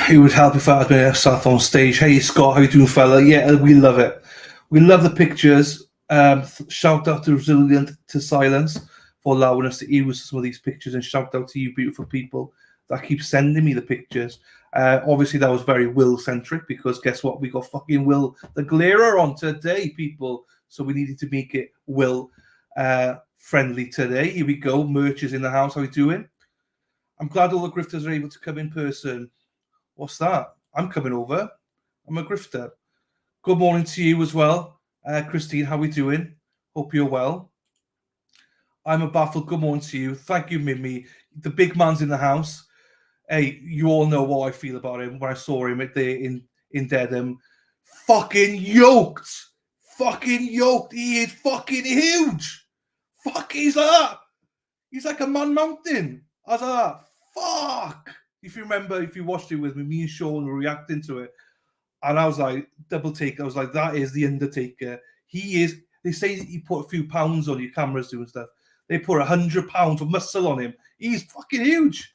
It would help if I had myself on stage. Hey, Scott, how you doing, fella? Yeah, we love it. We love the pictures. Shout out to Resilient to Silence for allowing us to use some of these pictures, and shout out to you beautiful people that keep sending me the pictures. Obviously, that was very Will-centric because guess what? We got fucking Will the Glarer on today, people. So we needed to make it Will friendly today. Here we go. Merch is in the house. How you doing? I'm glad all the grifters are able to come in person. What's that? I'm coming over. I'm a grifter. Good morning to you as well. Christine, how we doing? Hope you're well. I'm a baffled. Good morning to you. Thank you, Mimi. The big man's in the house. Hey, you all know what I feel about him when I saw him at the in Dedham. Fucking yoked. Fucking yoked. He is fucking huge. Fuck, he's like that. He's like a man mountain. I was like that. Fuck. If you remember, if you watched it with me and Sean were reacting to it, and I was like, double take. I was like, that is the Undertaker. He is. They say that you put a few pounds on your cameras doing stuff. They put 100 pounds of muscle on him. He's fucking huge.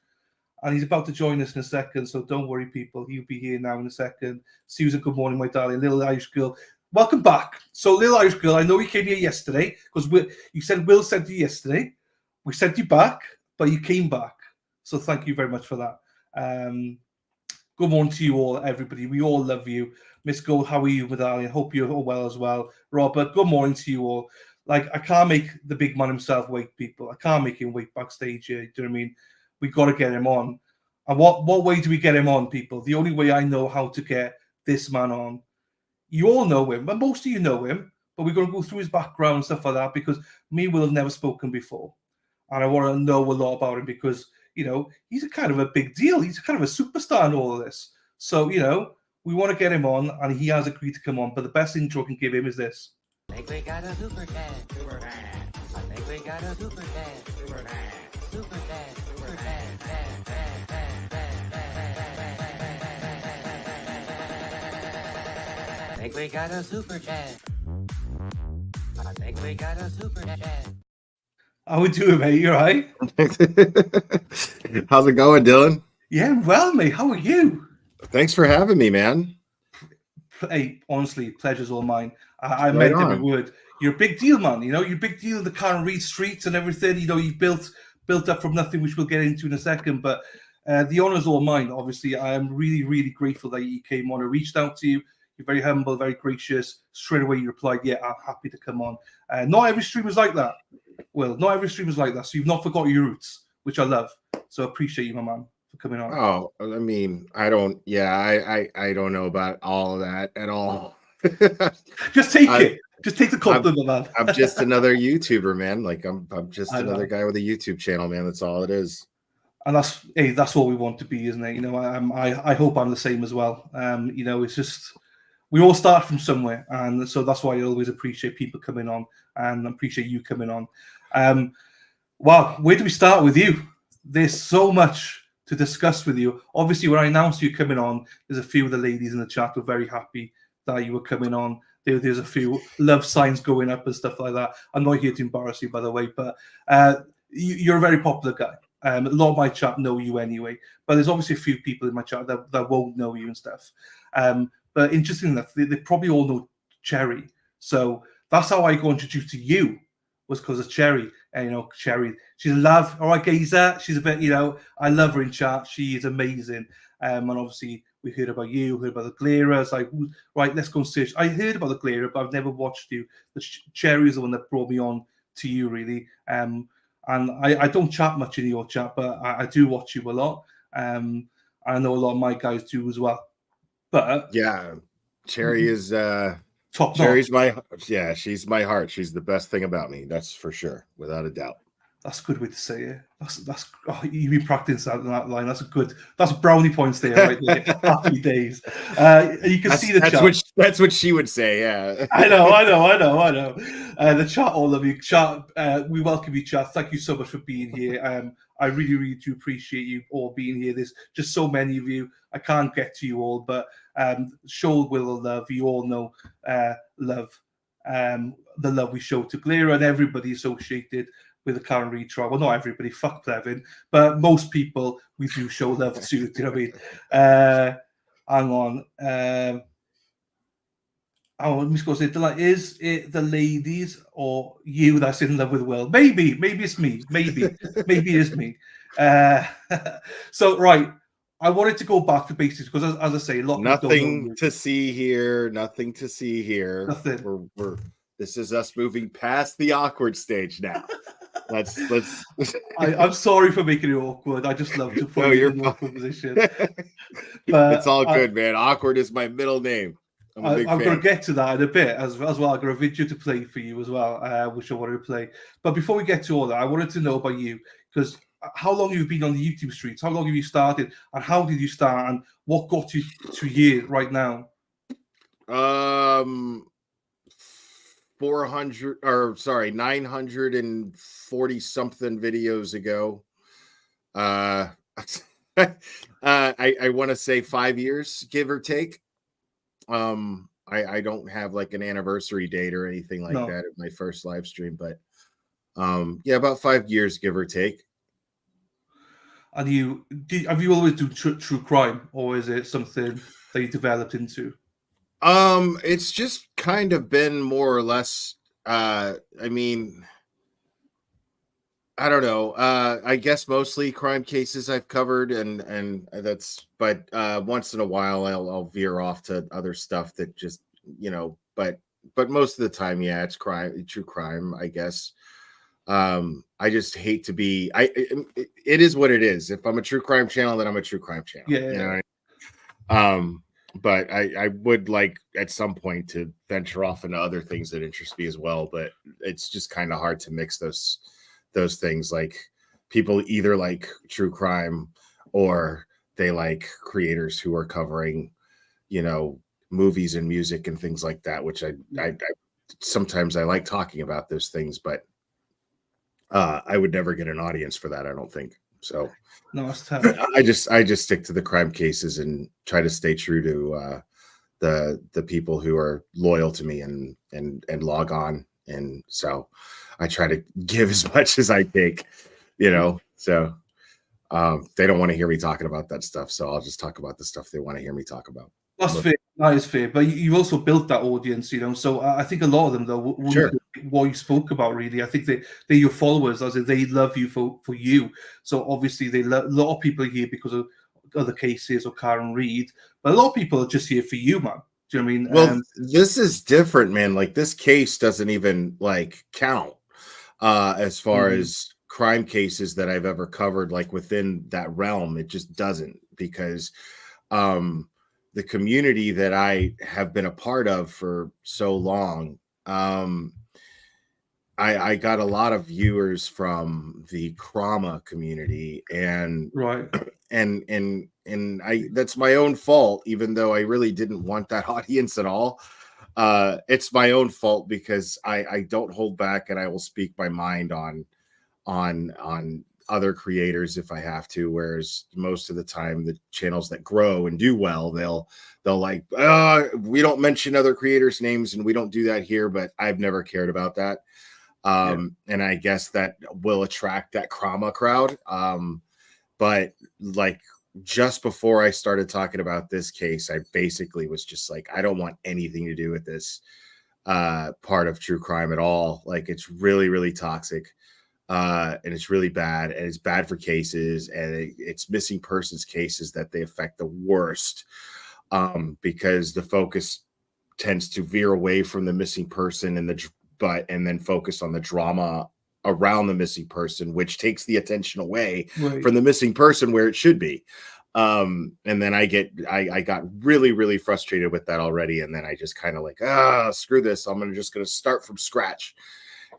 And he's about to join us in a second, so don't worry, people. He'll be here now in a second. Susan, good morning, my darling. Little Irish girl. Welcome back. So, Little Irish girl, I know you came here yesterday, because you said Will sent you yesterday. We sent you back, but you came back. So thank you very much for that. Good morning to you all, everybody. We all love you. Miss Gold, how are you, Medallion? Hope you're all well as well. Robert, good morning to you all. Like, I can't make the big man himself wait, people. I can't make him wait backstage here. Do you know what I mean? We got to get him on. And what way do we get him on, people? The only way I know how to get this man on. You all know him, but most of you know him. But we're going to go through his background and stuff like that because me will have never spoken before. And I want to know a lot about him because, you know, he's a kind of a big deal. He's kind of a superstar in all of this. So, you know, we want to get him on, and he has agreed to come on. But the best intro I can give him is this. I think we got a super dad. Super dad. I think we got a super dad. Super dad. Super dad. Super dad. I think we got a super dad. I think we got a super dad. How we doing, mate? You all right? How's it going, Dylan? Yeah, well, mate. How are you? Thanks for having me, man. Hey, honestly, pleasure's all mine. I meant every word. You're a big deal, man. You know, you're a big deal in the Karen Reid streets and everything. You know, you've built up from nothing, which we'll get into in a second. But the honour's all mine. Obviously, I am really, really grateful that you came on. I reached out to you. You're very humble, very gracious. Straight away, you replied, yeah, I'm happy to come on. Not every stream is like that. Well, not every stream is like that. So you've not forgot your roots, which I love. So I appreciate you, my man, for coming on. Oh, I mean, I don't know about all of that at all. Just take it. Just take the compliment, man. I'm just another YouTuber, man. Like I'm just another guy with a YouTube channel, man. That's all it is. And that's all we want to be, isn't it? You know, I hope I'm the same as well. You know, it's just we all start from somewhere, and so that's why I always appreciate people coming on, and appreciate you coming on. Wow, where do we start with you? There's so much to discuss with you. Obviously, when I announced you coming on, there's a few of the ladies in the chat who were very happy that you were coming on. There's a few love signs going up and stuff like that. I'm not here to embarrass you, by the way, but you're a very popular guy. A lot of my chat know you anyway, but there's obviously a few people in my chat that won't know you and stuff. But interesting enough, they probably all know Cherry. So that's how I got introduced to you, was because of Cherry. And, you know, Cherry, she's a love. All right, Gazer. She's a bit, you know, I love her in chat. She is amazing. And obviously we heard about you, heard about the Glera. It's like, right, let's go and search. I heard about the Glera, but I've never watched you. The Cherry is the one that brought me on to you, really. And I don't chat much in your chat, but I do watch you a lot. I know a lot of my guys do as well. But yeah, Cherry is top Cherry's notch. she's my heart. She's the best thing about me. That's for sure, without a doubt. That's a good way to say it. That's you've been practicing that line. That's brownie points there, right there. Happy days. You can see the chat. That's what she would say. Yeah. I know. The chat, all of you, chat. We welcome you, chat. Thank you so much for being here. I really, really do appreciate you all being here. There's just so many of you. I can't get to you all, but show will love. You all know love. The love we show to Glera and everybody associated with the Karen Reid trial. Well, not everybody, fuck Plevin, but most people we do show love to. Do you know what I mean? Hang on. Miss Go said, is it the ladies or you that's in love with Will? Maybe it's me. Maybe it is me. So right, I wanted to go back to basics because, as I say, a lot of people don't know. To see here. Nothing to see here. Nothing. This is us moving past the awkward stage now. Let's. I'm sorry for making it awkward. I just love to put you in an awkward position. But it's all good, man. Awkward is my middle name. I'm going to get to that in a bit as well. I've got a video to play for you as well, which I wanted to play. But before we get to all that, I wanted to know about you, because how long have you been on the YouTube streets? How long have you started? And how did you start? And what got you to here right now? 940 something videos ago. I want to say 5 years, give or take. I don't have like an anniversary date or anything like that at my first live stream, but yeah, about 5 years, give or take. And have you always done true crime, or is it something that you developed into? It's just kind of been more or less. I mean, I don't know. I guess mostly crime cases I've covered, and that's. But once in a while, I'll veer off to other stuff that just But most of the time, yeah, it's true crime, I guess. I just hate to be. It is what it is. If I'm a true crime channel, then I'm a true crime channel. Yeah. You know what I mean? But I would like at some point to venture off into other things that interest me as well. But it's just kind of hard to mix those things. Like people either like true crime or they like creators who are covering, movies and music and things like that, which I sometimes I like talking about those things, but I would never get an audience for that, I don't think. So no, that's tough. I just stick to the crime cases and try to stay true to the people who are loyal to me and log on. And so I try to give as much as I take, so they don't want to hear me talking about that stuff. So I'll just talk about the stuff they want to hear me talk about. That's fair. That is fair. But you've also built that audience, So I think a lot of them, though, sure. What you spoke about, really, I think they're your followers. As in, they love you for you. So obviously, a lot of people are here because of other cases or Karen Reid, but a lot of people are just here for you, man. Do you know what I mean? Well, this is different, man. Like this case doesn't even count as far as crime cases that I've ever covered, like within that realm. It just doesn't, because the community that I have been a part of for so long, I got a lot of viewers from the trauma community, and right, and that's my own fault, even though I really didn't want that audience at all. It's my own fault because I don't hold back, and I will speak my mind on other creators if I have to. Whereas most of the time, the channels that grow and do well, they'll like, we don't mention other creators' names, and we don't do that here. But I've never cared about that. And I guess that will attract that trauma crowd. But like just before I started talking about this case, I basically was just like, I don't want anything to do with this part of true crime at all. Like it's really, really toxic. and it's really bad, and it's bad for cases, and it's missing persons cases that they affect the worst, because the focus tends to veer away from the missing person and then focus on the drama around the missing person, which takes the attention away Right. from the missing person where it should be. And then I got really, really frustrated with that already. And then I just kind of like, screw this. I'm just going to start from scratch.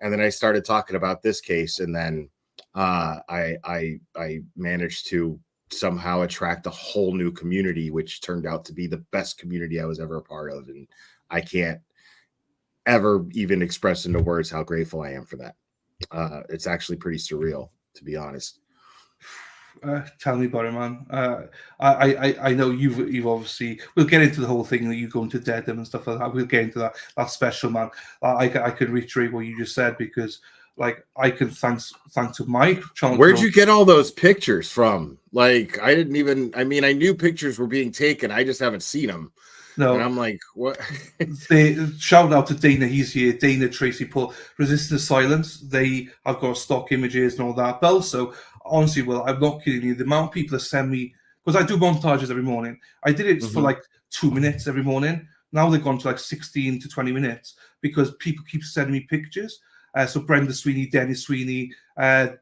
And then I started talking about this case. And then I managed to somehow attract a whole new community, which turned out to be the best community I was ever a part of. And I can't ever even express into words how grateful I am for that. It's actually pretty surreal, to be honest. Tell me about it, man. I know you've obviously. We'll get into the whole thing that you go into Dedham and stuff like that. We'll get into that. That's special, man. I could reiterate what you just said, because like I can thanks to my channel. Where'd you get all those pictures from? Like, I knew pictures were being taken. I just haven't seen them. No, and I'm like, what? Shout out to Dana. He's here. Dana, Tracy, Paul, Resistance Silence. They have got stock images and all that. But also, honestly, well, I'm not kidding you. The amount of people that send me, because I do montages every morning. I did it for like 2 minutes every morning. Now they've gone to like 16 to 20 minutes because people keep sending me pictures. So Brenda Sweeney, Dennis Sweeney,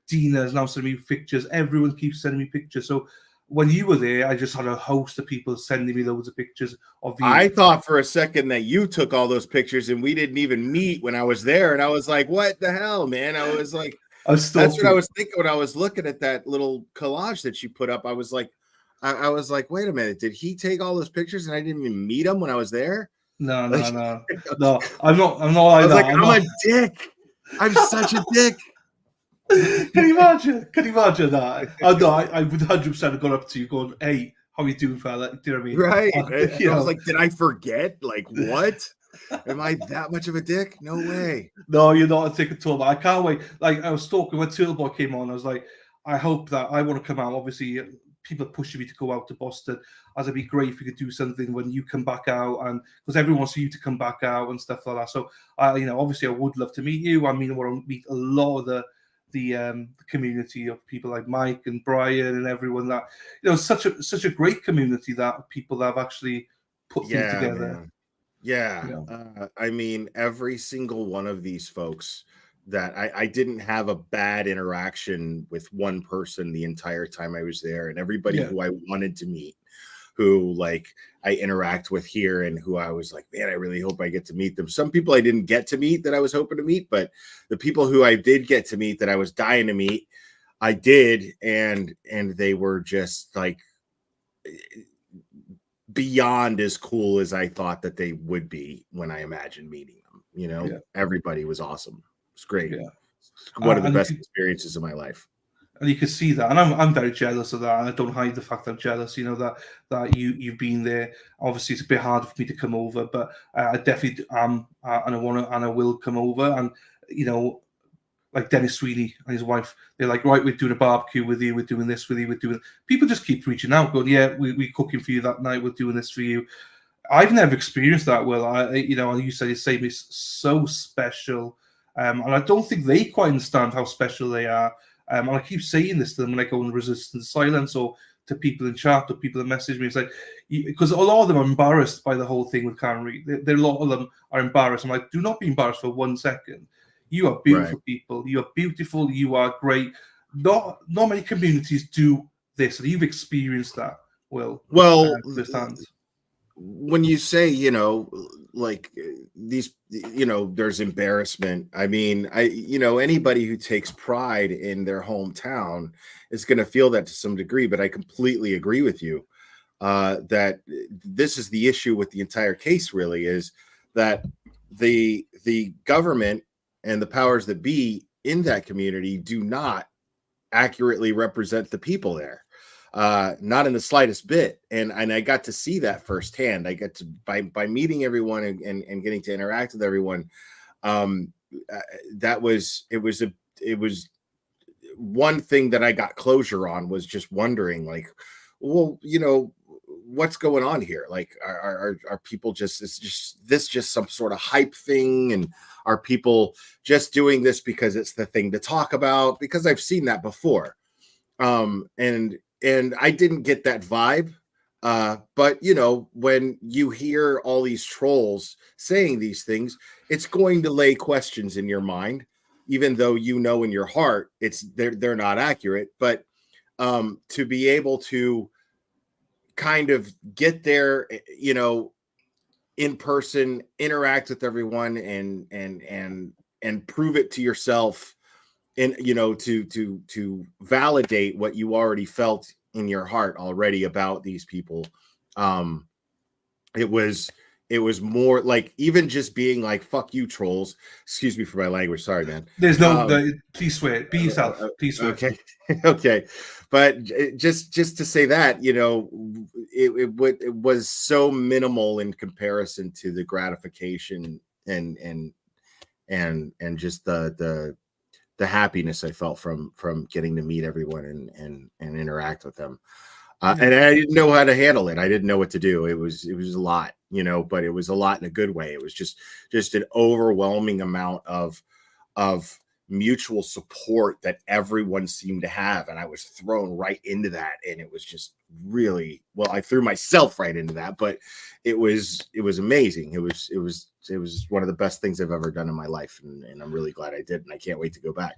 Dina is now sending me pictures. Everyone keeps sending me pictures. So when you were there, I just had a host of people sending me loads of pictures of you. I thought for a second that you took all those pictures and we didn't even meet when I was there. And I was like, what the hell, man? I was like, that's what I was thinking when I was looking at that little collage that you put up. I was like, wait a minute. Did he take all those pictures and I didn't even meet him when I was there? No. I'm not like that. I'm a dick. I'm such a dick. Can you imagine that? I would 100% have gone up to you going, hey, how you doing, fella? Do you know what I mean? Right. I was like, did I forget? Like, what? Am I that much of a dick? No way. No, you're not a dick at all. But I can't wait. Like, I was talking when Turtleboy came on. I was like, I hope that I want to come out. Obviously, people are pushing me to go out to Boston. As it'd be great if we could do something when you come back out, and because everyone wants you to come back out and stuff like that. So, obviously, I would love to meet you. I mean, I want to meet a lot of the community of people like Mike and Brian and everyone that, such a great community that people that have actually put things together. Man. Yeah. I mean, every single one of these folks that I didn't have a bad interaction with one person the entire time I was there, and everybody who I wanted to meet, who like I interact with here and who I was like, man, I really hope I get to meet them. Some people I didn't get to meet that I was hoping to meet, but the people who I did get to meet that I was dying to meet, I did. And they were just like beyond as cool as I thought that they would be when I imagined meeting them. Everybody was awesome. It's great. Yeah. One of the best experiences of my life. And you can see that, and I'm very jealous of that, and I don't hide the fact I'm jealous. That you've been there. Obviously, it's a bit hard for me to come over, but I definitely am, and I will come over. And like Dennis Sweeney and his wife, they're like, right, we're doing a barbecue with you, we're doing this with you, we're doing. People just keep reaching out, going, yeah, we're cooking for you that night, we're doing this for you. I've never experienced that. Well, you said it's so special, and I don't think they quite understand how special they are. And I keep saying this to them when I go on Resistance Silence, or to people in chat, or people that message me. It's like, because a lot of them are embarrassed by the whole thing with Karen Reid. A lot of them are embarrassed. I'm like, do not be embarrassed for 1 second. You are beautiful people. You are beautiful. You are great. Not many communities do this, and you've experienced that. Well, firsthand. When you say, like these, there's embarrassment. I mean, anybody who takes pride in their hometown is going to feel that to some degree, but I completely agree with you that this is the issue with the entire case, really, is that the government and the powers that be in that community do not accurately represent the people there. Not in the slightest bit. And I got to see that firsthand. I got to, by meeting everyone and getting to interact with everyone. It was one thing that I got closure on, was just wondering, like, well, what's going on here? Like, are people just, is just some sort of hype thing? And are people just doing this because it's the thing to talk about? Because I've seen that before. And I didn't get that vibe. But you know, when you hear all these trolls saying these things, it's going to lay questions in your mind, even though you know in your heart they're not accurate. But to be able to kind of get there, you know, in person, interact with everyone, and prove it to yourself, and you know, to validate what you already felt in your heart already about these people. It was more like, even just being like, fuck you trolls, excuse me for my language, sorry man. There's please swear, be yourself, please swear. Okay. Okay, but just to say that, you know, it was so minimal in comparison to the gratification and just the happiness I felt from getting to meet everyone and interact with them. And I didn't know how to handle it. I didn't know what to do. It was a lot, you know, but it was a lot in a good way. It was just an overwhelming amount of mutual support that everyone seemed to have. And I was thrown right into that. And it was just really, well, I threw myself right into that, but it was amazing. It was one of the best things I've ever done in my life. And I'm really glad I did. And I can't wait to go back.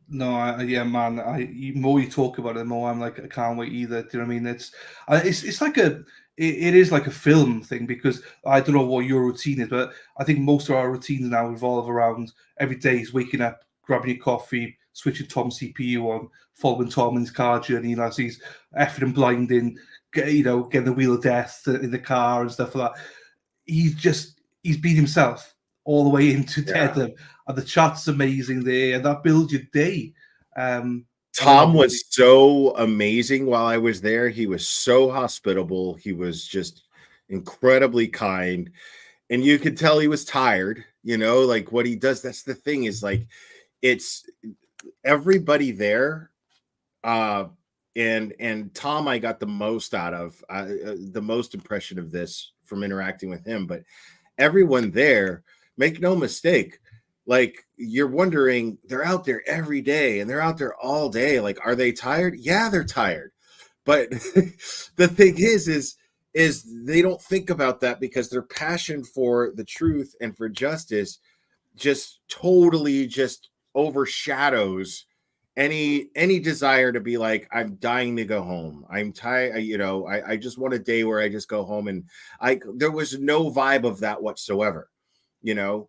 No, yeah, man. The more you talk about it, the more I'm like, I can't wait either. Do you know what I mean? It's like it is like a film thing, because I don't know what your routine is, but I think most of our routines now revolve around every day is waking up, grabbing your coffee, switching Tom's CPU on, following Tom in his car journey as he's effing and blinding, you know, getting the wheel of death in the car and stuff like that. He's been himself all the way into Tether. And the chat's amazing there, and that builds your day. Tom was so amazing while I was there. He was so hospitable. He was just incredibly kind. And you could tell he was tired, you know, like what he does. That's the thing, is like, it's everybody there. And Tom, I got the most out of, the most impression of this from interacting with him. But everyone there, make no mistake, like, you're wondering, they're out there every day and they're out there all day. Like, are they tired? Yeah, they're tired. But the thing is they don't think about that, because their passion for the truth and for justice just totally just overshadows any desire to be like, I'm dying to go home. I'm tired. You know, I just want a day where I just go home. And there was no vibe of that whatsoever, you know.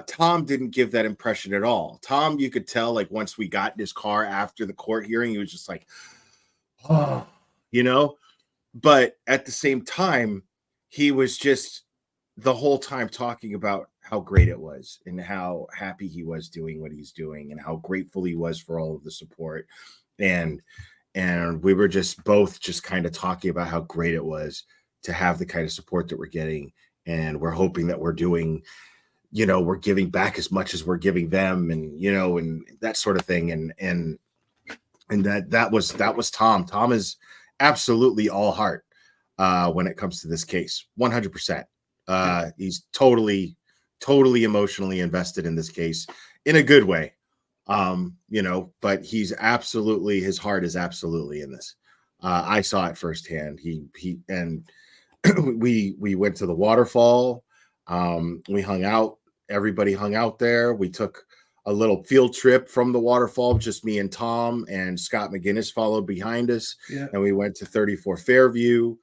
Tom didn't give that impression at all. Tom, you could tell, like, once we got in his car after the court hearing, he was just like, oh, you know. But at the same time, he was just the whole time talking about how great it was and how happy he was doing what he's doing and how grateful he was for all of the support. And we were just both just kind of talking about how great it was to have the kind of support that we're getting. And we're hoping that we're doing, you know, we're giving back as much as we're giving them, and, you know, and that sort of thing. And that was Tom. Tom is absolutely all heart when it comes to this case. 100%. He's totally emotionally invested in this case in a good way. You know, but his heart is absolutely in this. I saw it firsthand. He and we went to the waterfall. We hung out. Everybody hung out there. We took a little field trip from the waterfall, just me and Tom, and Scott McGinnis followed behind us. Yeah. And we went to 34 Fairview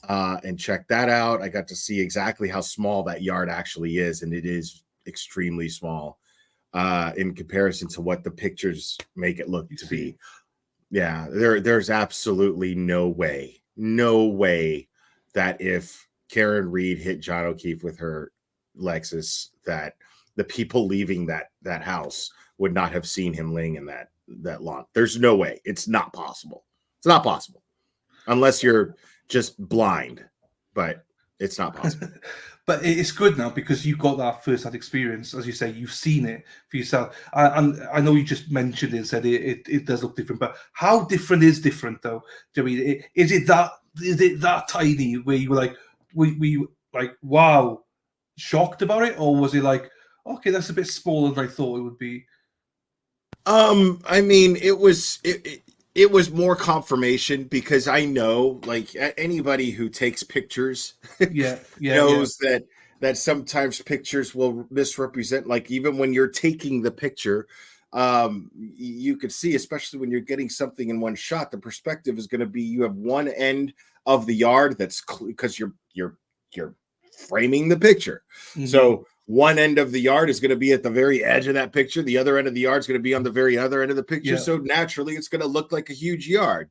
and checked that out. I got to see exactly how small that yard actually is, and it is extremely small in comparison to what the pictures make it look to be. Yeah, there's absolutely no way that if Karen Reed hit John O'Keefe with her Lexus, that the people leaving that house would not have seen him laying in that lawn. There's no way. It's not possible. It's not possible unless you're just blind, but it's not possible. But it's good now because you've got that first-hand experience. As you say, you've seen it for yourself. And I know you just mentioned it and said it does look different, but how different is different, though? Do you mean, is it that is it that tiny where you were like, we like, wow, shocked about it, or was it like, okay, that's a bit smaller than I thought it would be? I mean, it was more confirmation because I know, like, anybody who takes pictures Yeah, knows that sometimes pictures will misrepresent. Like, even when you're taking the picture, you could see, especially when you're getting something in one shot, the perspective is going to be, you have one end of the yard that's because you're framing the picture. Mhm. So one end of the yard is going to be at the very edge of that picture. The other end of the yard is going to be on the very other end of the picture. Yeah. So naturally, it's going to look like a huge yard.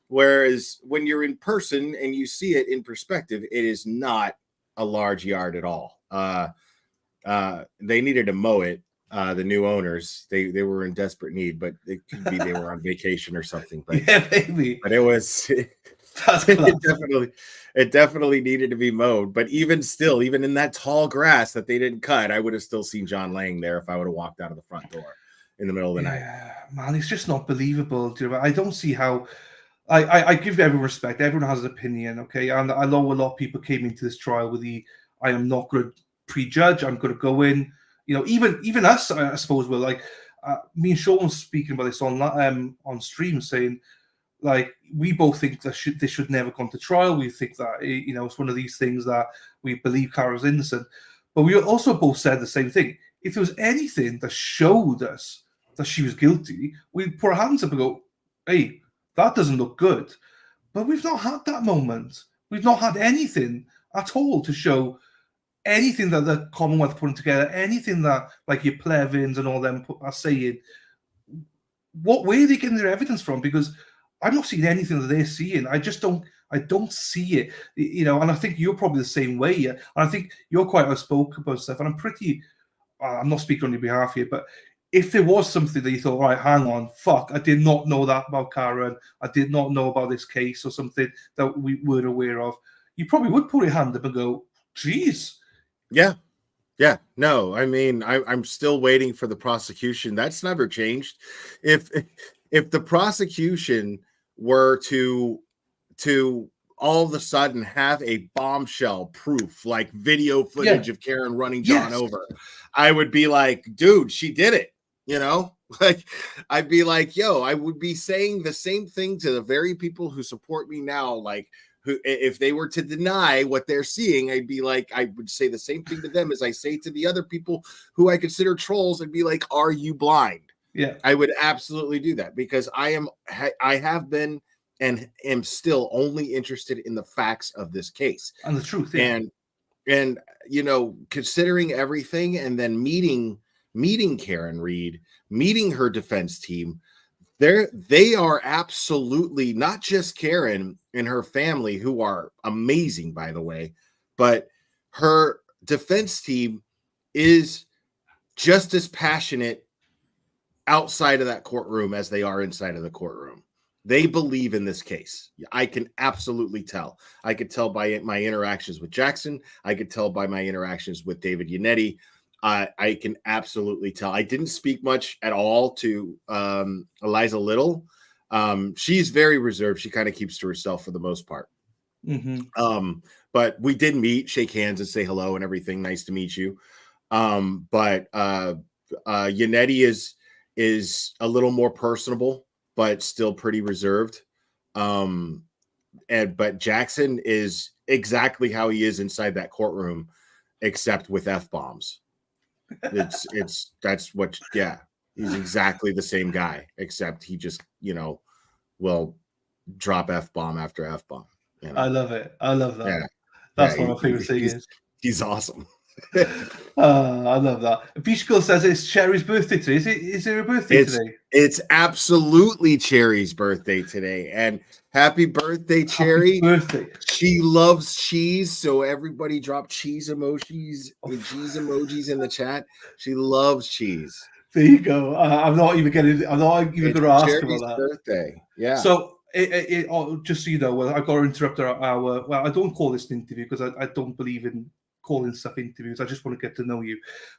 Whereas when you're in person and you see it in perspective, it is not a large yard at all. They needed to mow it. The new owners, they were in desperate need, but it could be they were on vacation or something. But Yeah, maybe. but it was That's it definitely needed to be mowed. But even still, even in that tall grass that they didn't cut, I would have still seen John laying there if I would have walked out of the front door in the middle of the night. Man, it's just not believable. I don't see how. I give everyone respect. Everyone has an opinion, okay? And I know a lot of people came into this trial with I am not going to prejudge. I'm going to go in. You know, even us, I suppose, were like, me and Sean was speaking about this on stream, saying, like, we both think that they should never come to trial. We think that, you know, it's one of these things that we believe Kara's innocent. But we also both said the same thing. If there was anything that showed us that she was guilty, we'd put our hands up and go, hey, that doesn't look good. But we've not had that moment. We've not had anything at all to show anything that the Commonwealth putting together, anything that, like, your Plevins and all them are saying. Where are they getting their evidence from? Because I'm not seeing anything that they're seeing. I don't see it, you know. And I think you're probably the same way. And I think you're quite outspoken about stuff. And I'm not speaking on your behalf here, but if there was something that you thought, right, hang on, fuck, I did not know that about Karen, I did not know about this case, or something that we weren't aware of, you probably would put your hand up and go, geez. Yeah. No, I mean, I'm still waiting for the prosecution. That's never changed. If the prosecution were to all of a sudden have a bombshell proof, like video footage of Karen running John over, I would be like, dude, she did it. You know, like, I'd be like, yo, I would be saying the same thing to the very people who support me now. Like, who, if they were to deny what they're seeing, I would say the same thing to them as I say to the other people who I consider trolls. I'd be like, are you blind? Yeah, I would absolutely do that, because I have been and am still only interested in the facts of this case and the truth. Yeah. And you know, considering everything, and then meeting Karen Reed, meeting her defense team, they are absolutely not just Karen and her family, who are amazing, by the way, but her defense team is just as passionate outside of that courtroom as they are inside of the courtroom. They believe in this case. I can absolutely tell. I could tell by my interactions with Jackson. I could tell by my interactions with David Yannetti. I can absolutely tell. I didn't speak much at all to Eliza Little. She's very reserved. She kind of keeps to herself for the most part. Mm-hmm. But we did meet, shake hands, and say hello and everything. Nice to meet you. But Yannetti is a little more personable, but still pretty reserved. But Jackson is exactly how he is inside that courtroom, except with F-bombs. That's what, yeah, he's exactly the same guy, except he just, you know, will drop F-bomb after F-bomb. You know? I love it. I love that. Yeah. That's what my favorite thing is. He's awesome. I love that. Bishko says it's Cherry's birthday today. Is it her birthday today? It's absolutely Cherry's birthday today. And happy birthday, Cherry. Happy birthday. She loves cheese, so everybody drop cheese emojis in the chat. She loves cheese. There you go. I'm not even going to ask Cherry's about that. Birthday. Yeah. So just so you know, I've got to interrupt our I don't call this an interview because I don't believe in calling stuff interviews. I just want to get to know you.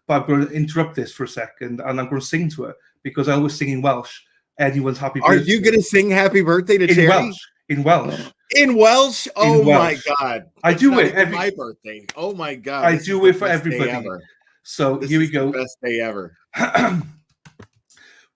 But I'm going to interrupt this for a second, and I'm going to sing to her, because I always sing in Welsh. Anyone's happy birthday. Are you going to sing happy birthday to Cherry? in Welsh. In Welsh? Oh my Welsh. God. I It's do not it even my birthday. Oh my God. I This is do the it for best day everybody. ever. So This here we is the go. best day ever.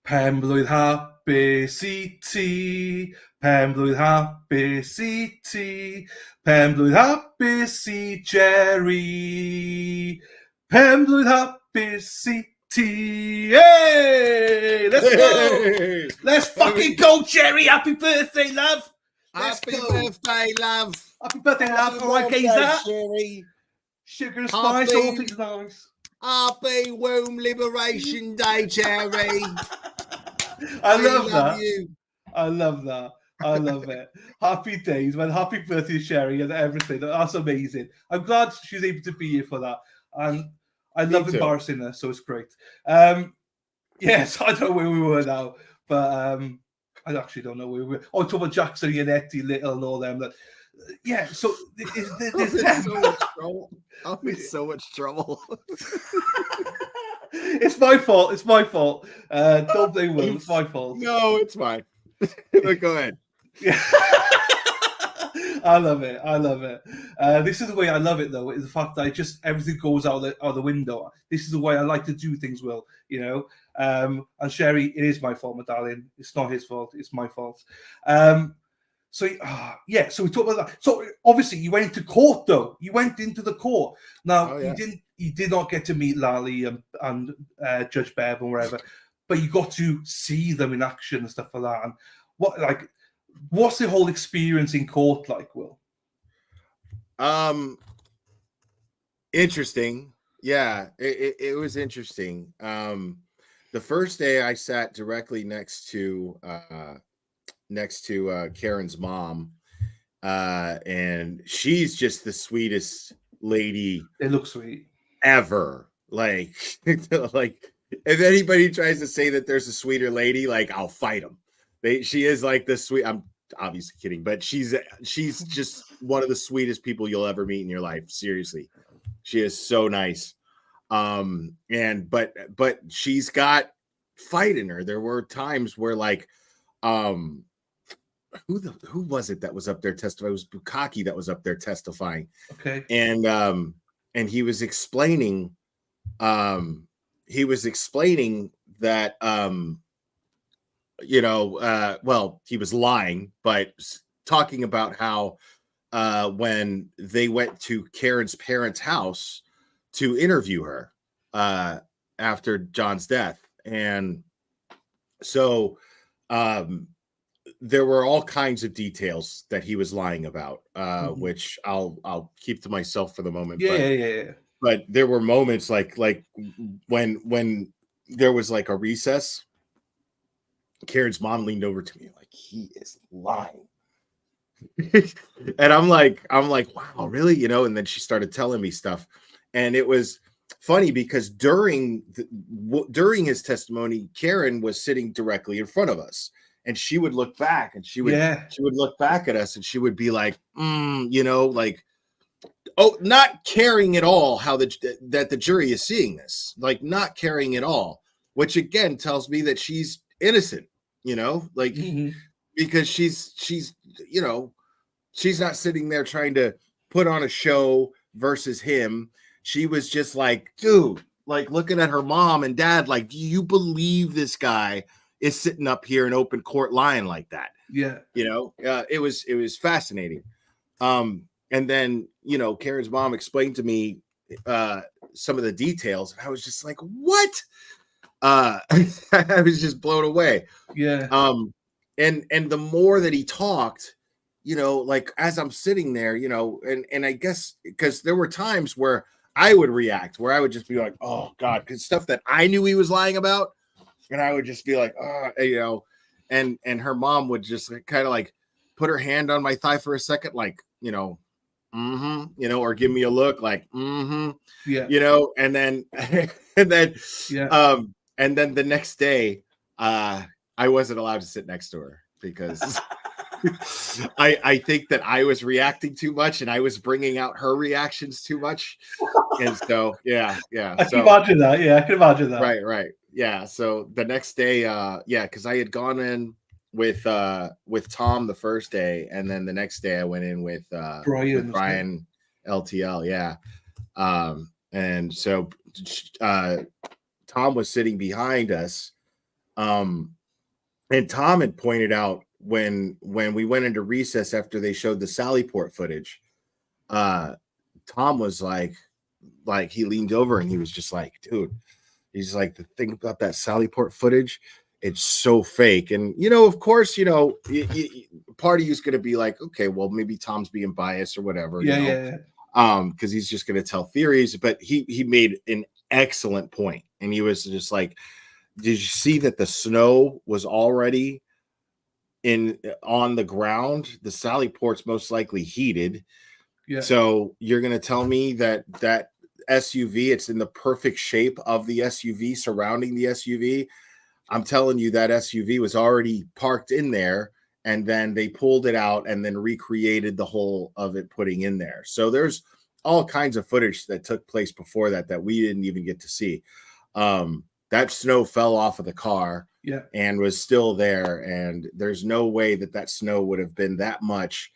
Pen-blwydd hapus i ti, pen-blwydd hapus i ti, pen-blwydd hapus i Jerry, pen-blwydd hapus i ti. Hey! Let's go! Hey! Let's fucking go, Jerry! Happy birthday, love! Let's Happy go! birthday, love. Happy birthday, love! Happy All right, birthday, geezer. Sherry. Sugar and spice, all Happy- things nice. Happy Womb Liberation Day, Cherry. I We love that. you. I love that. I love it. Happy days, man. Happy birthday, Sherry, and everything. That's amazing. I'm glad she's able to be here for that. And I Me love too. embarrassing her, so it's great. Yes, I don't know where we were now, but I actually don't know where we were. Oh, talking about Jackson, Yannetti, Little, and all them. Yeah, so there's them. So much trouble. I'm in so much trouble. It's my fault. It's my fault. Don't blame Will. It's my fault. No, it's fine. But go ahead. Yeah. I love it. I love it. This is the way I love it, though, is the fact that everything goes out the window. This is the way I like to do things, Will, you know. And Sherry, it is my fault, my darling. It's not his fault. It's my fault. So we talked about that. So obviously you went into court, though. You went into the court. Now, you did not get to meet Lally and Judge Bev and wherever, but you got to see them in action and stuff like that. And what's the whole experience in court like, Will? Interesting. Yeah, it was interesting. The first day I sat directly next to Karen's mom, and she's just the sweetest lady. It looks sweet Ever. Like if anybody tries to say that there's a sweeter lady, like I'll fight them. She is like the sweet. I'm obviously kidding, but she's just one of the sweetest people you'll ever meet in your life. Seriously, she is so nice. But she's got fight in her. There were times where who was it that was up there testifying? It was Bukaki that was up there testifying. Okay. And he was explaining that he was lying, but talking about how when they went to Karen's parents' house to interview her after John's death. And so there were all kinds of details that he was lying about, which I'll keep to myself for the moment. Yeah. But there were moments like when there was like a recess, Karen's mom leaned over to me like, he is lying. And I'm like, wow, really? You know, and then she started telling me stuff. And it was funny because during his testimony, Karen was sitting directly in front of us. And she would look back and she would look back at us and she would be like, not caring at all how that the jury is seeing this, like not caring at all, which again tells me that she's innocent, because she's not sitting there trying to put on a show versus him. She was just like, dude, like looking at her mom and dad, like, do you believe this guy is sitting up here in open court lying like that? Yeah. It was fascinating. And then, Karen's mom explained to me some of the details, and I was just like, what? I was just blown away. Yeah. And the more that he talked, like as I'm sitting there, and I guess because there were times where I would react, where I would just be like, oh God, because stuff that I knew he was lying about, and I would just be like, and her mom would just kind of like put her hand on my thigh for a second, like, or give me a look like, yeah, and then, yeah. And then the next day, I wasn't allowed to sit next to her because I think that I was reacting too much and I was bringing out her reactions too much. And so, yeah. I can imagine that. Yeah, I can imagine that. Right. Yeah. So the next day, because I had gone in with Tom the first day, and then the next day I went in with Brian LTL. Yeah. And so Tom was sitting behind us. And Tom had pointed out when we went into recess after they showed the Sallyport footage, Tom was like he leaned over and he was just like, dude, he's like, the thing about that Sallyport footage, it's so fake. And, of course, part of you's going to be like, okay, well, maybe Tom's being biased or whatever. Yeah. Because he's just going to tell theories. But he made an excellent point. And he was just like, did you see that the snow was already on the ground? The Sallyport's most likely heated. Yeah. So you're going to tell me that SUV, it's in the perfect shape of the SUV surrounding the SUV. I'm telling you that SUV was already parked in there, and then they pulled it out and then recreated the whole of it putting in there. So there's all kinds of footage that took place before that we didn't even get to see. That snow fell off of the car and was still there. And there's no way that snow would have been that much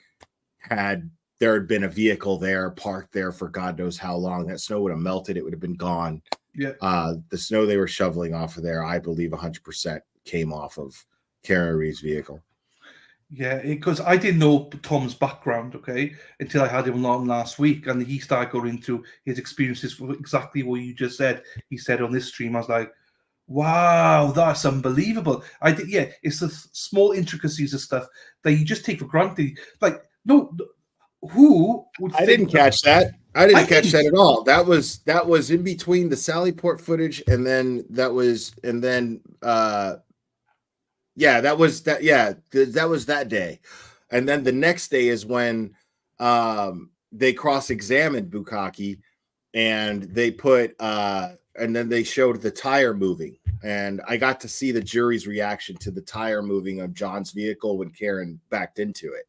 had there had been a vehicle there parked there for God knows how long. That snow would have melted. It would have been gone. Yeah. The snow they were shoveling off of there, I believe 100% came off of Karen Reed's vehicle. Yeah, because I didn't know Tom's background, okay, until I had him on last week, and he started going into his experiences for exactly what you just said. He said on this stream, I was like, wow, that's unbelievable. It's the small intricacies of stuff that you just take for granted. Like, no, who would? I didn't catch that. I didn't catch that at all. That was in between the Sallyport footage, and then that was that day. And then the next day is when they cross-examined Bukkake, and they put and then they showed the tire moving. And I got to see the jury's reaction to the tire moving of John's vehicle when Karen backed into it.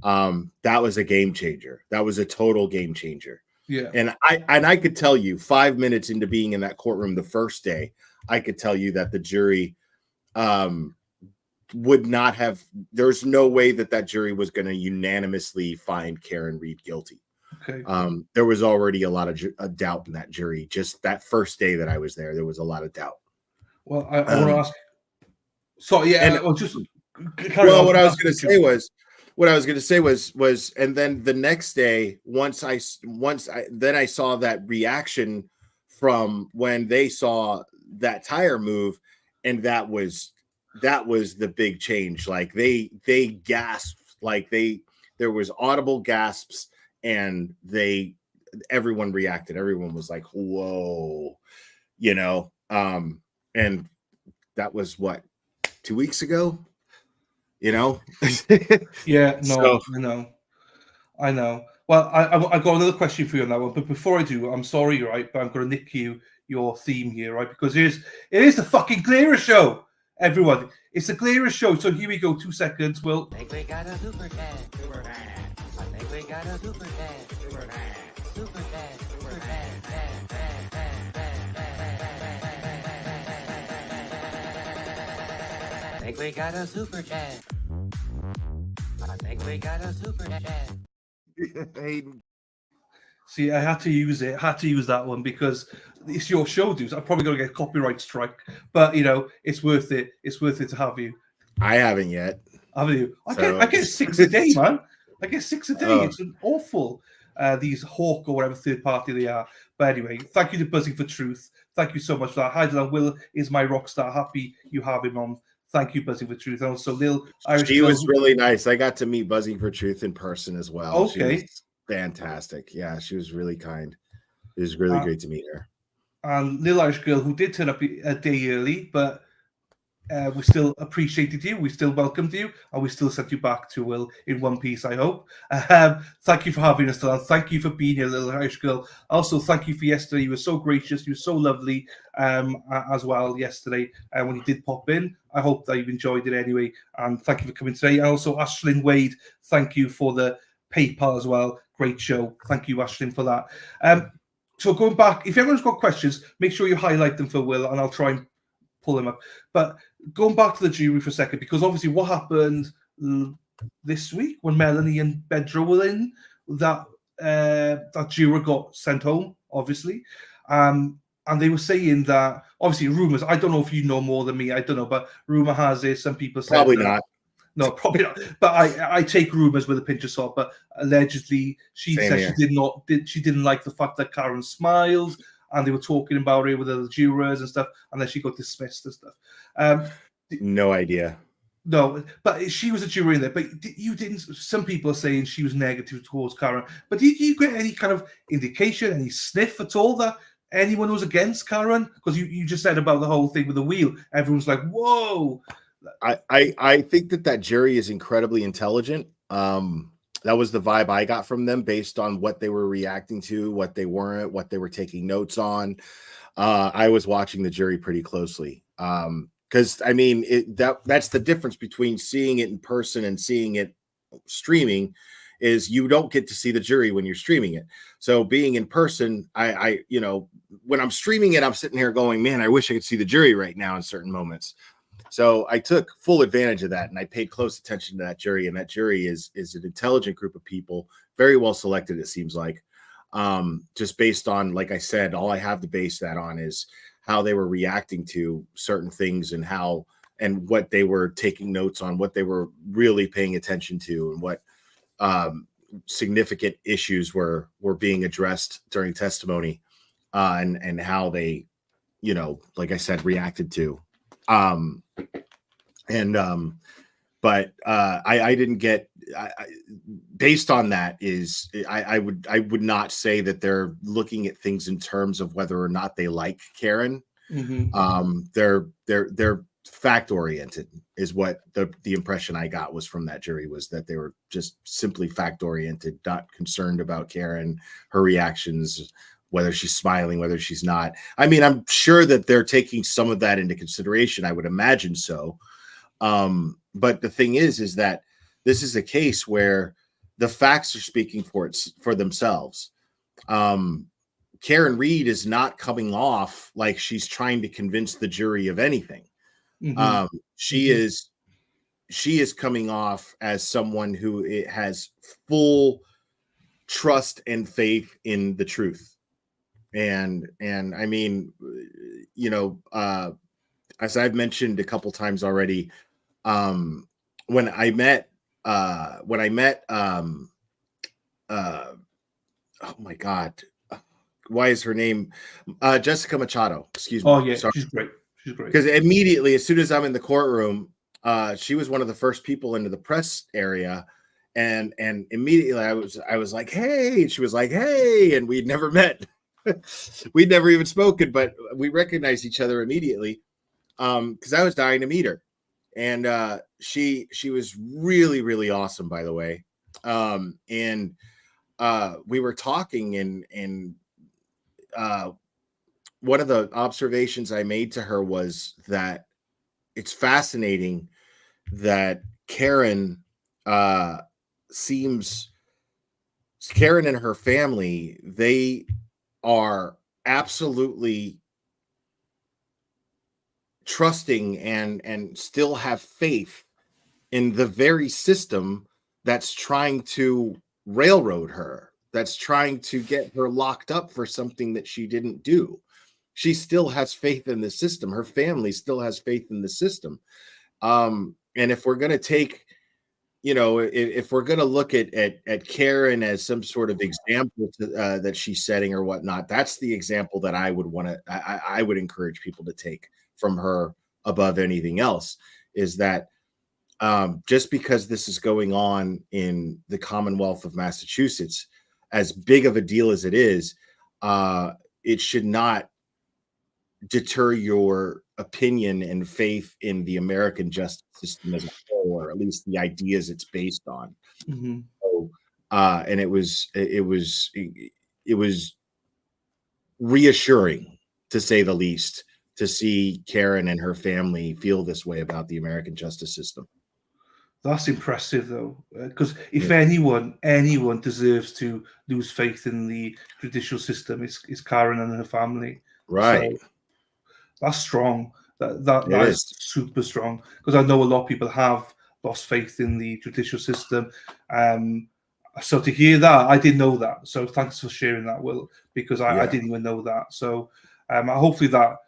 That was a game changer. That was a total game changer. Yeah. And I could tell you 5 minutes into being in that courtroom the first day, I could tell you that the jury would not have, there's no way that jury was going to unanimously find Karen Reed guilty. Okay. There was already a lot of doubt in that jury. Just that first day that I was there was a lot of doubt. Well, I want to ask. So yeah, and what I was going to say was, and then the next day, once I saw that reaction from when they saw that tire move, and that was the big change. Like they gasped, like there was audible gasps, and everyone reacted. Everyone was like, whoa, and that was what, 2 weeks ago, Yeah, no, so. I know. Well, I got another question for you on that one, but before I do, I'm sorry, right, but I'm going to nick your theme here, right, because it is the fucking Glera show, everyone. It's the Glera show, so here we go. 2 seconds. Will. I think we got a super dad. Super dad. I think we got a super dad. Super dad. Super dad. Super dad. I think we got a super dad. I think we got a super dad. See, I had to use it. I had to use that one because it's your show, dudes. I'm probably going to get a copyright strike, but it's worth it. It's worth it to have you. I haven't yet. Haven't you? I get 6 a day, man. I get 6 a day. Oh. It's an awful. These Hawk or whatever third party they are. But anyway, thank you to Buzzing for Truth. Thank you so much for that. Hi, Dylan. Will is my rock star. Happy you have him on. Thank you, Buzzing for Truth. And also, Lil Irish. She was really nice. I got to meet Buzzing for Truth in person as well. Okay. She was fantastic. Yeah, she was really kind. It was really great to meet her. And Lil Irish Girl, who did turn up a day early, but we still appreciated you. We still welcomed you, and we still sent you back to Will in one piece, I hope. Thank you for having us, Dylan. Thank you for being here, Lil Irish Girl. Also, thank you for yesterday. You were so gracious. You were so lovely as well yesterday when you did pop in. I hope that you've enjoyed it anyway. And thank you for coming today. And also, Ashlyn Wade, thank you for the PayPal as well. Great show. Thank you, Ashlyn, for that. So going back, if everyone's got questions, make sure you highlight them for Will, and I'll try and pull him up. But going back to the jury for a second, because obviously what happened this week when Melanie and Bedro were in, that that juror got sent home, obviously. And they were saying that, obviously, rumors, I don't know if you know more than me, I don't know, but rumor has it, some people said Probably that, not. no, probably not. But I take rumors with a pinch of salt. But allegedly, she Same said here. she didn't like the fact that Karen smiled, and they were talking about it with other jurors and stuff, and then she got dismissed and stuff. No idea. No, but she was a juror in there. But you didn't. Some people are saying she was negative towards Karen. But did you get any kind of indication, any sniff at all that anyone was against Karen? Because you just said about the whole thing with the wheel. Everyone's like, whoa. I think that jury is incredibly intelligent. That was the vibe I got from them based on what they were reacting to, what they weren't, what they were taking notes on. I was watching the jury pretty closely. Because I mean, that's the difference between seeing it in person and seeing it streaming, is you don't get to see the jury when you're streaming it. So being in person, I when I'm streaming it, I'm sitting here going, man, I wish I could see the jury right now in certain moments. So I took full advantage of that, and I paid close attention to that jury. And that jury is an intelligent group of people, very well selected, it seems like. Just based on, like I said, all I have to base that on is how they were reacting to certain things and what they were taking notes on, what they were really paying attention to, and what significant issues were being addressed during testimony, and how they, like I said, reacted to. But I didn't get, based on that, is I would not say that they're looking at things in terms of whether or not they like Karen. Mm-hmm. They're fact oriented, is what the impression I got was from that jury, was that they were just simply fact oriented, not concerned about Karen, her reactions, whether she's smiling, whether she's not. I mean, I'm sure that they're taking some of that into consideration. I would imagine so. But the thing is that this is a case where the facts are speaking for themselves. Karen Reed is not coming off like she's trying to convince the jury of anything. Mm-hmm. She is coming off as someone who has full trust and faith in the truth. And I mean, as I've mentioned a couple times already, when I met oh my God, why is her name Jessica Machado? Excuse me. Oh yeah, sorry. she's great. She's great. Because immediately, as soon as I'm in the courtroom, she was one of the first people into the press area, and immediately I was like, hey, and she was like, hey, and we'd never met. We'd never even spoken, but we recognized each other immediately, because I was dying to meet her. And she was really, really awesome, by the way. And we were talking, and one of the observations I made to her was that it's fascinating that Karen and her family, they are absolutely trusting and still have faith in the very system that's trying to railroad her, that's trying to get her locked up for something that she didn't do. She still has faith in the system. Her family still has faith in the system. And if we're going to take, if we're going to look at Karen as some sort of example that she's setting or whatnot, that's the example that I would encourage people to take from her above anything else, is that just because this is going on in the Commonwealth of Massachusetts, as big of a deal as it is, it should not deter your opinion and faith in the American justice system as a whole, or at least the ideas it's based on. Mm-hmm. So, and it was reassuring, to say the least, to see Karen and her family feel this way about the American justice system. That's impressive, though, because if anyone deserves to lose faith in the judicial system, it's Karen and her family. Right. So that's strong. That is super strong, because I know a lot of people have lost faith in the judicial system. So to hear that, I didn't know that. So thanks for sharing that, Will, because I didn't even know that. So hopefully that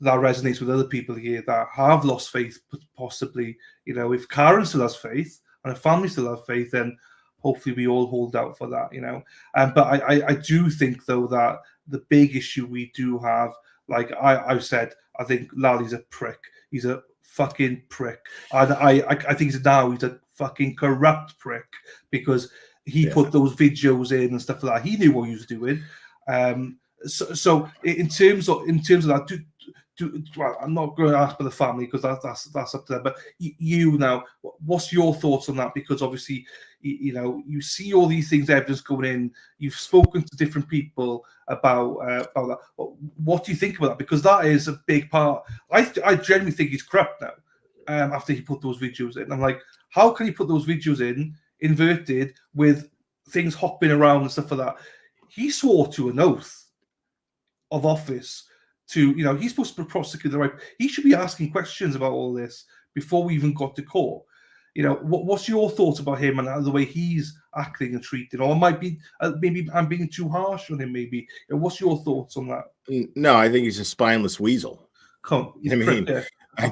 resonates with other people here that have lost faith, possibly. If Karen still has faith and her family still have faith, then hopefully we all hold out for that. But I do think, though, that the big issue we do have, like I've said, I think Lally's a prick. He's a fucking prick. And I think he's a fucking corrupt prick, because he put those videos in and stuff like that. He knew what he was doing. So in terms of that, well, I'm not going to ask for the family, because that's up to them. But you now, what's your thoughts on that? Because obviously, you see all these things, evidence going in. You've spoken to different people about that. What do you think about that? Because that is a big part. I genuinely think he's corrupt now. After he put those videos in, I'm like, how can he put those videos in inverted with things hopping around and stuff like that? He swore to an oath of office to, he's supposed to prosecute the right. He should be asking questions about all this before we even got to court. What's your thoughts about him and the way he's acting and treating? Or it might be maybe I'm being too harsh on him. Maybe. What's your thoughts on that? No, I think he's a spineless weasel. I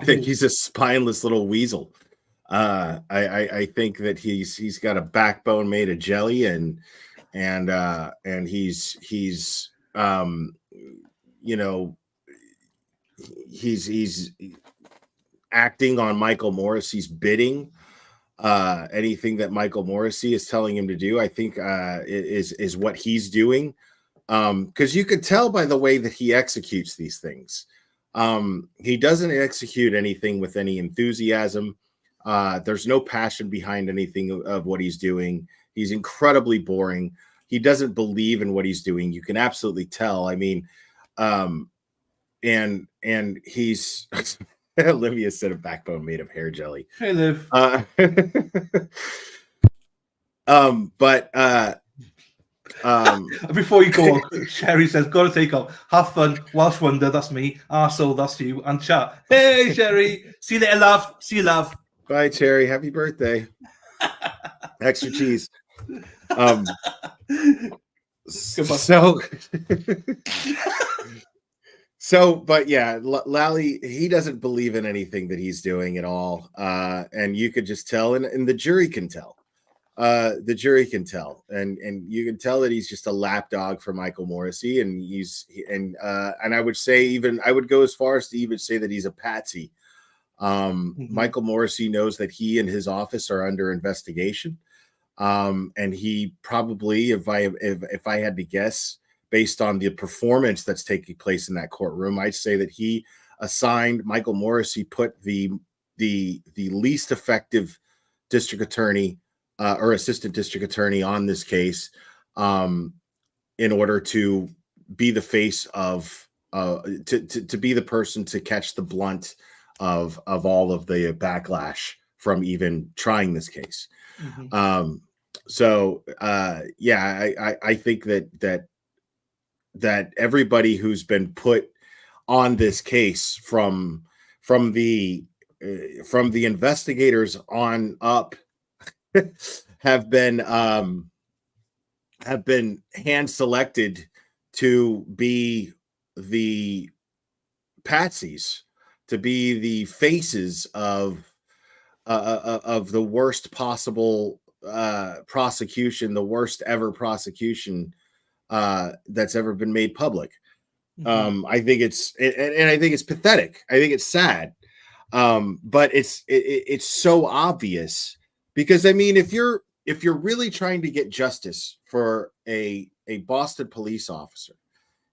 think he's a spineless little weasel. I think that he's got a backbone made of jelly, and he's acting on Michael Morrissey's bidding. Anything that Michael Morrissey is telling him to do, I think is what he's doing. Because you could tell by the way that he executes these things. He doesn't execute anything with any enthusiasm. There's no passion behind anything of what he's doing. He's incredibly boring. He doesn't believe in what he's doing. You can absolutely tell. I mean, and he's Olivia said a backbone made of hair jelly. Hey, Liv. Before you go on, Sherry says, "Gotta take off. Have fun. Welsh Wonder, that's me. Arsehole, that's you. And chat." Hey, Sherry. See you later, love. See you, love. Bye, Cherry. Happy birthday. Extra cheese. But yeah, Lally, he doesn't believe in anything that he's doing at all. And you could just tell, and the jury can tell. The jury can tell, and you can tell that he's just a lapdog for Michael Morrissey, and I would say, I would go as far as to even say that he's a patsy. Michael Morrissey knows that he and his office are under investigation, and he probably, if I had to guess, based on the performance that's taking place in that courtroom, I'd say that he assigned Michael Morrissey, put the least effective district attorney or assistant district attorney on this case, in order to be the face of to be the person to catch the blunt of all of the backlash from even trying this case. I think that everybody who's been put on this case from the investigators on up have been hand selected to be the patsies, to be the faces of the worst possible prosecution, the worst ever prosecution that's ever been made public. I think it's pathetic. I think it's sad, but it's so obvious, because I mean, if you're really trying to get justice for a Boston police officer,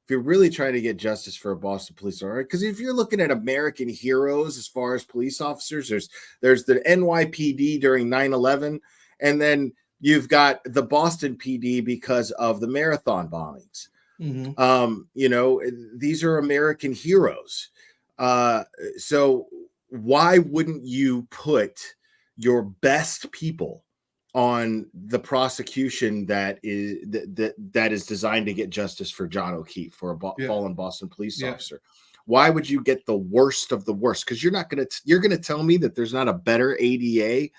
if you're really trying to get justice for a Boston police officer, because if you're looking at American heroes as far as police officers, there's the NYPD during 9/11, and then you've got the Boston PD because of the marathon bombings. These are American heroes. So why wouldn't you put your best people on the prosecution that is designed to get justice for John O'Keefe, for a fallen Boston police officer? Why would you get the worst of the worst? Because you're going to tell me that there's not a better ADA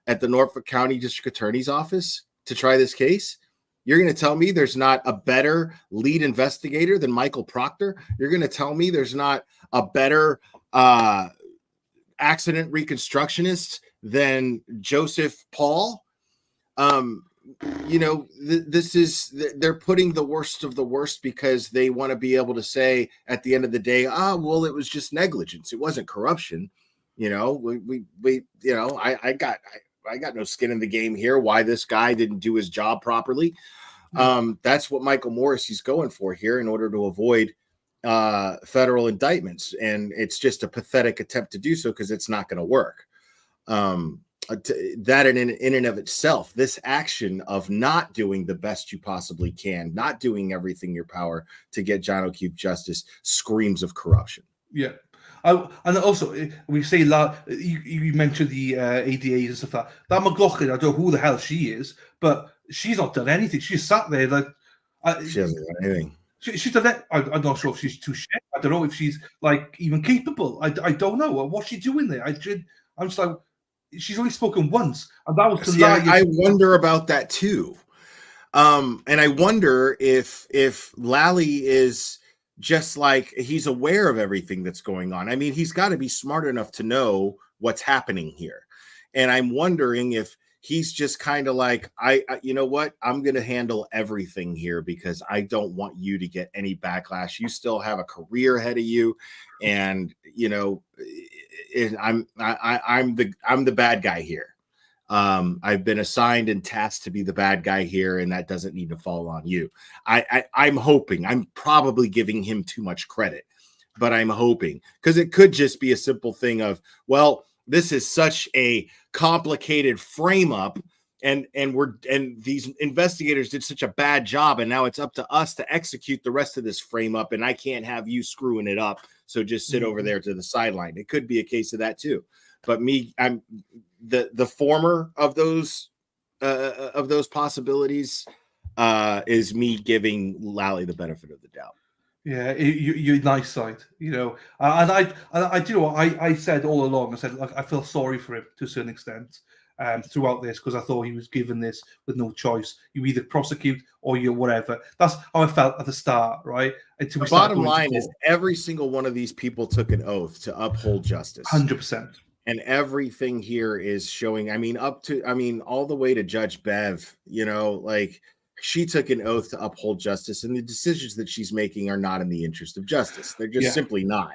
at the Norfolk County District Attorney's Office to try this case? You're going to tell me there's not a better lead investigator than Michael Proctor? You're going to tell me there's not a better accident reconstructionist than Joseph Paul? They're putting the worst of the worst because they want to be able to say at the end of the day, well, it was just negligence. It wasn't corruption. I got no skin in the game here. Why this guy didn't do his job properly. That's what Michael Morrissey's going for here in order to avoid federal indictments. And it's just a pathetic attempt to do so because it's not going to work. That in and of itself, this action of not doing the best you possibly can, not doing everything in your power to get John O'Keefe justice screams of corruption. Yeah. And also, we say you mentioned the ADAs and stuff like that. That McLaughlin, I don't know who the hell she is, but she's not done anything. She's sat there like she hasn't done anything. She's done it. I'm not sure if she's too shit. I don't know if she's like even capable. I don't know what's she doing there. I'm just like, she's only spoken once, and that was to lie. I wonder about that too. And I wonder if Lally is just like he's aware of everything that's going on. I mean, he's got to be smart enough to know what's happening here. And I'm wondering if he's just kind of like, you know what? I'm going to handle everything here because I don't want you to get any backlash. You still have a career ahead of you. And, I'm the bad guy here. I've been assigned and tasked to be the bad guy here, and that doesn't need to fall on you. I'm hoping. I'm probably giving him too much credit, but I'm hoping because it could just be a simple thing of, well, this is such a complicated frame up, and these investigators did such a bad job, and now it's up to us to execute the rest of this frame up, and I can't have you screwing it up. So just sit over there to the sideline. It could be a case of that too. But I'm the former of those possibilities is me giving Lally the benefit of the doubt. Yeah, you're nice side, and I do know I said all along. I said like I feel sorry for him to a certain extent throughout this because I thought he was given this with no choice. You either prosecute or you whatever. That's how I felt at the start, right? Until the bottom line is every single one of these people took an oath to uphold justice. 100%. And everything here is showing, all the way to Judge Bev, like she took an oath to uphold justice, and the decisions that she's making are not in the interest of justice. They're just simply not.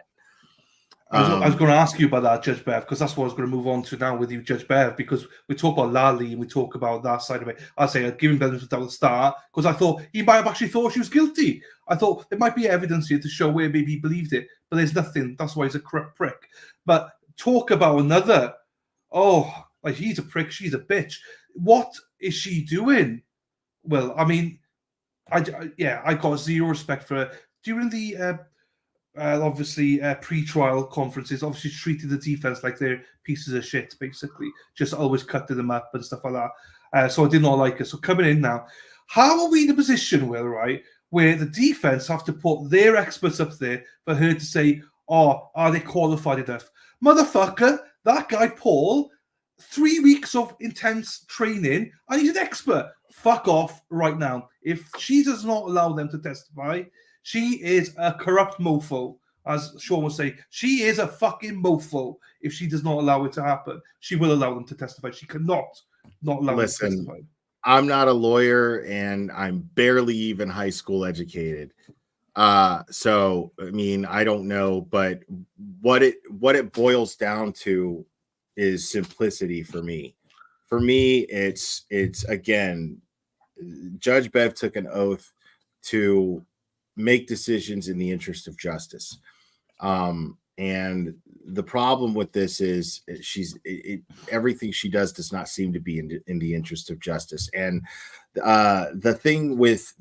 I was going to ask you about that, Judge Bev, because that's what I was going to move on to now with you, Judge Bev, because we talk about Lally and we talk about that side of it. I say I'd give him benefit of the start because I thought he might have actually thought she was guilty. I thought there might be evidence here to show where maybe he believed it, but there's nothing. That's why he's a corrupt prick. But talk about another. Oh, like he's a prick. She's a bitch. What is she doing? Well, I mean, I got zero respect for her during the pre-trial conferences. Obviously, treated the defense like they're pieces of shit. Basically, just always cutting them up and stuff like that. So I did not like it. So coming in now, how are we in a position, Will, right, where the defense have to put their experts up there for her to say, "Oh, are they qualified enough?" Motherfucker, that guy, Paul, 3 weeks of intense training, and he's an expert. Fuck off right now. If she does not allow them to testify, she is a corrupt mofo. As Sean was saying, she is a fucking mofo. If she does not allow it to happen, she will allow them to testify. She cannot not allow them to testify. I'm not a lawyer, and I'm barely even high school educated. So I mean, I don't know, but what it boils down to is simplicity for me. For me, it's again, Judge Bev took an oath to make decisions in the interest of justice. And the problem with this is everything she does not seem to be in the interest of justice. And the thing with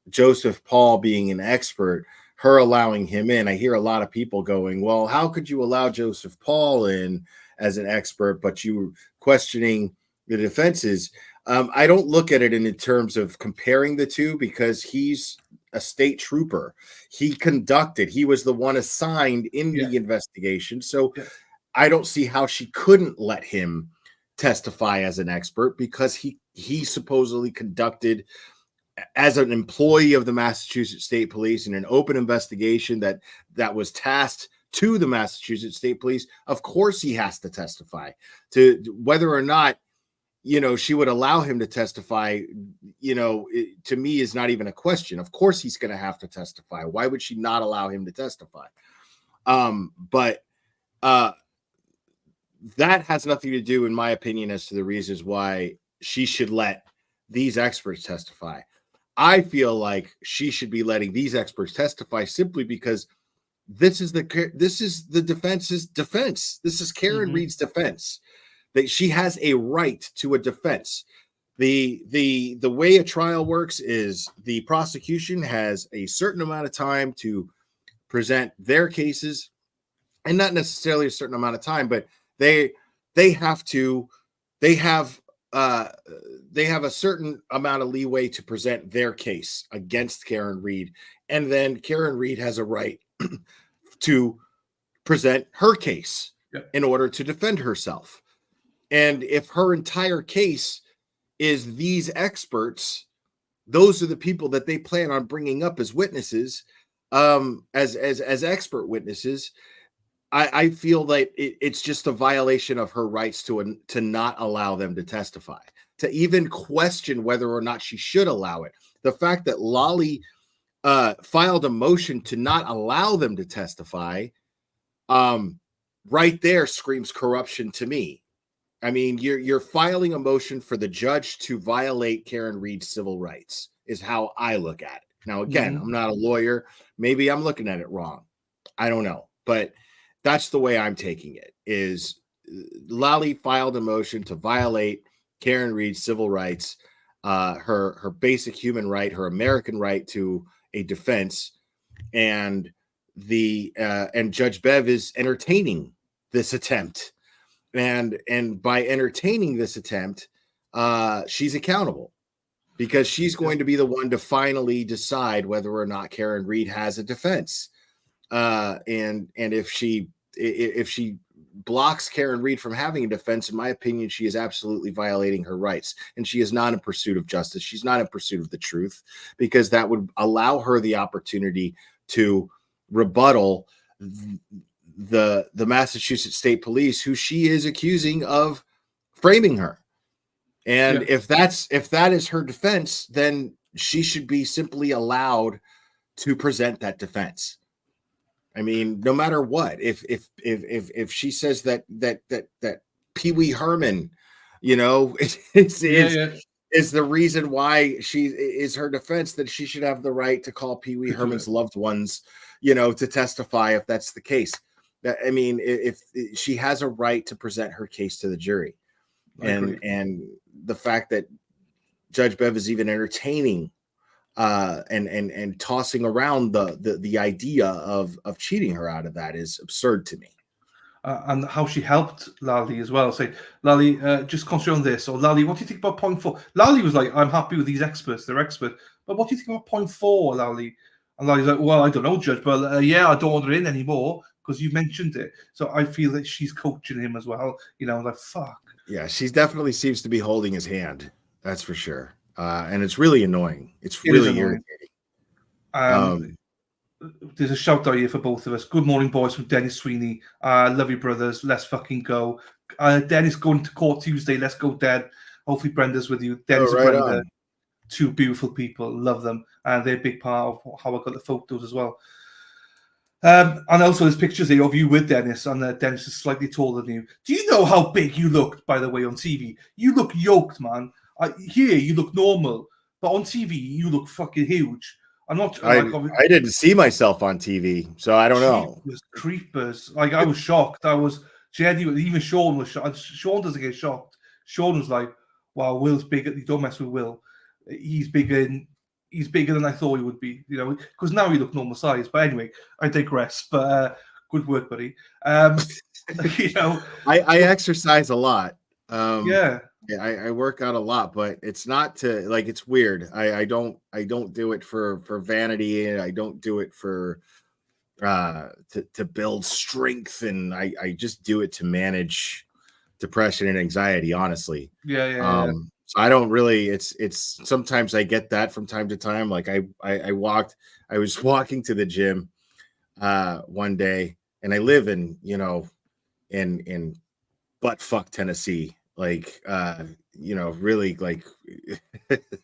Joseph Paul being an expert, her allowing him in, I hear a lot of people going, well, how could you allow Joseph Paul in as an expert, but you questioning the defenses? I don't look at it in terms of comparing the two because he's a state trooper. He was the one assigned in the investigation. So I don't see how she couldn't let him testify as an expert, because he supposedly conducted, as an employee of the Massachusetts State Police, in an open investigation that was tasked to the Massachusetts State Police. Of course he has to testify. To whether or not, she would allow him to testify, to me is not even a question. Of course he's going to have to testify. Why would she not allow him to testify? But that has nothing to do, in my opinion, as to the reasons why she should let these experts testify. I feel like she should be letting these experts testify simply because this is the defense's defense. This is Karen Reed's defense. That she has a right to a defense. The way a trial works is the prosecution has a certain amount of time to present their cases, and not necessarily a certain amount of time, but they have a certain amount of leeway to present their case against Karen Reed, and then Karen Reed has a right to present her case in order to defend herself. And if her entire case is these experts, those are the people that they plan on bringing up as witnesses, as expert witnesses. I feel that it's just a violation of her rights to not allow them to testify, to even question whether or not she should allow it. The fact that Lolly filed a motion to not allow them to testify, right there screams corruption to me. I mean, you're filing a motion for the judge to violate Karen Reed's civil rights, is how I look at it. Now, again, I'm not a lawyer. Maybe I'm looking at it wrong. I don't know. But that's the way I'm taking it, is Lolly filed a motion to violate Karen Reed's civil rights, her basic human right, her American right to a defense. And Judge Bev is entertaining this attempt. And by entertaining this attempt, she's accountable, because she's going to be the one to finally decide whether or not Karen Reed has a defense. And if she blocks Karen Reed from having a defense, in my opinion, she is absolutely violating her rights. And she is not in pursuit of justice. She's not in pursuit of the truth, because that would allow her the opportunity to rebuttal the Massachusetts State Police, who she is accusing of framing her. And if that is her defense, then she should be simply allowed to present that defense. I mean, no matter what, if she says that Pee Wee Herman, is the reason why she is her defense, that she should have the right to call Pee Wee Herman's loved ones, to testify if that's the case. I mean, if she has a right to present her case to the jury, and the fact that Judge Bev is even entertaining and tossing around the idea of cheating her out of that is absurd to me. And how she helped Lally as well. Say, Lally, just concentrate on this. Or Lally, what do you think about point 4? Lally was like, I'm happy with these experts. They're experts. But what do you think about point 4, Lally? And Lally's like, well, I don't know, Judge, but I don't want her in anymore because you mentioned it. So I feel that she's coaching him as well. Like, fuck. Yeah, she definitely seems to be holding his hand. That's for sure. And it's really annoying. It's really irritating. There's a shout out here for both of us. Good morning, boys, from Dennis Sweeney. Love you, brothers. Let's fucking go. Dennis going to court Tuesday. Let's go, Dad. Hopefully Brenda's with you. Dennis and Brenda, two beautiful people. Love them. And they're a big part of how I got the photos as well. And also there's pictures here of you with Dennis, and Dennis is slightly taller than you. Do you know how big you looked, by the way, on TV? You look yoked, man. Here you look normal, but on TV you look fucking huge. I didn't see myself on TV, so I don't know. Creepers. Like, I was shocked. I was genuinely, even Sean was shocked. Sean doesn't get shocked. Sean was like, wow, Will's bigger. You don't mess with Will. He's bigger than I thought he would be, because now he look normal size. But anyway, I digress. But good work, buddy. I exercise a lot. Yeah. Yeah, I work out a lot, but it's not to like it's weird. I don't do it for vanity, and I don't do it for to build strength, and I just do it to manage depression and anxiety, honestly. Yeah, yeah, yeah. So I don't really it's sometimes I get that from time to time. Like I was walking to the gym one day, and I live in, in butt fuck Tennessee, like really like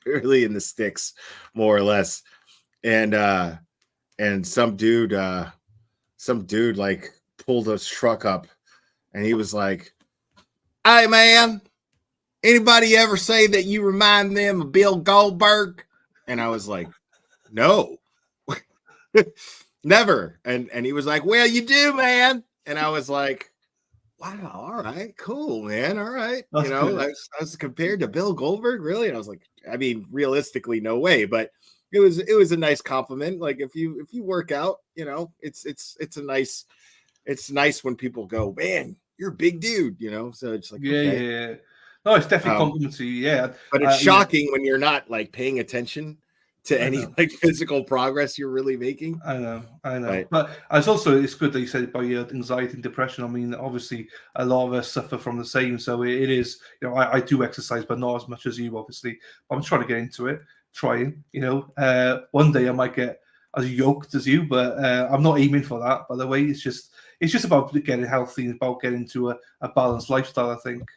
really in the sticks, more or less. And some dude like pulled his truck up, and he was like, "Hey man, anybody ever say that you remind them of Bill Goldberg?" And I was like, "No." Never. And he was like, "Well, you do, man." And I was like, "Wow, all right, cool, man. All right." That's good. I was compared to Bill Goldberg, really? And I was like, I mean, realistically, no way, but it was a nice compliment. Like if you work out, it's nice when people go, "Man, you're a big dude," So it's like, Yeah, okay. yeah, yeah. No, it's definitely Um, complimentary. Yeah, but it's yeah, shocking when you're not like paying attention to I any know. like physical progress you're really making. I know. But But it's good that you said about your anxiety and depression. I mean, obviously, a lot of us suffer from the same. So it is, I do exercise, but not as much as you, obviously. But I'm trying to get into it, trying. One day I might get as yoked as you, but I'm not aiming for that. By the way, it's just about getting healthy, about getting to a balanced lifestyle. I think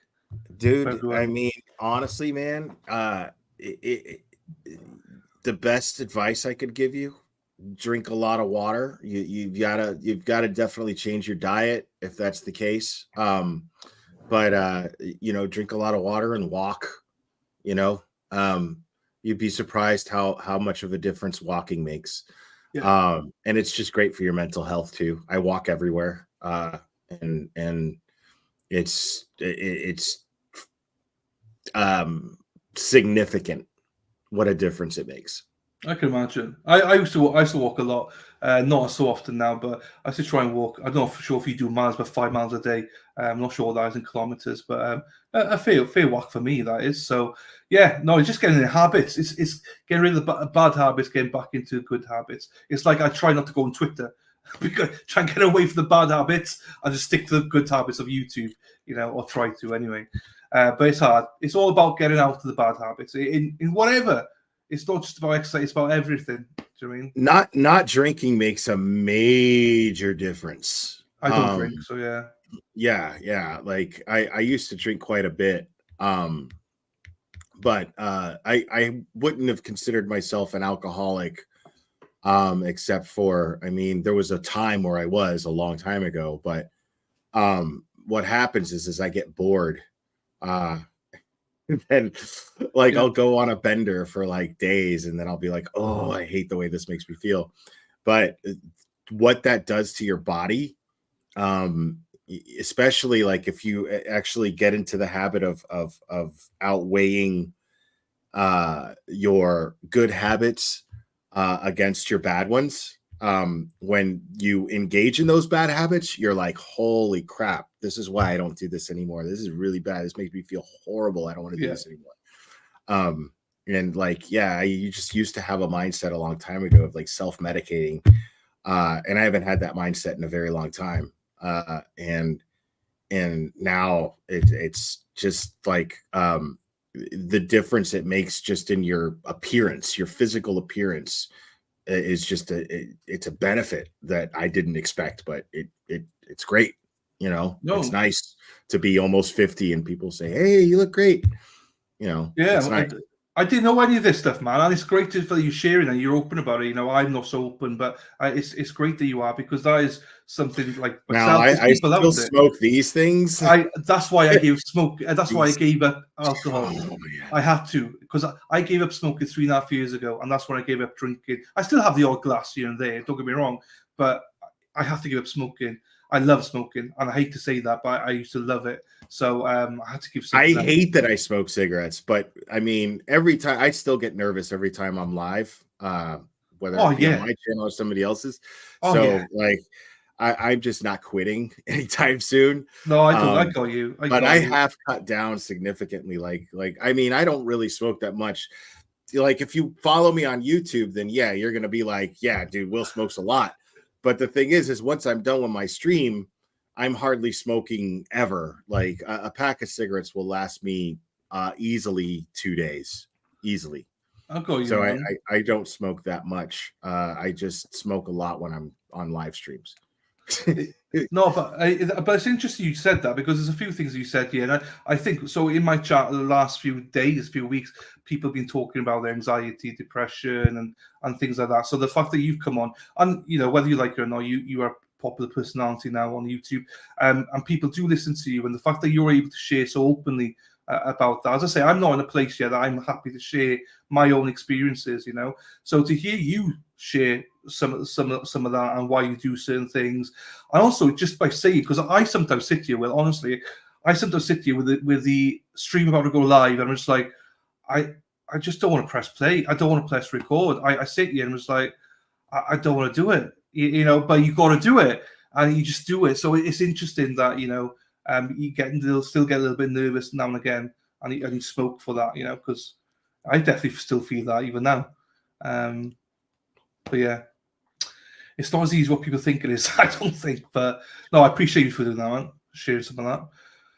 for dude, I everyone. mean, honestly, man, the best advice I could give you: drink a lot of water. You've gotta definitely change your diet if that's the case. But drink a lot of water and walk. You know, um, you'd be surprised how much of a difference walking makes. Yeah. And it's just great for your mental health too. I walk everywhere, and it's um significant what a difference it makes. I can imagine. I used to walk a lot, not so often now, but I used to try and walk. I don't know for sure if you do miles, but 5 miles a day. I'm not sure what that is in kilometers, but a fair walk for me that is. So yeah, no, it's just getting in habits. It's getting rid of the bad habits, getting back into good habits. It's like I try not to go on Twitter because try and get away from the bad habits and just stick to the good habits of YouTube, or try to anyway. But it's hard. It's all about getting out of the bad habits in whatever. It's not just about exercise; it's about everything. Do you know what I mean? Not drinking makes a major difference. I don't drink, so yeah. Yeah, like I used to drink quite a bit. But I wouldn't have considered myself an alcoholic, except for, I mean, there was a time where I was a long time ago. But what happens is I get bored, uh and like Yeah. I'll go on a bender for like days, and then I'll be like, "Oh, I hate the way this makes me feel." But what that does to your body, especially like if you actually get into the habit of outweighing your good habits against your bad ones. When you engage in those bad habits, you're like, "Holy crap, this is why I don't do this anymore. This is really bad. This makes me feel horrible. I don't want to do Yeah. this anymore." And like, yeah, you just used to have a mindset a long time ago of like self-medicating. And I haven't had that mindset in a very long time. And now it's just like the difference it makes just in your appearance, your physical appearance is just it's a benefit that I didn't expect, but it's great. It's No. nice to be almost 50 and people say, "Hey, you look great." It's Yeah. nice. I didn't know any of this stuff, man, and it's great for you sharing and you're open about it. I'm not so open, but it's great that you are because that is something like Now myself. There's I people still out there. smoke these things. That's why I gave smoke. That's why I These, gave up alcohol. oh man. I had to because I gave up smoking 3.5 years ago, and that's when I gave up drinking. I still have the odd glass here and there. Don't get me wrong, but I have to give up smoking. I love smoking, and I hate to say that, but I used to love it. So I had to give I something up. hate that I smoke cigarettes, but I mean, every time I still get nervous every time I'm live, whether Oh it be on yeah, my channel or somebody else's. oh So yeah, like I'm just not quitting anytime soon. No, I don't. I got you. But I have cut down significantly. I mean, I don't really smoke that much. Like, if you follow me on YouTube, then yeah, you're gonna be like, yeah, dude, Will smokes a lot. But the thing is once I'm done with my stream, I'm hardly smoking ever. Like a pack of cigarettes will last me easily 2 days, easily. I got you. So Man. I don't smoke that much. I just smoke a lot when I'm on live streams. No, but it's interesting you said that, because there's a few things you said here, and I think so. In my chat the last few days, few weeks, people have been talking about their anxiety, depression, and things like that. So the fact that you've come on, and whether you like it or not, you are a popular personality now on YouTube, and people do listen to you, and the fact that you're able to share so openly about that. As I say, I'm not in a place yet that I'm happy to share my own experiences, So to hear you share some of that and why you do certain things, and also just by saying, because I sometimes sit here, well, honestly, I sometimes sit here with the stream about to go live, and I'm just like, I just don't want to press play. I don't want to press record. I sit here and I'm just like, I don't want to do it, but you got to do it, and you just do it. So it's interesting that you still get a little bit nervous now and again, and you smoke for that, because I definitely still feel that even now. But yeah, it's not as easy as what people think it is. I don't think, but no, I appreciate you for doing that, man. Sharing some of that.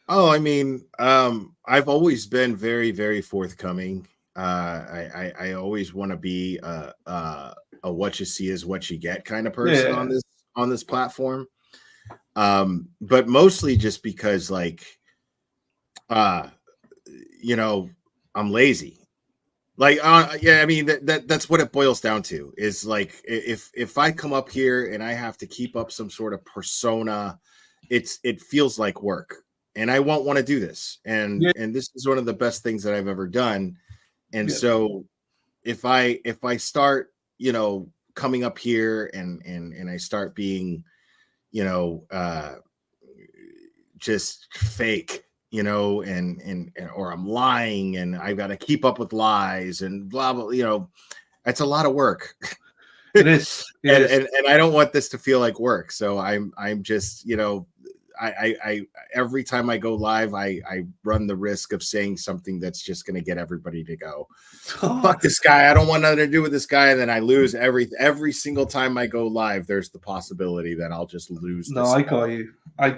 Oh, I mean, I've always been very, very forthcoming. I always want to be a what you see is what you get kind of person on this platform. But mostly just because, like, I'm lazy. Like, yeah, I mean, that's what it boils down to, is like, if I come up here and I have to keep up some sort of persona, it feels like work, and I won't want to do this. And this is one of the best things that I've ever done. And so if I start, coming up here and I start being, just fake, or I'm lying and I've got to keep up with lies and blah blah, it's a lot of work. It is. And I don't want this to feel like work. So I'm just, I every time I go live, I run the risk of saying something that's just going to get everybody to go, fuck this guy, I don't want nothing to do with this guy, and then I lose every single time I go live. There's the possibility that I'll just lose. No, I got you. I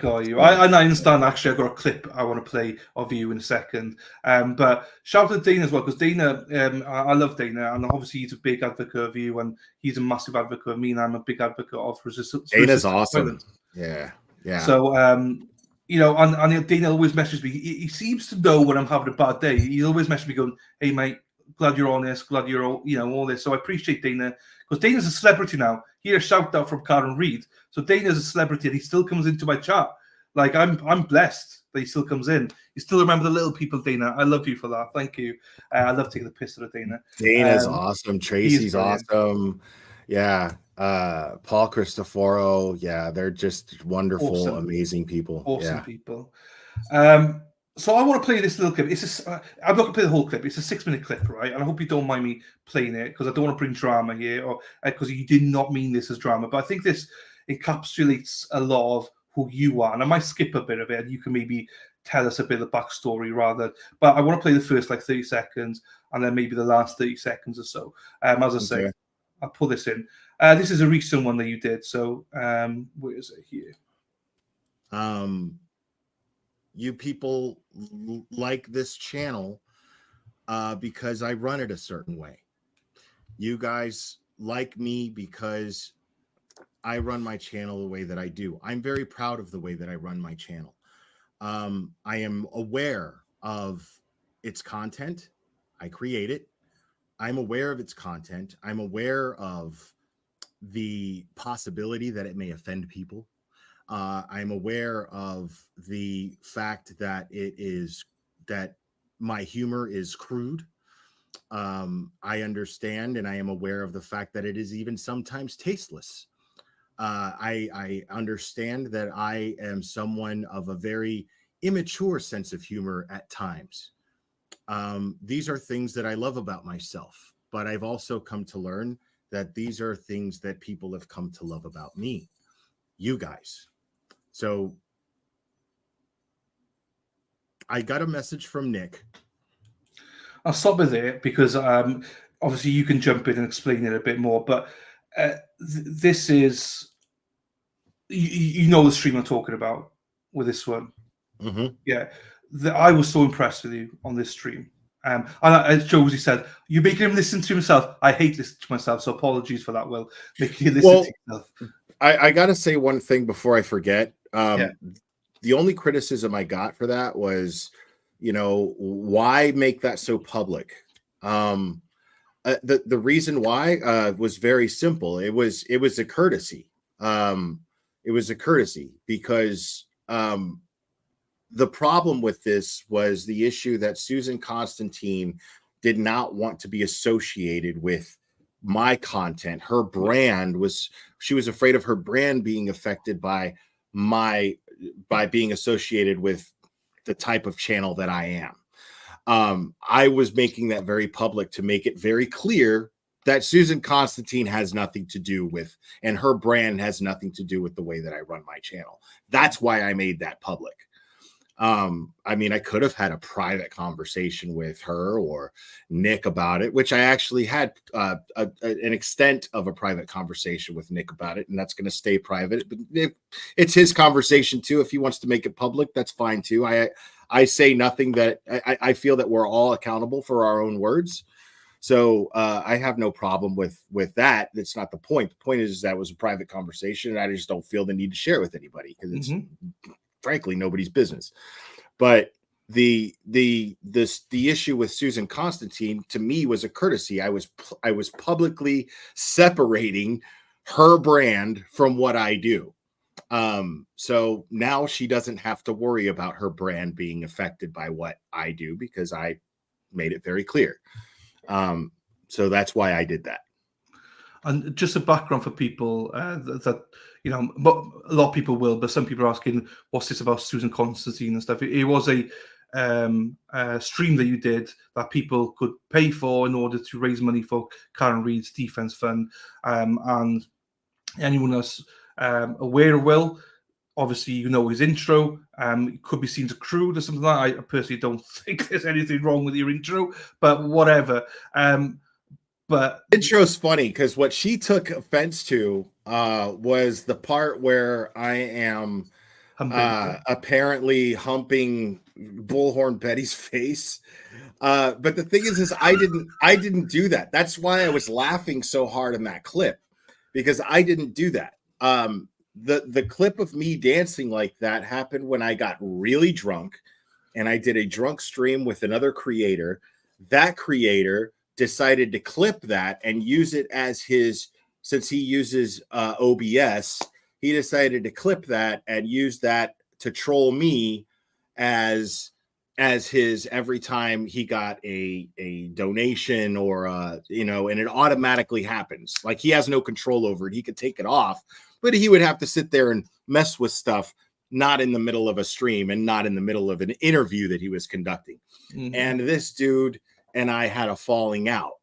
understand. Actually, I've got a clip I want to play of you in a second. But shout out to Dana as well, because Dana, I love Dana, and obviously he's a big advocate of you, and he's a massive advocate of me, and I'm a big advocate of resistance. Dana's awesome. Yeah. Yeah. So, and Dana always messages me. He seems to know when I'm having a bad day. He always messages me going, "Hey, mate, glad you're on this. Glad you're all this." So I appreciate Dana, because Dana's a celebrity now. Here, a shout out from Karen Reed. So Dana's a celebrity, and he still comes into my chat. Like, I'm blessed that he still comes in. You still remember the little people, Dana. I love you for that. Thank you. I love taking the piss out of Dana. Dana's awesome. Tracy's awesome. Yeah. Paul Cristoforo, yeah, they're just wonderful, amazing people. Awesome people. So I want to play this little clip. I'm not going to play the whole clip. It's a 6-minute clip, right? And I hope you don't mind me playing it, because I don't want to bring drama here, or because you did not mean this as drama. But I think this encapsulates a lot of who you are. And I might skip a bit of it, and you can maybe tell us a bit of the backstory rather. But I want to play the first 30 seconds, and then maybe the last 30 seconds or so. As I say, I'll pull this in. This is a recent one that you did. So where is it here? You people like this channel because I run it a certain way. You guys like me because I run my channel the way that I do. I'm very proud of the way that I run my channel. I am aware of its content. I create it. I'm aware of its content. I'm aware of the possibility that it may offend people. I'm aware of the fact that that my humor is crude. I understand, and I am aware of the fact that it is even sometimes tasteless. I understand that I am someone of a very immature sense of humor at times. These are things that I love about myself, but I've also come to learn that these are things that people have come to love about me. you guys. So I got a message from Nick. I'll stop it there because obviously you can jump in and explain it a bit more. But this is, you know, the stream I'm talking about with this one. Mm-hmm. Yeah, I was so impressed with you on this stream. And as Josie said, you're making him listen to himself. I hate listening to myself, so apologies for that, Will. Making you listen to yourself. I got to say one thing before I forget. Yeah. The only criticism I got for that was, you know, why make that so public? The reason why was very simple. It was a courtesy. It was a courtesy because the problem with this was the issue that Susan Constantine did not want to be associated with my content. Her brand was, she was afraid of her brand being affected by being associated with the type of channel that I am. I was making that very public to make it very clear that Susan Constantine has nothing to do with, and her brand has nothing to do with the way that I run my channel. That's why I made that public. I mean, I could have had a private conversation with her or Nick about it, which I actually had an extent of a private conversation with Nick about it, and that's going to stay private. But it's his conversation too. If he wants to make it public, that's fine too. I say nothing that I feel that we're all accountable for our own words. So I have no problem with that. That's not the point. The point is that it was a private conversation, and I just don't feel the need to share it with anybody because it's frankly nobody's business. But the issue with Susan Constantine to me was a courtesy. I was publicly separating her brand from what I do. So now she doesn't have to worry about her brand being affected by what I do because I made it very clear. So that's why I did that. And just a background for people that you know, but a lot of people will, but some people are asking, "What's this about Susan Constantine and stuff?" It was a stream that you did that people could pay for in order to raise money for Karen Reid's defense fund. And anyone else aware of Will, obviously you know his intro. It could be seen as crude or something like that. I personally don't think there's anything wrong with your intro, but whatever. But intro's funny because what she took offense to was the part where I am apparently humping Bullhorn Betty's face. But the thing is I didn't do that. That's why I was laughing so hard in that clip, because I didn't do that. The clip of me dancing like that happened when I got really drunk, and I did a drunk stream with another creator. That creator decided to clip that and use it as his, since he uses OBS, he decided to clip that and use that to troll me as his every time he got a donation or you know, and it automatically happens. Like he has no control over it. He could take it off, but he would have to sit there and mess with stuff, not in the middle of a stream and not in the middle of an interview that he was conducting. And this dude and I had a falling out.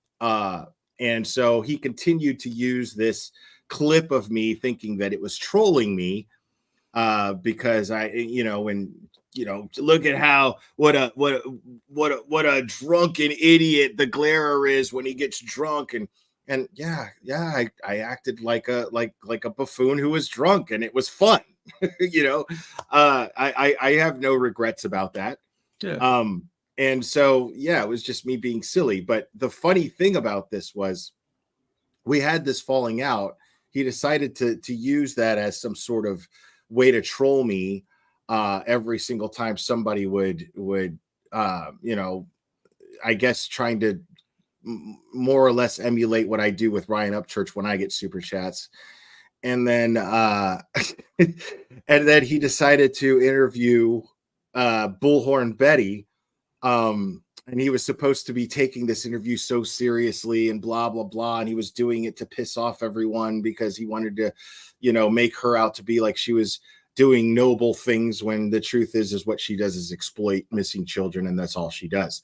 And so he continued to use this clip of me thinking that it was trolling me because I, you know, and, you know, look at how, what a drunken idiot the Glairer is when he gets drunk. And yeah, I acted like a buffoon who was drunk, and it was fun. You know, I have no regrets about that. yeah. And so, yeah, it was just me being silly. But the funny thing about this was we had this falling out. He decided to use that as some sort of way to troll me every single time somebody would you know, I guess trying to more or less emulate what I do with Ryan Upchurch when I get super chats. And then and then he decided to interview Bullhorn Betty. And he was supposed to be taking this interview so seriously and blah, blah, blah. And he was doing it to piss off everyone because he wanted to, you know, make her out to be like she was doing noble things when the truth is what she does is exploit missing children. And that's all she does.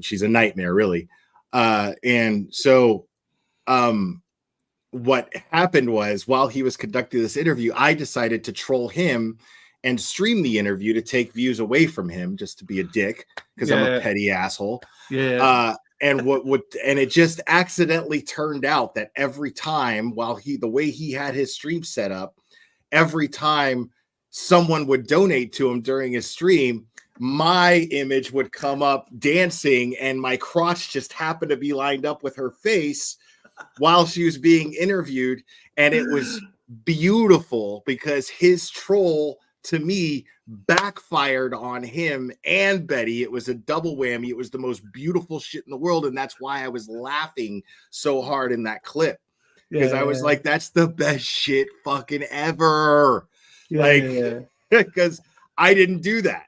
She's a nightmare, really. And so what happened was, while he was conducting this interview, I decided to troll him and stream the interview to take views away from him, just to be a dick, because I'm a petty asshole. Yeah. And it just accidentally turned out that every time, the way he had his stream set up, every time someone would donate to him during his stream, my image would come up dancing, and my crotch just happened to be lined up with her face while she was being interviewed. And it was beautiful because his troll to me backfired on him and Betty. It was a double whammy. It was the most beautiful shit in the world. And that's why I was laughing so hard in that clip, because I was like, that's the best shit fucking ever. Because I didn't do that.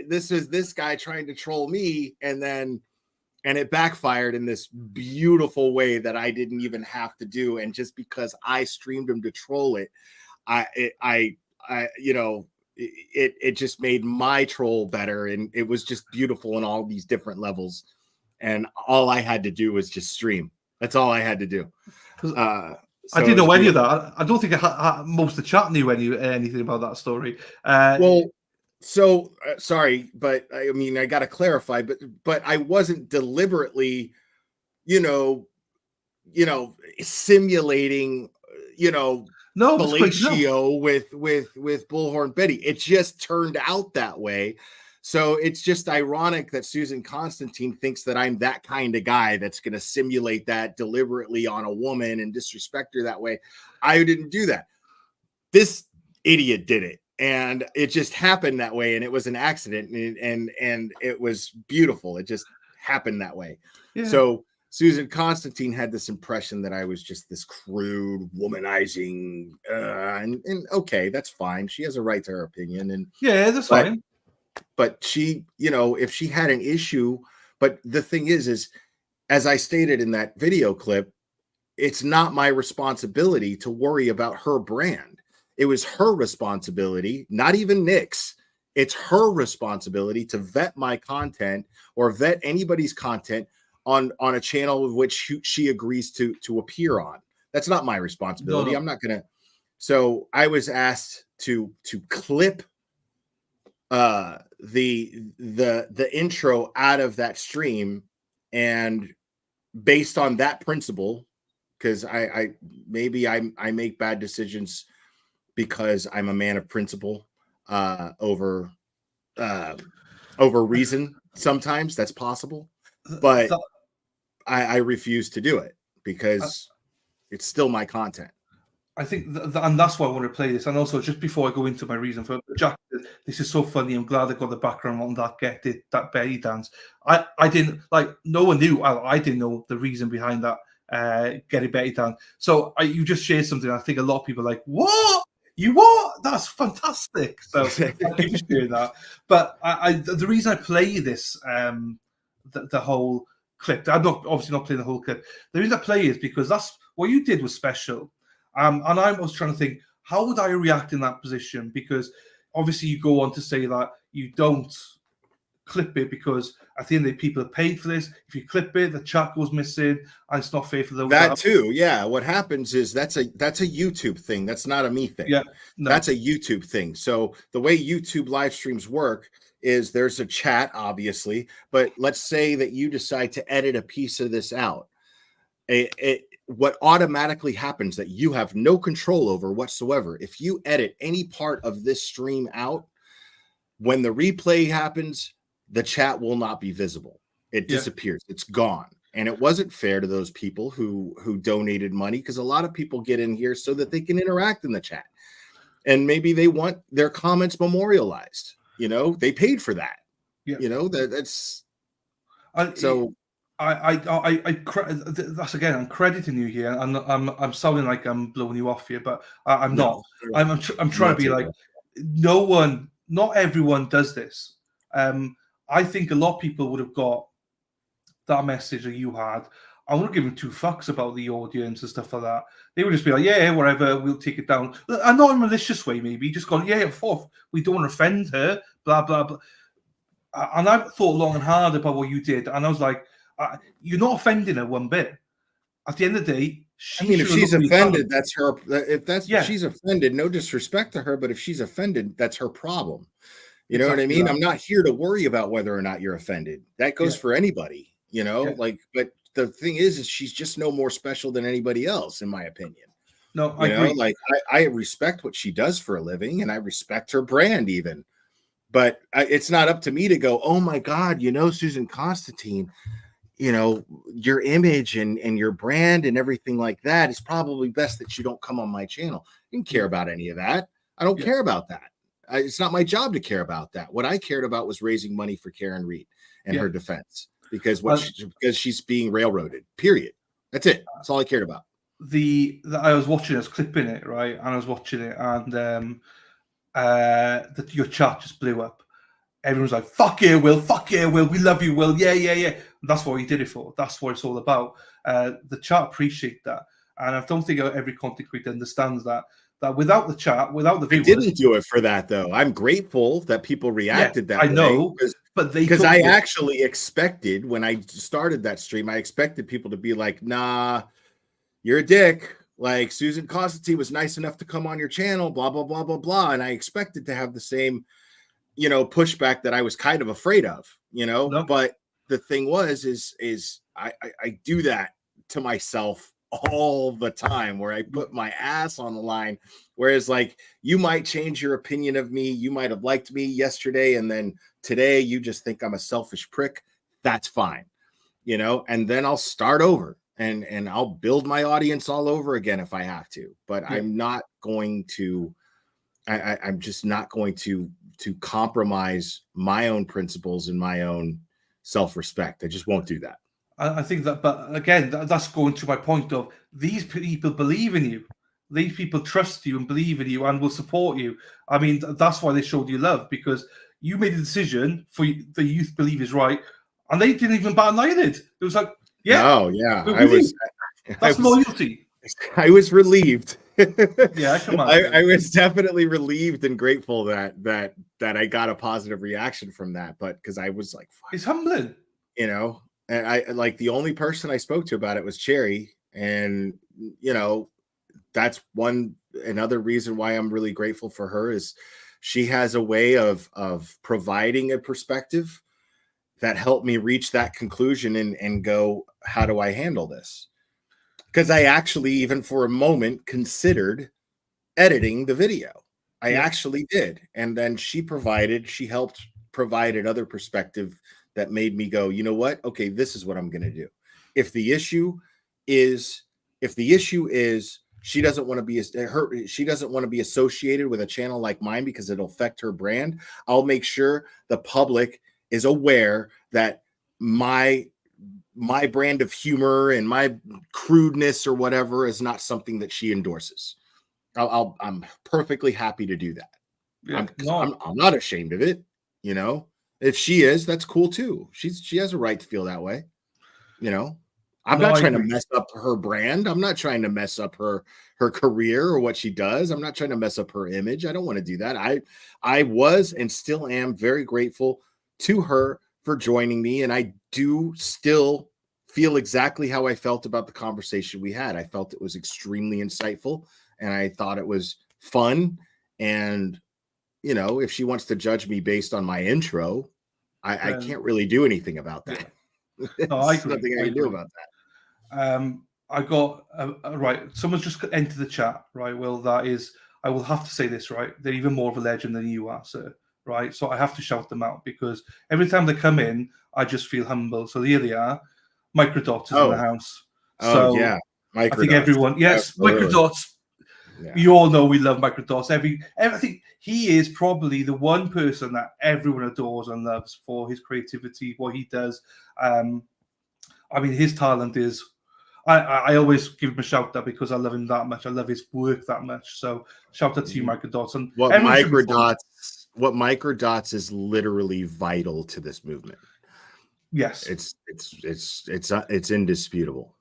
This is this guy trying to troll me, and it backfired in this beautiful way that I didn't even have to do. And just because I streamed him to troll it, it just made my troll better, and it was just beautiful on all these different levels. And all I had to do was just stream. That's all I had to do. I didn't know any of that. I don't think most of the chat knew anything about that story. Sorry, but I mean, I got to clarify, but I wasn't deliberately, simulating, fellatio with Bullhorn Betty. It just turned out that way. So it's just ironic that Susan Constantine thinks that I'm that kind of guy that's going to simulate that deliberately on a woman and disrespect her that way. I didn't do that. This idiot did it. And it just happened that way, and it was an accident, and it was beautiful. It just happened that way. Yeah. So Susan Constantine had this impression that I was just this crude, womanizing, and okay, that's fine. She has a right to her opinion, and that's fine. But she, if she had an issue, but the thing is, as I stated in that video clip, it's not my responsibility to worry about her brand. It was her responsibility, not even Nick's. It's her responsibility to vet my content or vet anybody's content on a channel of which she agrees to appear on. That's not my responsibility. No. I'm not gonna. So I was asked to clip the intro out of that stream, and based on that principle, because I make bad decisions because I'm a man of principle over reason. Sometimes that's possible, but I refuse to do it because it's still my content. I think, and that's why I want to play this. And also, just before I go into my reason for Jack, this is so funny. I'm glad I got the background on that belly dance. I didn't, like, no one knew. I didn't know the reason behind that getting belly dance. So you just shared something. I think a lot of people are like, what? You what? That's fantastic. So thank you for sharing that. But the reason I play this, the whole clip, I'm obviously not playing the whole clip. The reason I play is because that's what you did was special. And I was trying to think, how would I react in that position? Because obviously you go on to say that you don't clip it because at the end of the day, people have paid for this. If you clip it, the chat goes missing, and it's not fair for those. That too, yeah. What happens is that's a YouTube thing. That's not a me thing. Yeah, no. That's a YouTube thing. So the way YouTube live streams work is there's a chat, obviously, but let's say that you decide to edit a piece of this out. What automatically happens that you have no control over whatsoever. If you edit any part of this stream out, when the replay happens, the chat will not be visible. It disappears. It's gone. And it wasn't fair to those people who donated money, because a lot of people get in here so that they can interact in the chat. And maybe they want their comments memorialized. They paid for that. Yeah. That's so. That's again, I'm crediting you here, and I'm sounding like I'm blowing you off here, but I'm not. I'm trying to be like, not everyone does this. I think a lot of people would have got that message that you had. I wouldn't give them two fucks about the audience and stuff like that. They would just be like, yeah, whatever, we'll take it down. And not in a malicious way, maybe. Just gone, yeah, we don't want to offend her, blah, blah, blah. And I thought long and hard about what you did, and I was like, you're not offending her one bit. At the end of the day, I mean, if she's offended, that's her. Yeah. She's offended, no disrespect to her, but if she's offended, that's her problem. You know what I Exactly mean? that. I'm not here to worry about whether or not you're offended. That goes Yeah. for anybody, you know, Yeah. like, but the thing is she's just no more special than anybody else, in my opinion. No, I You know, agree. like I respect what she does for a living and I respect her brand even, but it's not up to me to go, oh my God, you know, Susan Constantine, you know, your image and your brand and everything like that is probably best that you don't come on my channel. I didn't care about any of that. I don't care about that. It's not my job to care about that. What I cared about was raising money for Karen Reed and her defense because because she's being railroaded. Period. That's it. That's all I cared about. I was watching it, I was clipping it, right? And I was watching it, and your chat just blew up. Everyone's like, fuck yeah, Will, we love you, Will, yeah. That's what he did it for. That's what it's all about. The chat appreciate that. And I don't think every content creator understands that without the chat, without the viewers... I didn't do it for that, though. I'm grateful that people reacted that way. I know, but because I actually expected, when I started that stream, I expected people to be like, nah, you're a dick. Like, Susan Constantine was nice enough to come on your channel, blah, blah, blah, blah, blah. And I expected to have the same, you know, pushback that I was kind of afraid of, you know. No. But the thing is I do that to myself all the time, where I put my ass on the line. Whereas, like, you might change your opinion of me. You might have liked me yesterday, and then today you just think I'm a selfish prick. That's fine, you know. And then I'll start over, and I'll build my audience all over again if I have to. But I'm not going to. I'm just not going to compromise my own principles and my own self-respect. I just won't do that. I think that, but again, that's going to my point of these people believe in you. These people trust you and believe in you and will support you. I mean, that's why they showed you love, because you made a decision for the youth believe is right, and they didn't even bat an eyelid. It was like, that's loyalty. I was relieved. Yeah, come on. I was definitely relieved and grateful that I got a positive reaction from that. But because I was like, it's humbling, you know. And I like, the only person I spoke to about it was Cherry, and you know, that's another reason why I'm really grateful for her is she has a way of providing a perspective that helped me reach that conclusion and go, how do I handle this? Because I actually, even for a moment, considered editing the video. I actually did. And then she helped provide another perspective that made me go, you know what? Okay, this is what I'm going to do. If the issue is she doesn't want to be associated with a channel like mine because it'll affect her brand, I'll make sure the public is aware that my brand of humor and my crudeness or whatever is not something that she endorses. I'm perfectly happy to do that. Yeah, I'm not ashamed of it, you know. If she is, that's cool too. She has a right to feel that way, you know. I'm not trying to mess up her brand. I'm not trying to mess up her career or what she does. I'm not trying to mess up her image. I don't want to do that. I was and still am very grateful to her for joining me, and I do still feel exactly how I felt about the conversation we had. I felt it was extremely insightful, and I thought it was fun. And you know, if she wants to judge me based on my intro, I can't really do anything about that. No, I agree. Nothing I can do about that. I got right. Someone's just entered the chat, right? Well, that is, I will have to say this, right? They're even more of a legend than you are, sir. Right? So I have to shout them out because every time they come in, I just feel humble. So here they are. Microdots is in the house. So yeah, I think everyone, yes, absolutely. Microdots. Yeah. You all know we love Microdots. I think he is probably the one person that everyone adores and loves for his creativity, what he does. I mean, his talent is. I always give him a shout out because I love him that much. I love his work that much. So shout out to you, Microdots. And what Microdots is literally vital to this movement. Yes, it's indisputable.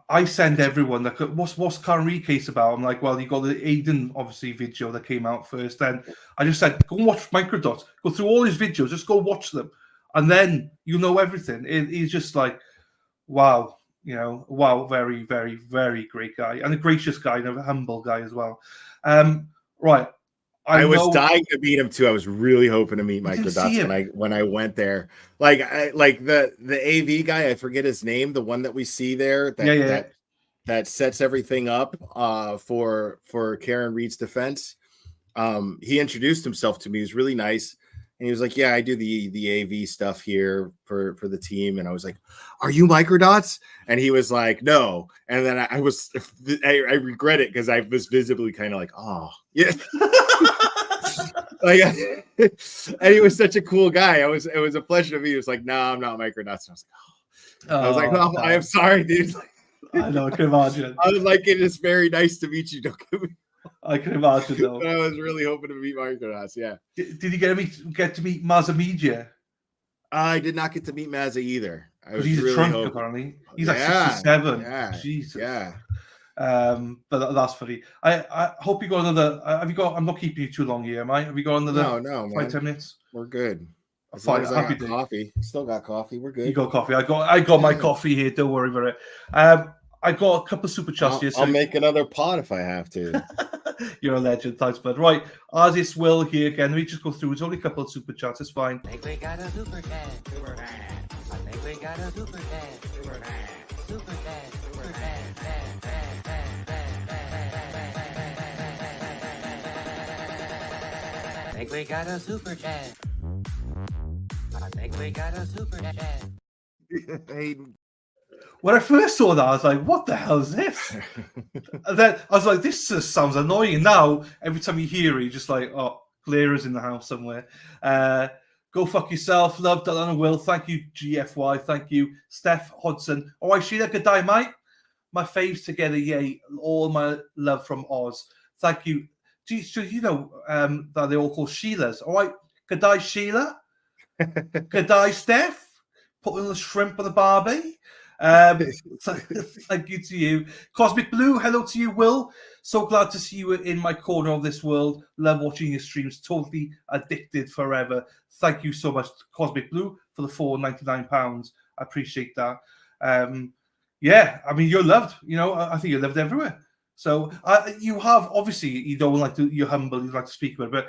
I send everyone like, what's Karen Reed case about? I'm like, well, you got the Aiden obviously video that came out first. Then I just said, go and watch Microdots. Go through all his videos. Just go watch them, and then you'll know everything. He's just like, wow. You know, wow, very, very, very great guy, and a gracious guy, and a humble guy as well. Right, I was know dying to meet him too. I was really hoping to meet you didn't see Microdots him. when I went there. Like the AV guy, I forget his name, the one that we see there Yeah, yeah. that sets everything up for Karen Reed's defense. He introduced himself to me. He was really nice. And he was like, yeah, I do the AV stuff here for the team. And I was like, are you Microdots? And he was like, no. And then I regret it because I was visibly kind of like, oh, yeah. Like, and he was such a cool guy. It was a pleasure to meet. He was like, no, I'm not Microdots. And I was like, oh, no. I'm sorry, dude. I know, I can imagine. I was like, it is very nice to meet you. Don't get me. I can imagine though. But I was really hoping to meet Microdots. Yeah. Did you get to meet Mazza Media? I did not get to meet Mazza either. He's a trunk apparently. He's like 67. Yeah, Jesus. yeah. But that's funny. I hope you got another. Have you got? I'm not keeping you too long here, am I? Have you got another? No, 5-10 minutes. We're good. As long as I got coffee. Still got coffee. We're good. You got coffee. I got my coffee here. Don't worry about it. I got a couple of super chats here. I'll make another pot if I have to. You're a legend. Thanks, bud. Right, as it's Will here again. We just go through. It's only a couple of super chats. It's fine. I think we got a super chat. Super chat. I think we got a super chat. Super chat. Super chat. Super chat. I think we got a super chat. I think we got a super chat. When I first saw that, I was like, what the hell is this? And then I was like, this just sounds annoying. Now, every time you hear it, you're just like, oh, Claire is in the house somewhere. Go fuck yourself. Love Dylan and Will. Thank you, GFY. Thank you, Steph Hodson. All right, Sheila, good day, mate. My faves together, yay. All my love from Oz. Thank you. So you know that they're all called Sheilas. All right, good day, Sheila. Good day, Steph. Putting the shrimp on the barbie. Thank you to you, Cosmic Blue. Hello to you, Will. So glad to see you in my corner of this world. Love watching your streams. Totally addicted forever. Thank you so much, Cosmic Blue, for the £4.99. I appreciate that. Yeah, I mean, you're loved. You know, I think you're loved everywhere. So you have, obviously, you don't like to. You're humble. You like to speak about it, but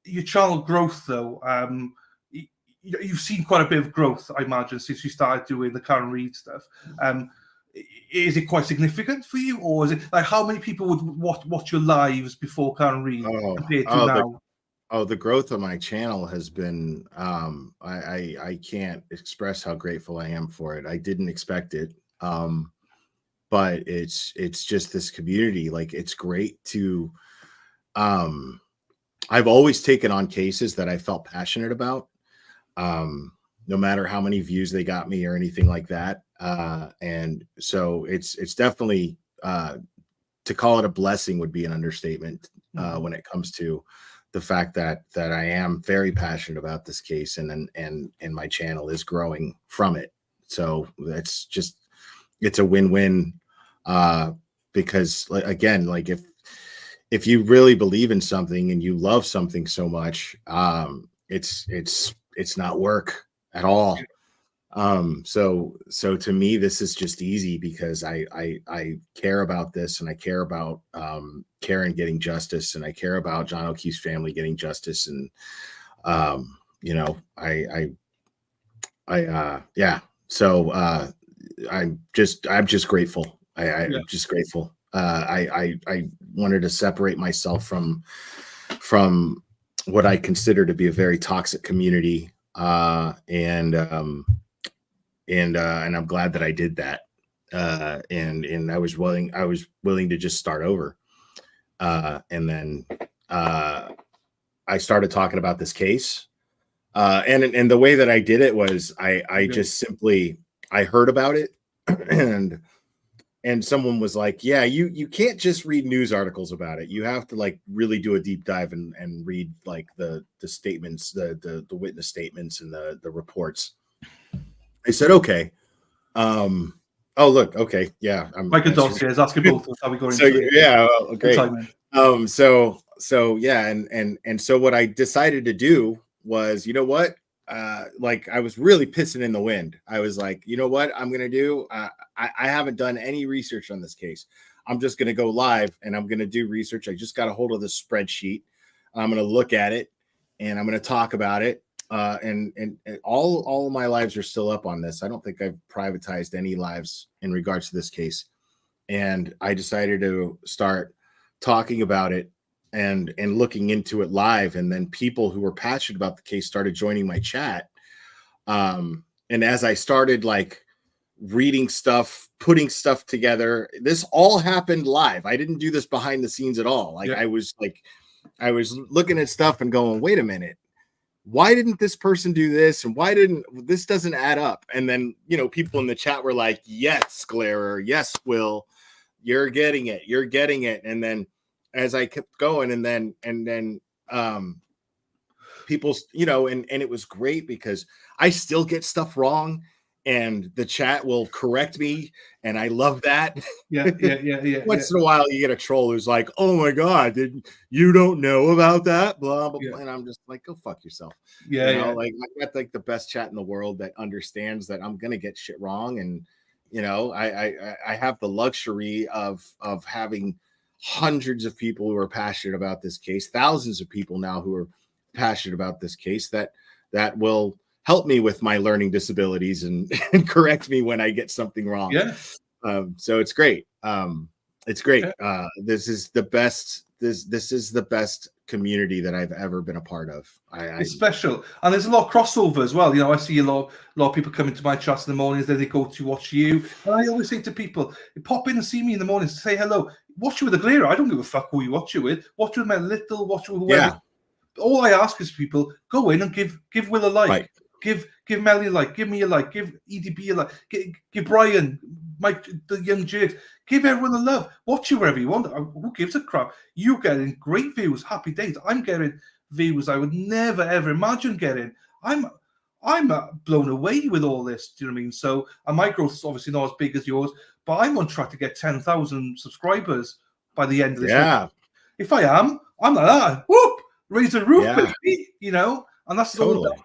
your channel growth, though. You've seen quite a bit of growth, I imagine, since you started doing the Karen Reed stuff. Is it quite significant for you, or is it like how many people would watch your lives before Karen Reed compared to now? The growth of my channel has been I can't express how grateful I am for it. I didn't expect it, but it's just this community. Like, it's great to. I've always taken on cases that I felt passionate about. No matter how many views they got me or anything like that. And so it's definitely, to call it a blessing would be an understatement, when it comes to the fact that I am very passionate about this case and my channel is growing from it. So it's a win-win, because again, like if you really believe in something and you love something so much, it's not work at all. So to me, this is just easy because I care about this, and I care about Karen getting justice, and I care about John O'Keefe's family getting justice. And you know, yeah. So I'm just grateful. I'm just grateful. I wanted to separate myself from what I consider to be a very toxic community, and I'm glad that I did that, and I was willing to just start over, and then I started talking about this case, and the way that I did it was I just simply heard about it, and someone was like, yeah, you can't just read news articles about it. You have to like really do a deep dive and read like the statements, the witness statements and the reports. I said, okay. Oh, look. Okay. Yeah. Michael Dawson is asking both of us how we go into it. Yeah. Well, great. So yeah. And so what I decided to do was, you know what? like I was really pissing in the wind. I was like, you know what I'm gonna do? I haven't done any research on this case. I'm just gonna go live and I'm gonna do research. I just got a hold of this spreadsheet. I'm gonna look at it and I'm gonna talk about it. And all of my lives are still up on this. I don't think I've privatized any lives in regards to this case. And I decided to start talking about it and looking into it live. And then people who were passionate about the case started joining my chat. And as I started like reading stuff, putting stuff together, this all happened live. I didn't do this behind the scenes at all. Like I was looking at stuff and going, wait a minute, why didn't this person do this? And why didn't this doesn't add up? And then, you know, people in the chat were like, yes, Glairer, yes, Will, you're getting it. You're getting it. And then as I kept going and then people, you know, and it was great because I still get stuff wrong and the chat will correct me. And I love that. Yeah. Once in a while you get a troll who's like, oh my God, you don't know about that? Blah, blah, blah. And I'm just like, go fuck yourself. Like I got like the best chat in the world that understands that I'm going to get shit wrong. And, you know, I have the luxury of having hundreds of people who are passionate about this case, thousands of people now who are passionate about this case that will help me with my learning disabilities and correct me when I get something wrong. Yeah. So it's great. It's great. This is the best. This is the best community that I've ever been a part of. It's special, and there's a lot of crossover as well. You know, I see a lot of people coming to my chats in the mornings. Then they go to watch you, and I always say to people, pop in and see me in the mornings, say hello, watch you with a Glairer. I don't give a fuck who you watch you with. Watch with my little, watch with whoever. Yeah. All I ask is people go in and give Will a like. Right. Give Melly a like, give me a like, give EDB a like, give Brian, Mike, the young jerks, give everyone a love. Watch you wherever you want. Who gives a crap? You're getting great views, happy days. I'm getting views I would never ever imagine getting. I'm blown away with all this. Do you know what I mean? So, and my growth's obviously not as big as yours, but I'm on track to get 10,000 subscribers by the end of this week. If I am, I'm like that. Whoop, raise the roof, baby. You know, and that's totally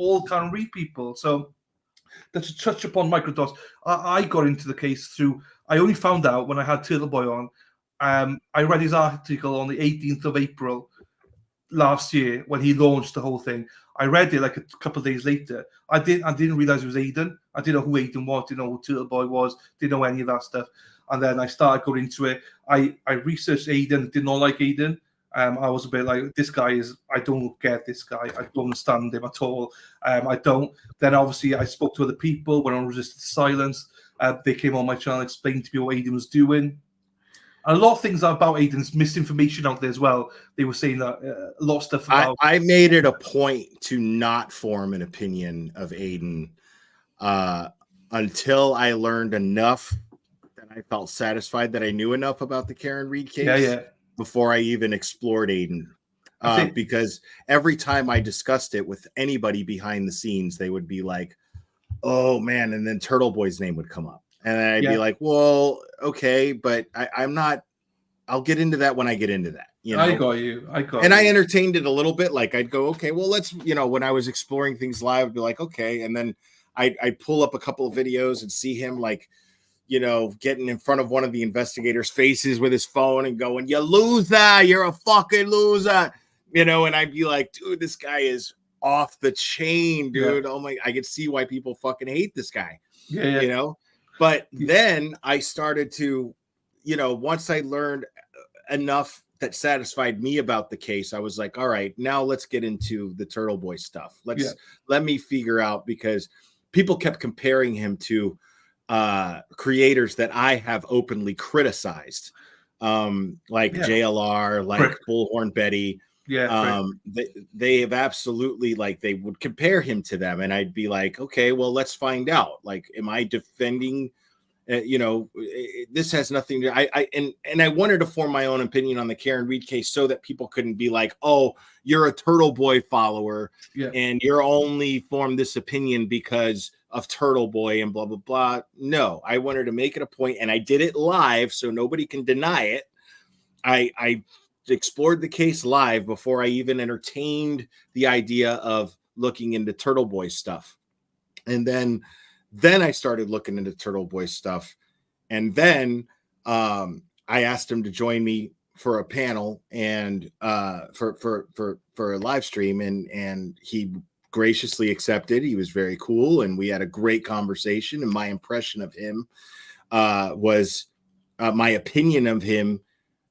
all can read people. So to touch upon microdose, I got into the case through, I only found out when I had Turtle Boy on. I read his article on the 18th of April last year when he launched the whole thing. I read it like a couple of days later. I didn't realize it was Aiden. I didn't know who Aiden was, didn't know who Turtle Boy was, didn't know any of that stuff. And then I started going into it. I researched Aiden, did not like Aiden. I was a bit like, this guy is, I don't get this guy. I don't understand him at all. I don't. Then obviously I spoke to other people when I resisted silence. They came on my channel, explained to me what Aiden was doing. And a lot of things about Aiden's misinformation out there as well. They were saying that a lot of stuff about... I made it a point to not form an opinion of Aiden until I learned enough that I felt satisfied that I knew enough about the Karen Reed case. Before I even explored Aiden. Because every time I discussed it with anybody behind the scenes, they would be like, oh man, and then Turtle Boy's name would come up. And I'd be like, well, okay, but I'm not, I'll get into that when I get into that. You know? I got you. I entertained it a little bit. Like I'd go, okay, well, let's, you know, when I was exploring things live, I'd be like, okay. And then I'd pull up a couple of videos and see him like, you know, getting in front of one of the investigators' faces with his phone and going, you loser, you're a fucking loser, you know, and I'd be like, dude, this guy is off the chain, dude. Oh my, I could see why people fucking hate this guy, you know, but then I started to, you know, once I learned enough that satisfied me about the case, I was like, all right, now let's get into the Turtle Boy stuff. Let me figure out, because people kept comparing him to creators that I have openly criticized, like JLR, like Bullhorn Betty. They have absolutely, like, they would compare him to them, and I'd be like, okay, well, let's find out. Like, am I defending? You know, this has nothing to. I wanted to form my own opinion on the Karen Reed case so that people couldn't be like, oh, you're a Turtle Boy follower, and you're only formed this opinion because of Turtle Boy and blah blah blah. No, I wanted to make it a point, and I did it live so nobody can deny it. I explored the case live before I even entertained the idea of looking into Turtle Boy stuff. And then I started looking into Turtle Boy stuff. And then I asked him to join me for a panel and for a live stream, and he graciously accepted. He was very cool, and we had a great conversation. And my impression of him was my opinion of him.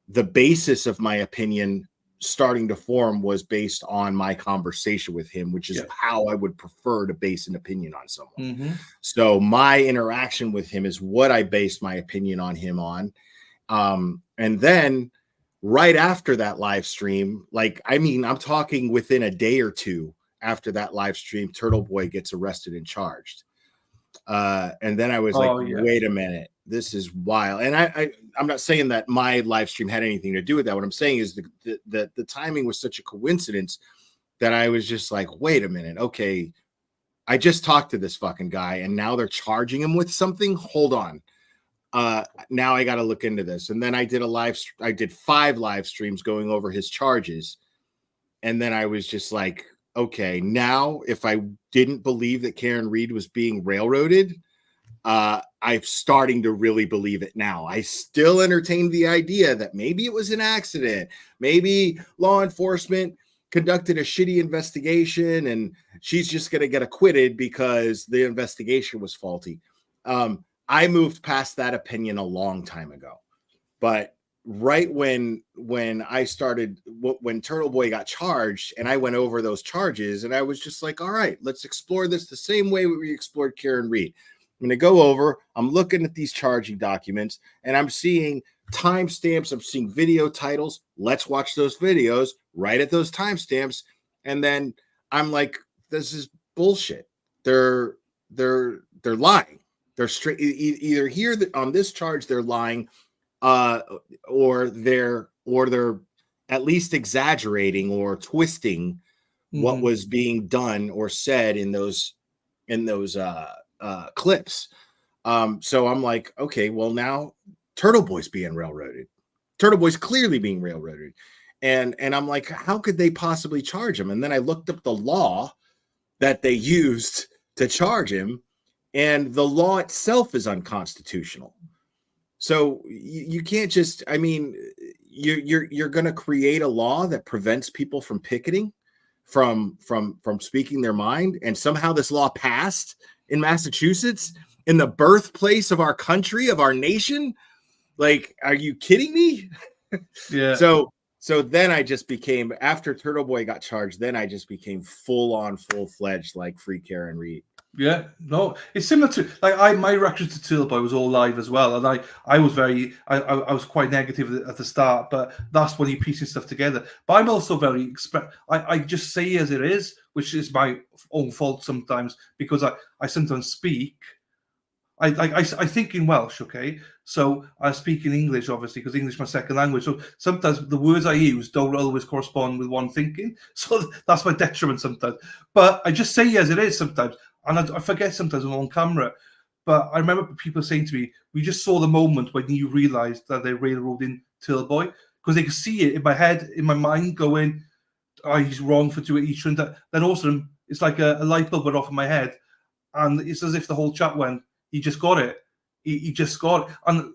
The basis of my opinion starting to form was based on my conversation with him, which is how I would prefer to base an opinion on someone. So my interaction with him is what I based my opinion on him on. And then right after that live stream, like, I mean, I'm talking within a day or two after that live stream, Turtle Boy gets arrested and charged. And then I was wait a minute, this is wild. And I'm not saying that my live stream had anything to do with that. What I'm saying is the timing was such a coincidence that I was just like, wait a minute. Okay. I just talked to this fucking guy and now they're charging him with something. Hold on. Now I got to look into this. And then I did 5 live streams going over his charges. And then I was just like, okay, now if I didn't believe that Karen Reed was being railroaded, I'm starting to really believe it now. I still entertained the idea that maybe it was an accident. Maybe law enforcement conducted a shitty investigation and she's just going to get acquitted because the investigation was faulty. I moved past that opinion a long time ago. But right when I started, when Turtle Boy got charged and I went over those charges and I was just like, all right, let's explore this the same way we explored Karen Reed. I'm going to go over, I'm looking at these charging documents and I'm seeing timestamps. I'm seeing video titles. Let's watch those videos right at those timestamps. And then I'm like, this is bullshit. They're lying. They're straight either here on this charge, they're lying, or they're at least exaggerating or twisting what was being done or said in those clips. So I'm like, okay, well now Turtle Boy's being railroaded. Turtle Boy's clearly being railroaded. And I'm like, how could they possibly charge him? And then I looked up the law that they used to charge him, and the law itself is unconstitutional. So you can't just, I mean, you're going to create a law that prevents people from picketing, from speaking their mind, and somehow this law passed in Massachusetts, in the birthplace of our country, of our nation. Like, are you kidding me? Yeah. So then I just became, after Turtle Boy got charged, then I just became full-fledged, like, free Karen Reed. Yeah, no, it's similar to like my reaction to Turtle Boy was all live as well, and I was quite negative at the start, but that's when he pieces stuff together. But I'm also very I just say as it is, which is my own fault sometimes because I sometimes speak. I think in Welsh, okay, so I speak in English obviously because English is my second language. So sometimes the words I use don't always correspond with what I'm thinking, so that's my detriment sometimes. But I just say as it is sometimes. And I forget sometimes I'm on camera, but I remember people saying to me, we just saw the moment when you realized that they're railroading Turtle Boy, because they could see it in my head, in my mind going, oh, he's wrong for doing each one. Then also it's like a light bulb went off in my head, and it's as if the whole chat went, he just got it. He just got it. And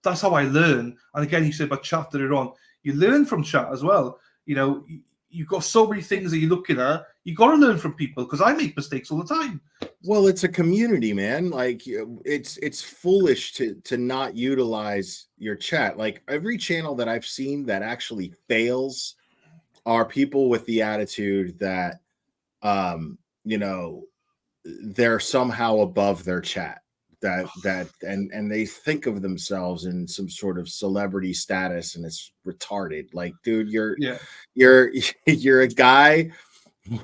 that's how I learn. And again, you said about chat that on. You learn from chat as well. You know, you've got so many things that you're looking at. You got to learn from people because I make mistakes all the time. Well, it's a community, man. Like it's foolish to not utilize your chat. Like every channel that I've seen that actually fails are people with the attitude that, you know, they're somehow above their chat. And they think of themselves in some sort of celebrity status, and it's retarded. Like, dude, you're a guy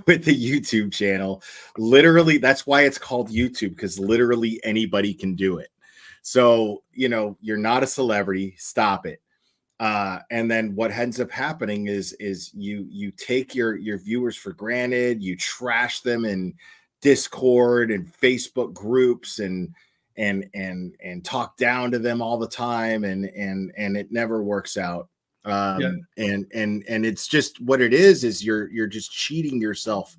with a YouTube channel. Literally, that's why it's called YouTube, because literally anybody can do it. So, you know, you're not a celebrity. Stop it. And then what ends up happening is you take your viewers for granted. You trash them in Discord and Facebook groups and talk down to them all the time, and it never works out. And it's just what it is you're just cheating yourself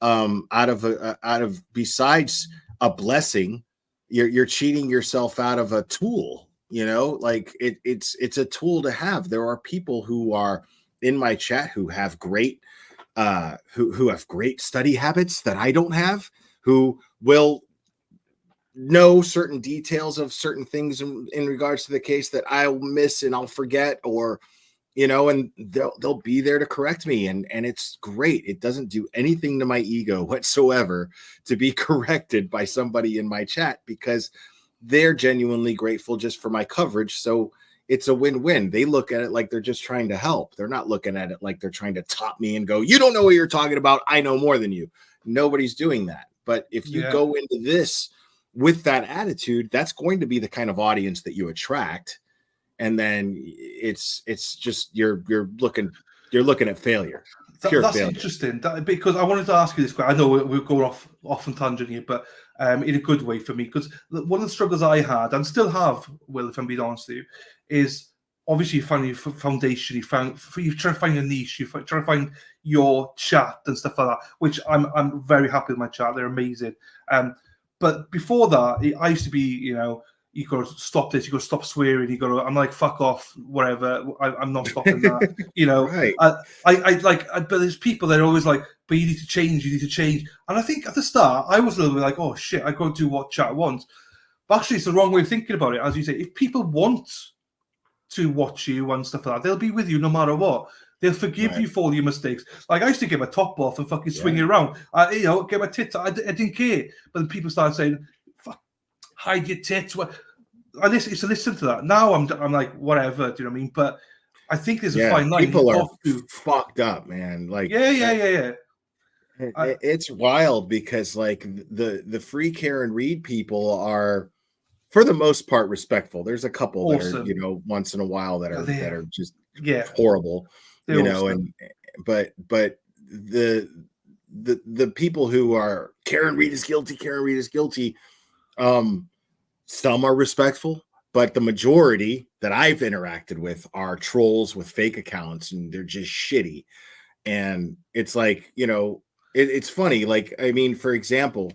out of besides a blessing, you're cheating yourself out of a tool. You know, like it's a tool to have. There are people who are in my chat who have great who have great study habits that I don't have, who will know certain details of certain things in regards to the case that I'll miss and I'll forget, or and they'll be there to correct me, and it's great. It doesn't do anything to my ego whatsoever to be corrected by somebody in my chat, because they're genuinely grateful just for my coverage. So it's a win-win. They look at it like they're just trying to help. They're not looking at it like they're trying to top me and go, you don't know what you're talking about, I know more than you. Nobody's doing that. But if you go into this with that attitude, that's going to be the kind of audience that you attract. And then it's just you're looking at failure. That's failure. Interesting, because I wanted to ask you this question. I know we're going off on tangent here, but in a good way for me, because one of the struggles I had and still have, Will, if I'm being honest with you, is obviously you find your foundation, you try to find your niche, you try to find your chat and stuff like that, which I'm very happy with my chat. They're amazing. But before that, I used to be, you got to stop this, you got to stop swearing, I'm like, fuck off, whatever. I'm not stopping that, Right. But there's people that are always like, but you need to change. And I think at the start, I was a little bit like, oh shit, I got to do what chat wants. But actually, it's the wrong way of thinking about it. As you say, if people want to watch you and stuff like that, they'll be with you no matter what. They'll forgive you for all your mistakes. Like, I used to get my top off and fucking swing it around. Get my tits. I didn't care. But then people started saying, fuck, hide your tits. I used to listen to that. Now I'm like, whatever. Do you know what I mean? But I think there's a fine line. People are fucked up, man. Like, yeah. It's wild, because like the free care and read people are, for the most part, respectful. There's a couple that are, once in a while that are just horrible. But the people who are Karen Reed is guilty. Some are respectful, but the majority that I've interacted with are trolls with fake accounts, and they're just shitty. And it's like, it's funny. Like, I mean, for example,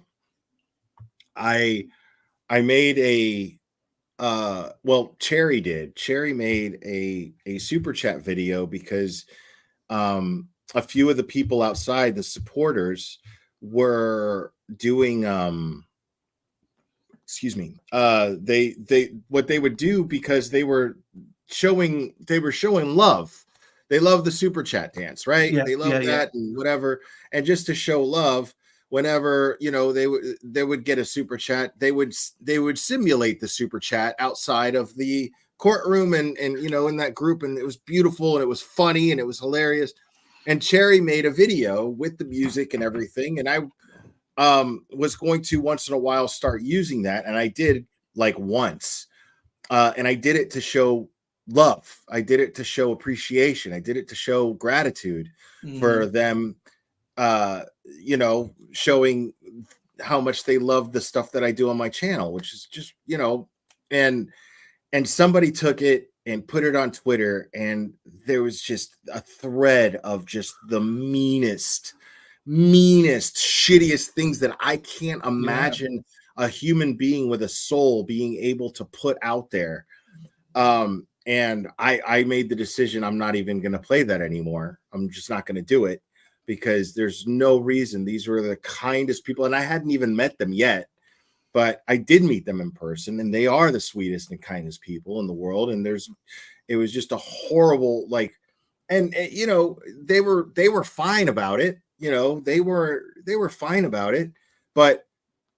I made Cherry made a super chat video because a few of the people outside, the supporters, were doing they what they would do, because they were showing love. They love the super chat dance, right? They love that and whatever. And just to show love, whenever they would get a super chat, they would simulate the super chat outside of the courtroom and in that group, and it was beautiful and it was funny and it was hilarious. And Cherry made a video with the music and everything, and I was going to once in a while start using that, and I did like once, and I did it to show love. I did it to show appreciation. I did it to show gratitude for them, showing how much they love the stuff that I do on my channel, which is just, and somebody took it and put it on Twitter, and there was just a thread of just the meanest, shittiest things that I can't imagine a human being with a soul being able to put out there. And I made the decision, I'm not even going to play that anymore. I'm just not going to do it, because there's no reason. These were the kindest people, and I hadn't even met them yet, but I did meet them in person, and they are the sweetest and kindest people in the world. And it was just a horrible, and they were fine about it. They were fine about it, but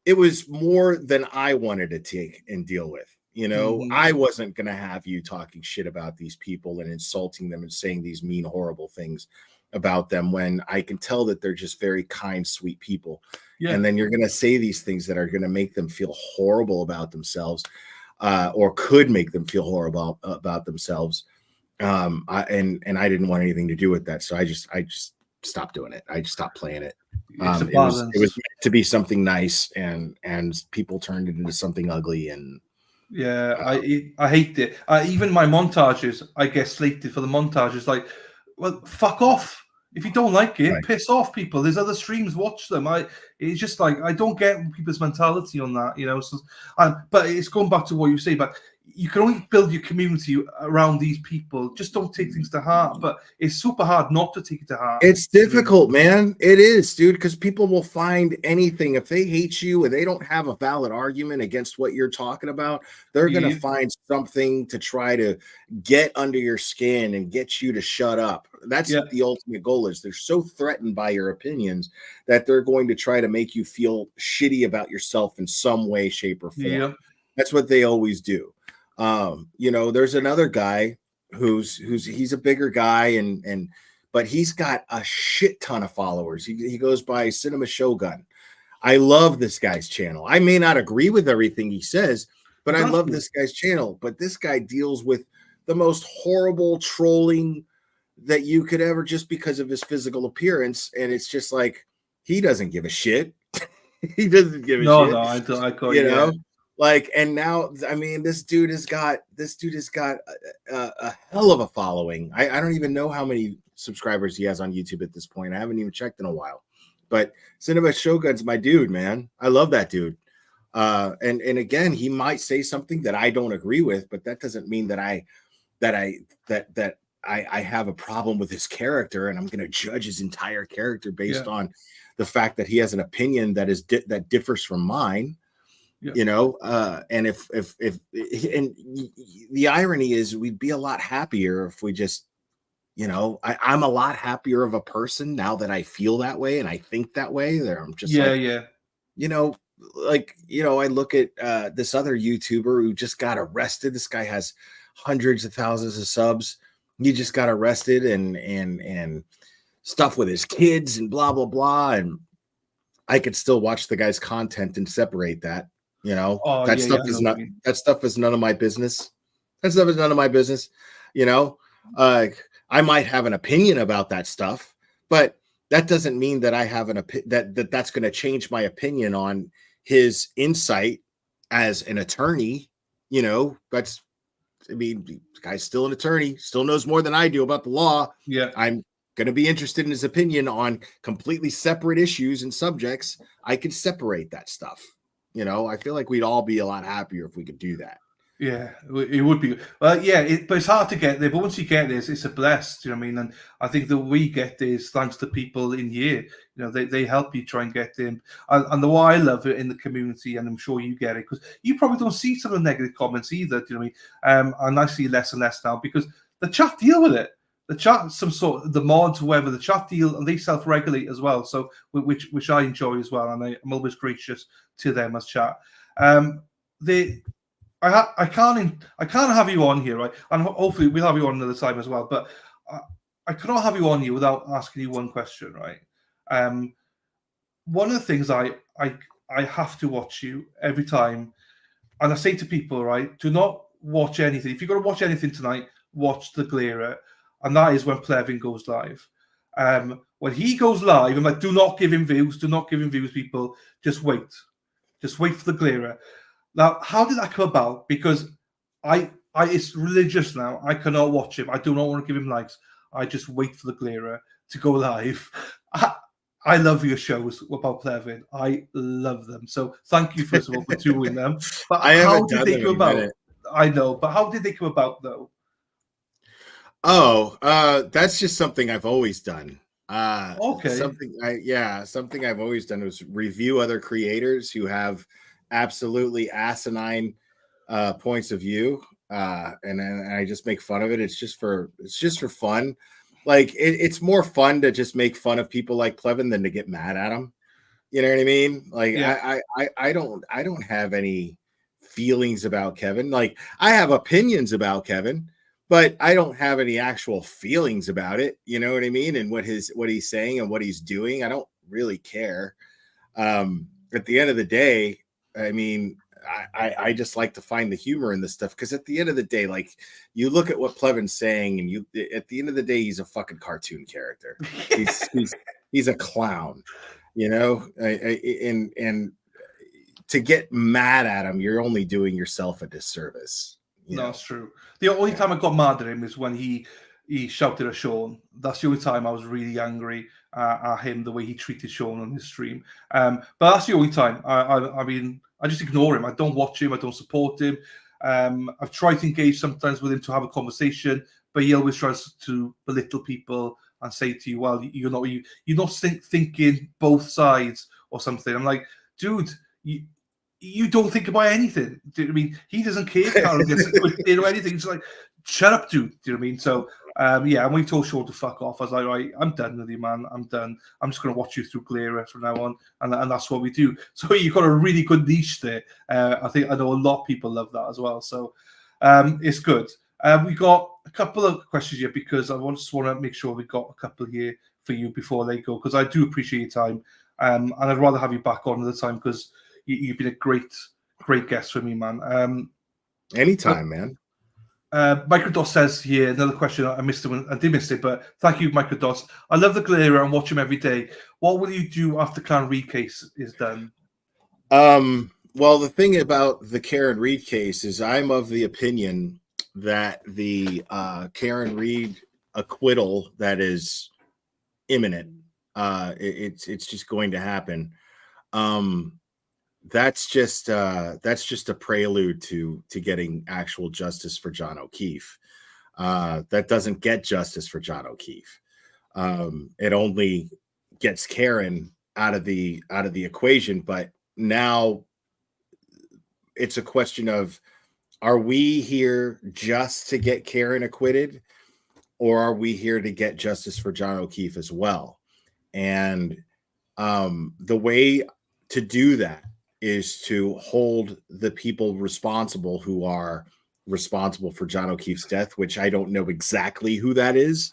it was more than I wanted to take and deal with. I wasn't going to have you talking shit about these people and insulting them and saying these mean, horrible things about them, when I can tell that they're just very kind, sweet people. And then you're going to say these things that are going to make them feel horrible about themselves, or could make them feel horrible about themselves. And I didn't want anything to do with that. So I just stopped doing it. I just stopped playing it. It was meant to be something nice, and people turned it into something ugly. And I hate it. Even my montages, I get slated for the montages. Like, well, fuck off. If you don't like it, Right. piss off, people. There's other streams. Watch them. It's just like I don't get people's mentality on that, you know. So, but it's going back to what you say. But you can only build your community around these people. Just don't take things to heart. But it's super hard not to take it to heart. It's difficult, man. It is, dude, because people will find anything. If they hate you and they don't have a valid argument against what you're talking about, they're going to Yeah. find something to try to get under your skin and get you to shut up. That's Yeah. what the ultimate goal is. They're so threatened by your opinions that they're going to try to make you feel shitty about yourself in some way, shape, or form. Yeah. That's what they always do. You know, there's another guy who's he's a bigger guy and but he's got a shit ton of followers. He goes by Cinema Shogun. I love this guy's channel. I may not agree with everything he says, but I love this guy's channel. But this guy deals with the most horrible trolling that you could ever, just because of his physical appearance. And it's just like, he doesn't give a shit. He doesn't give a shit. No, I don't. I got you know. Like, and now, I mean, this dude has got a hell of a following. I don't even know how many subscribers he has on YouTube at this point. I haven't even checked in a while. But Cinema Shogun's my dude, man. I love that dude. And again, he might say something that I don't agree with, but that doesn't mean that I have a problem with his character, and I'm going to judge his entire character based on the fact that he has an opinion that that differs from mine. You know, and if the irony is, we'd be a lot happier if we just, you know, I'm a lot happier of a person now that I feel that way and I think that way. There, I'm just you know, like, you know, I look at this other YouTuber who just got arrested. This guy has hundreds of thousands of subs. He just got arrested and stuff with his kids and blah blah blah. And I could still watch the guy's content and separate that. You know, that stuff is none of my business. That stuff is none of my business. You know, I might have an opinion about that stuff, but that doesn't mean that I have that's going to change my opinion on his insight as an attorney. You know, I mean, the guy's still an attorney, still knows more than I do about the law. Yeah. I'm going to be interested in his opinion on completely separate issues and subjects. I could separate that stuff. You know, I feel like we'd all be a lot happier if we could do that. Yeah, it would be. Well, yeah, but it's hard to get there. But once you get there, it's a blessed. You know what I mean? And I think that we get this thanks to people in here. You know, they help you try and get them. And the why I love it in the community, and I'm sure you get it, because you probably don't see some of the negative comments either. Do you know what I mean? And I see less and less now because the chat deal with it. The chat, the mods, whoever, the chat deal, and they self-regulate as well. So which I enjoy as well, and I'm always gracious to them as chat. I can't have you on here, right? And hopefully we'll have you on another time as well. But I cannot have you on here without asking you one question, right? One of the things I have to watch you every time, and I say to people, right, do not watch anything. If you're going to watch anything tonight, watch the Glarer. And that is when Plevin goes live. When he goes live, I'm like, do not give him views. Do not give him views, people. Just wait. Just wait for the Glarer. Now, how did that come about? Because it's religious now. I cannot watch him. I do not want to give him likes. I just wait for the Glarer to go live. I love your shows about Plevin. I love them. So thank you, first of all, for doing them. But how did they come about? I know, but how did they come about, though? Oh, that's just something I've always done. Okay. Something I've always done was review other creators who have absolutely asinine points of view, and I just make fun of it. It's just for fun. Like it's more fun to just make fun of people like Plevin than to get mad at them. You know what I mean? Like I don't have any feelings about Kevin. Like I have opinions about Kevin, but I don't have any actual feelings about it. You know what I mean? And what he's saying and what he's doing, I don't really care. At the end of the day, I mean, I just like to find the humor in this stuff, because at the end of the day, like, you look at what Plevin's saying, and at the end of the day, he's a fucking cartoon character. He's a clown, you know. And to get mad at him, you're only doing yourself a disservice. No, it's true. The only time I got mad at him is when he he shouted at Sean. That's the only time I was really angry at him, the way he treated Sean on his stream. But that's the only time. I mean, I just ignore him. I don't watch him. I don't support him. I've tried to engage sometimes with him to have a conversation, but he always tries to belittle people and say to you, "Well, you're not thinking both sides or something." I'm like, dude, you don't think about anything. Do you know what I mean? He doesn't care if Karen gets acquitted or anything. It's like, shut up, dude. Do you know what I mean? So, yeah, and we told Sean to fuck off. I was like, right, I'm done with you, man. I'm done. I'm just going to watch you through Glera from now on. And that's what we do. So you've got a really good niche there. I know a lot of people love that as well. So it's good. We got a couple of questions here because I just want to make sure we got a couple here for you before they go, because I do appreciate your time. And I'd rather have you back on another time because you've been a great guest for me, man. Anytime, man. Microdot says here, another question. I missed it when I did miss it, but thank you, Microdot. I love the Glera and watch him every day. What will you do after Karen Reid case is done? Well, the thing about the Karen Reid case is I'm of the opinion that the Karen Reid acquittal that is imminent, it's just going to happen. That's just a prelude to getting actual justice for John O'Keefe. That doesn't get justice for John O'Keefe. It only gets Karen out of the equation. But now it's a question of, are we here just to get Karen acquitted, or are we here to get justice for John O'Keefe as well? And the way to do that is to hold the people responsible who are responsible for John O'Keefe's death, which I don't know exactly who that is.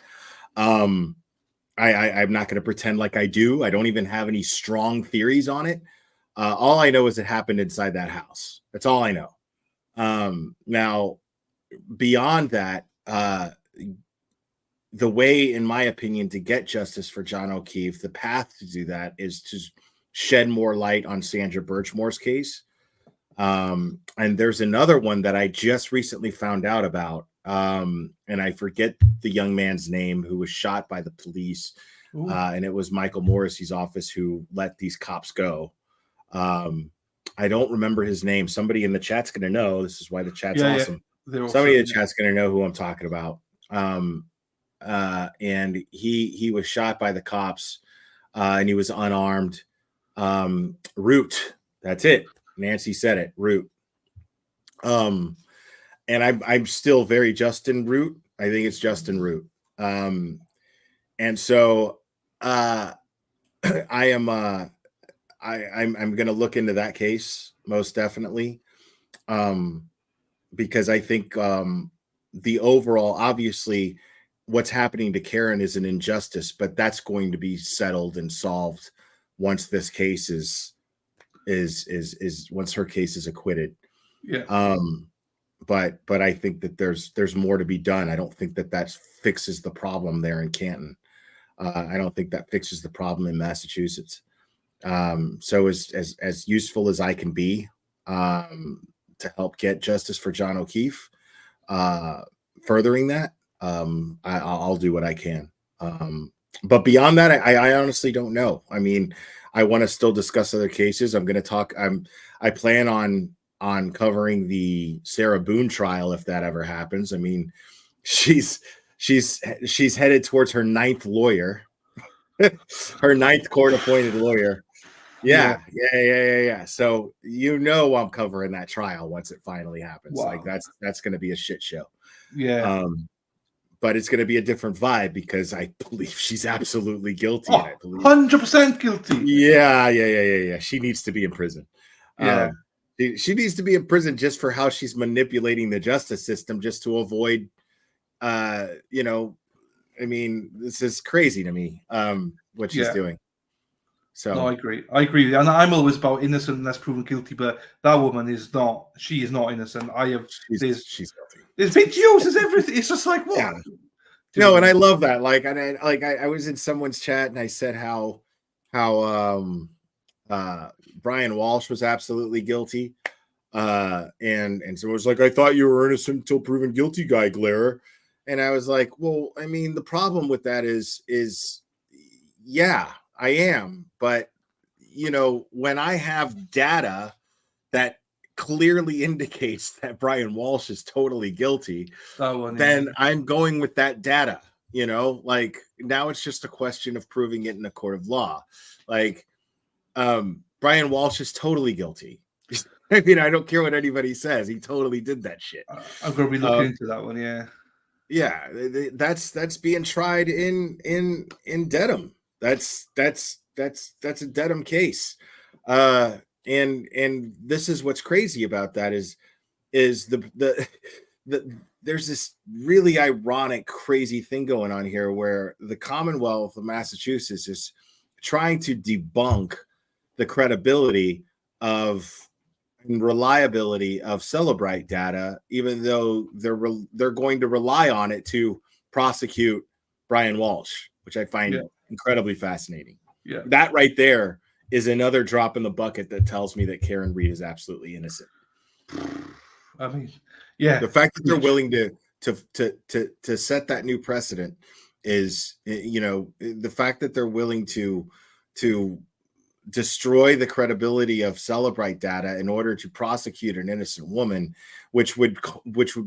I'm not going to pretend like I do. I don't even have any strong theories on it. All I know is it happened inside that house. That's all I know. Now, beyond that, the way, in my opinion, to get justice for John O'Keefe, the path to do that is to shed more light on Sandra Birchmore's case. And there's another one that I just recently found out about. And I forget the young man's name who was shot by the police. And it was Michael Morrissey's office who let these cops go. I don't remember his name. Somebody in the chat's going to know. This is why the chat's awesome. Yeah. Somebody in the chat's going to know who I'm talking about. And he was shot by the cops, and he was unarmed. Root. That's it. Nancy said it. Root. And I'm still very Justin Root. I think it's Justin Root. And so I'm going to look into that case most definitely, because I think the overall, obviously, what's happening to Karen is an injustice, but that's going to be settled and solved once this case is once her case is acquitted. Yeah. But I think that there's more to be done. I don't think that fixes the problem there in Canton. I don't think that fixes the problem in Massachusetts. So as useful as I can be to help get justice for John O'Keefe, furthering that, I'll do what I can. But beyond that, I honestly don't know. I mean, I want to still discuss other cases. I'm going to talk. I plan on covering the Sarah Boone trial if that ever happens. I mean, she's headed towards her ninth lawyer, her ninth court-appointed lawyer. Yeah. So I'm covering that trial once it finally happens. Wow. Like that's going to be a shit show. Yeah. But it's going to be a different vibe because I believe she's absolutely guilty. Oh, 100% guilty. Yeah. She needs to be in prison. Yeah. She needs to be in prison just for how she's manipulating the justice system just to avoid, I mean, this is crazy to me, what she's doing. So no, I agree. And I'm always about innocent unless proven guilty, but that woman is not. She is not innocent. She's guilty. There's videos, there's everything. It's just like, what? Yeah. No, and I love that. Like, and I was in someone's chat and I said how Brian Walsh was absolutely guilty. And someone was like, I thought you were innocent until proven guilty, Guy Glera. And I was like, well, I mean, the problem with that is yeah, I am. But, when I have data that clearly indicates that Brian Walsh is totally guilty, That one, then I'm going with that data. Like now it's just a question of proving it in a court of law. Like, Brian Walsh is totally guilty. I mean, I don't care what anybody says. He totally did that shit. I'm going to be looking into that one. Yeah. Yeah, that's being tried in Dedham. That's a Dedham case. And this is what's crazy about that is the there's this really ironic, crazy thing going on here where the Commonwealth of Massachusetts is trying to debunk the credibility of and reliability of Celebrite data, even though they're going to rely on it to prosecute Brian Walsh, which I find incredibly fascinating. Yeah, that right there is another drop in the bucket that tells me that Karen Reed is absolutely innocent. I mean, yeah, the fact that they're willing to set that new precedent is, the fact that they're willing to destroy the credibility of Celebrite data in order to prosecute an innocent woman, which would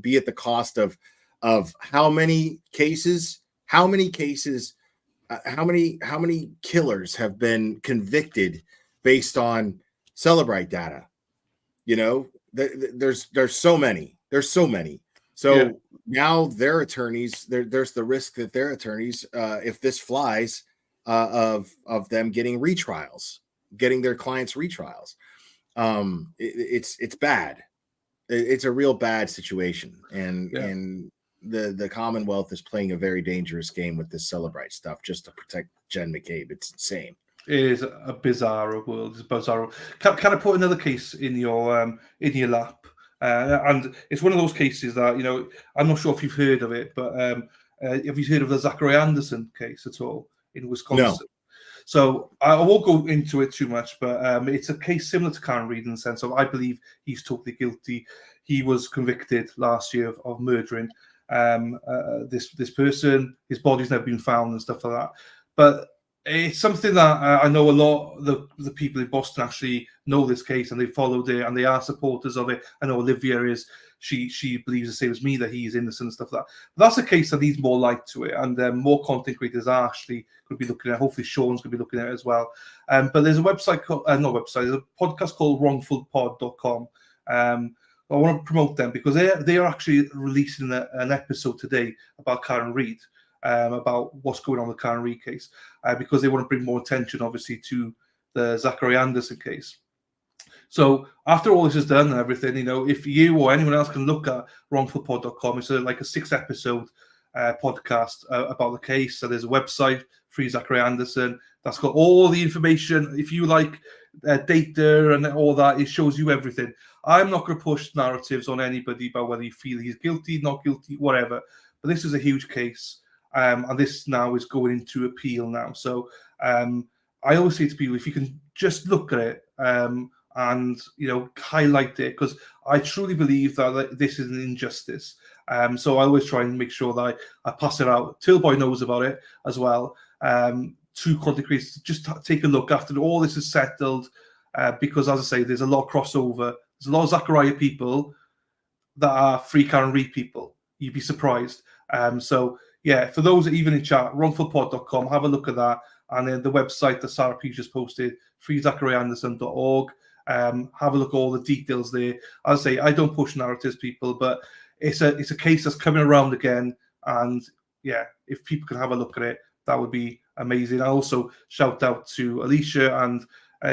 be at the cost of how many killers have been convicted based on Celebrite data. There's so many. So now their attorneys, there's the risk that their attorneys, if this flies, of them getting retrials, getting their clients retrials. It's bad. It's a real bad situation. And the Commonwealth is playing a very dangerous game with this Celebrite stuff just to protect Jen McCabe. It's insane. It is a bizarre world. It's bizarre. Can I put another case in your lap? And it's one of those cases that, I'm not sure if you've heard of it, but have you heard of the Zachary Anderson case at all in Wisconsin? No. So I won't go into it too much, but it's a case similar to Karen Reed in the sense of I believe he's totally guilty. He was convicted last year of murdering this person. His body's never been found and stuff like that. But it's something that I know a lot of the people in Boston actually know this case and they followed it and they are supporters of it. I know Olivia is. She believes the same as me that he's innocent and stuff like that. But that's a case that needs more light to it, and more content creators are actually going to be looking at. Hopefully, Sean's going to be looking at it as well. But there's a website called there's a podcast called wrongfulpod.com. I want to promote them because they are actually releasing an episode today about Karen Reed, about what's going on with the Karen Reed case, because they want to bring more attention, obviously, to the Zachary Anderson case. So after all this is done and everything, if you or anyone else can look at wrongfulpod.com, it's like a 6-episode podcast about the case. So there's a website, Free Zachary Anderson, that's got all the information. If you like data and all that, it shows you everything. I'm not going to push narratives on anybody about whether you feel he's guilty, not guilty, whatever. But this is a huge case. And this now is going into appeal now. So I always say to people, if you can just look at it, and highlight it, because I truly believe that this is an injustice. So I always try and make sure that I pass it out. Tilboy knows about it as well. To content creators, just take a look after all this is settled, because as I say, there's a lot of crossover. There's a lot of Zachariah people that are Free Karen Reed people. You'd be surprised. So yeah, for those that even in chat, wrongfulpod.com, have a look at that. And then the website that Sarah P just posted, freezacharianderson.org. Have a look at all the details there. As I say, I don't push narratives, people, but it's a case that's coming around again. And yeah, if people can have a look at it, that would be amazing. I also shout out to Alicia and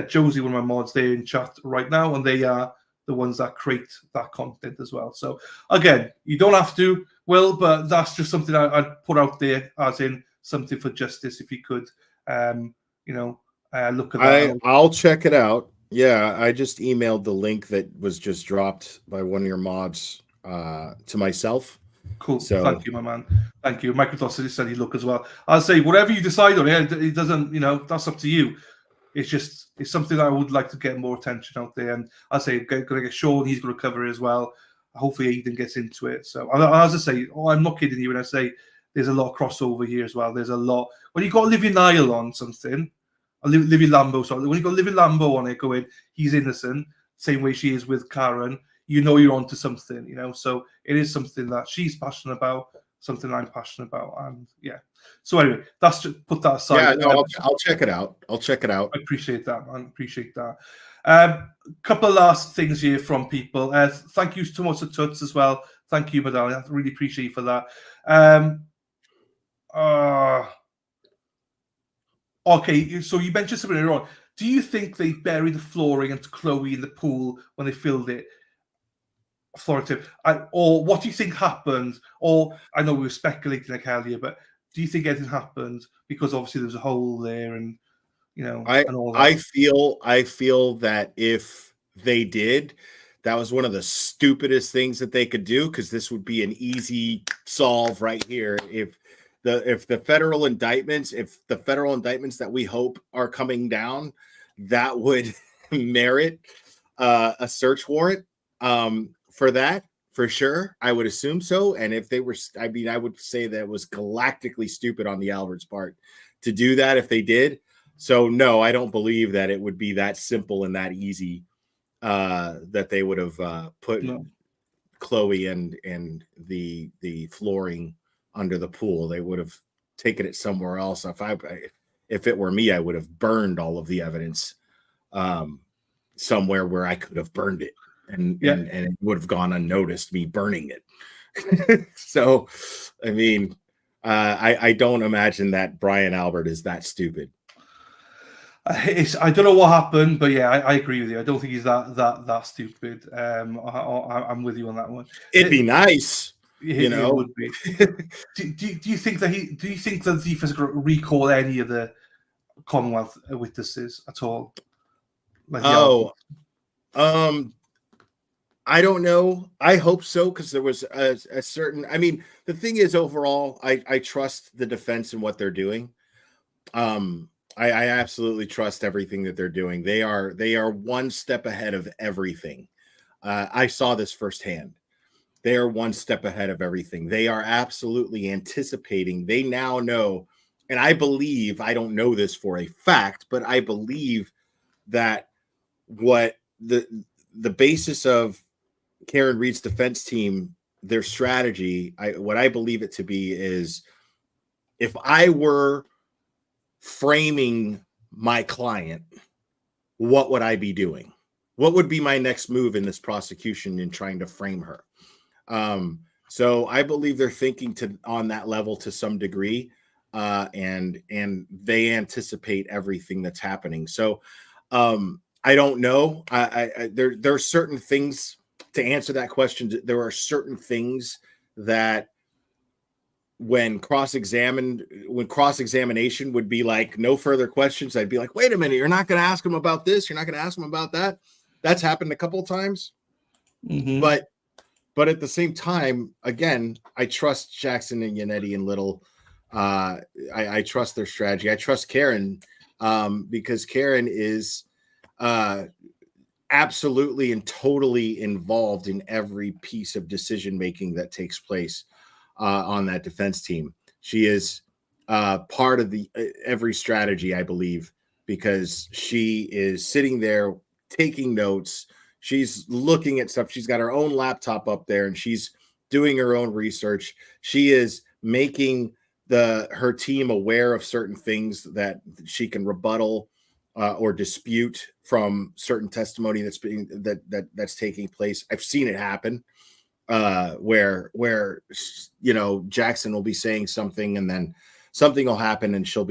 Josie, one of my mods, there in chat right now, and they are the ones that create that content as well. So again, you don't have to, Will, but that's just something I'd put out there as in something for justice. If you could, look at that. I'll check it out. Yeah, I just emailed the link that was just dropped by one of your mods to myself. Cool. So, thank you, my man. Thank you. Microsoft said he'd look as well. I'll say whatever you decide on it doesn't, that's up to you. It's something that I would like to get more attention out there. And I'll say, going to get Sean, he's going to cover it as well. Hopefully Aidan gets into it. So as I say, I'm not kidding you when I say there's a lot of crossover here as well. There's a lot. When you got Olivia Niall on something, Olivia Lambo, sorry. When you got Olivia Lambo on it going, he's innocent, same way she is with Karen, you know you're onto something, you know. So it is something that she's passionate about, something I'm passionate about, and yeah. So anyway, that's just put that aside. Yeah, no, I'll check it out. I'll check it out. I appreciate that, man. Appreciate that. Couple of last things here from people. Thank you so much to Tuts as well. Thank you, Madonna. I really appreciate you for that. Okay, so you mentioned something earlier on. Do you think they buried the flooring and Chloe in the pool when they filled it? Or what do you think happened? Or I know we were speculating like hell here, but do you think anything happened? Because obviously there's a hole there, and you know, and all that. I feel that if they did, that was one of the stupidest things that they could do, because this would be an easy solve right here. If the federal indictments that we hope are coming down, that would merit a search warrant for that, for sure. I would assume so. And if they were, I mean, I would say that it was galactically stupid on the Alberts part to do that if they did. So no, I don't believe that it would be that simple and that easy that they would have put Chloe and the flooring under the pool. They would have taken it somewhere else. If it were me, I would have burned all of the evidence somewhere where I could have burned it, and it would have gone unnoticed, me burning it. So, I mean, I don't imagine that Brian Albert is that stupid. I don't know what happened, but yeah, I agree with you. I don't think he's that stupid. I'm with you on that one. It'd be nice, you know. It would be. do you think that the thief is going to recall any of the Commonwealth witnesses at all? Like I don't know. I hope so, because there was a certain. I mean, the thing is, overall, I trust the defense and what they're doing. I absolutely trust everything that they're doing. They are one step ahead of everything. I saw this firsthand. They are one step ahead of everything. They are absolutely anticipating. They now know, and I believe, I don't know this for a fact, but I believe that what the basis of Karen Reed's defense team, their strategy, what I believe it to be is, if I were framing my client, what would I be doing? What would be my next move in this prosecution in trying to frame her? So I believe they're thinking on that level to some degree, and they anticipate everything that's happening. So I don't know. There are certain things to answer that question. There are certain things that when cross-examination would be like, no further questions, I'd be like, wait a minute, you're not going to ask him about this, you're not going to ask him about that. That's happened a couple of times. Mm-hmm. But at the same time, again, I trust Jackson and Yannetti and Little. I trust their strategy. I trust Karen, because Karen is absolutely and totally involved in every piece of decision making that takes place on that defense team. She is part of every strategy, I believe, because she is sitting there taking notes. She's looking at stuff. She's got her own laptop up there, and she's doing her own research. She is making her team aware of certain things that she can rebuttal or dispute from certain testimony that's taking place. I've seen it happen. Where you know, Jackson will be saying something, and then something will happen, and she'll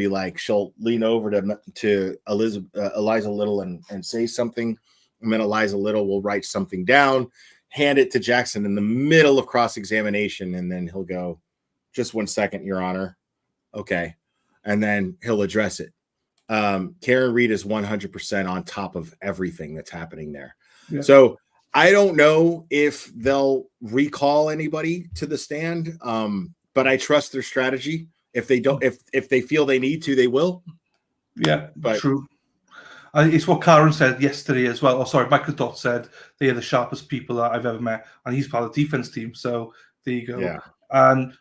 lean over to Eliza Little and say something, and then Eliza Little will write something down, hand it to Jackson in the middle of cross-examination, and then he'll go, "Just 1 second, Your Honor." Okay, and then he'll address it. Karen Reed is 100% on top of everything that's happening there. Yeah. So I don't know if they'll recall anybody to the stand, but I trust their strategy. If they don't, if they feel they need to, they will. Yeah, but true. It's what Karen said yesterday as well. Oh, sorry, Michael Dot said they are the sharpest people that I've ever met, and he's part of the defense team. So there you go. Yeah. And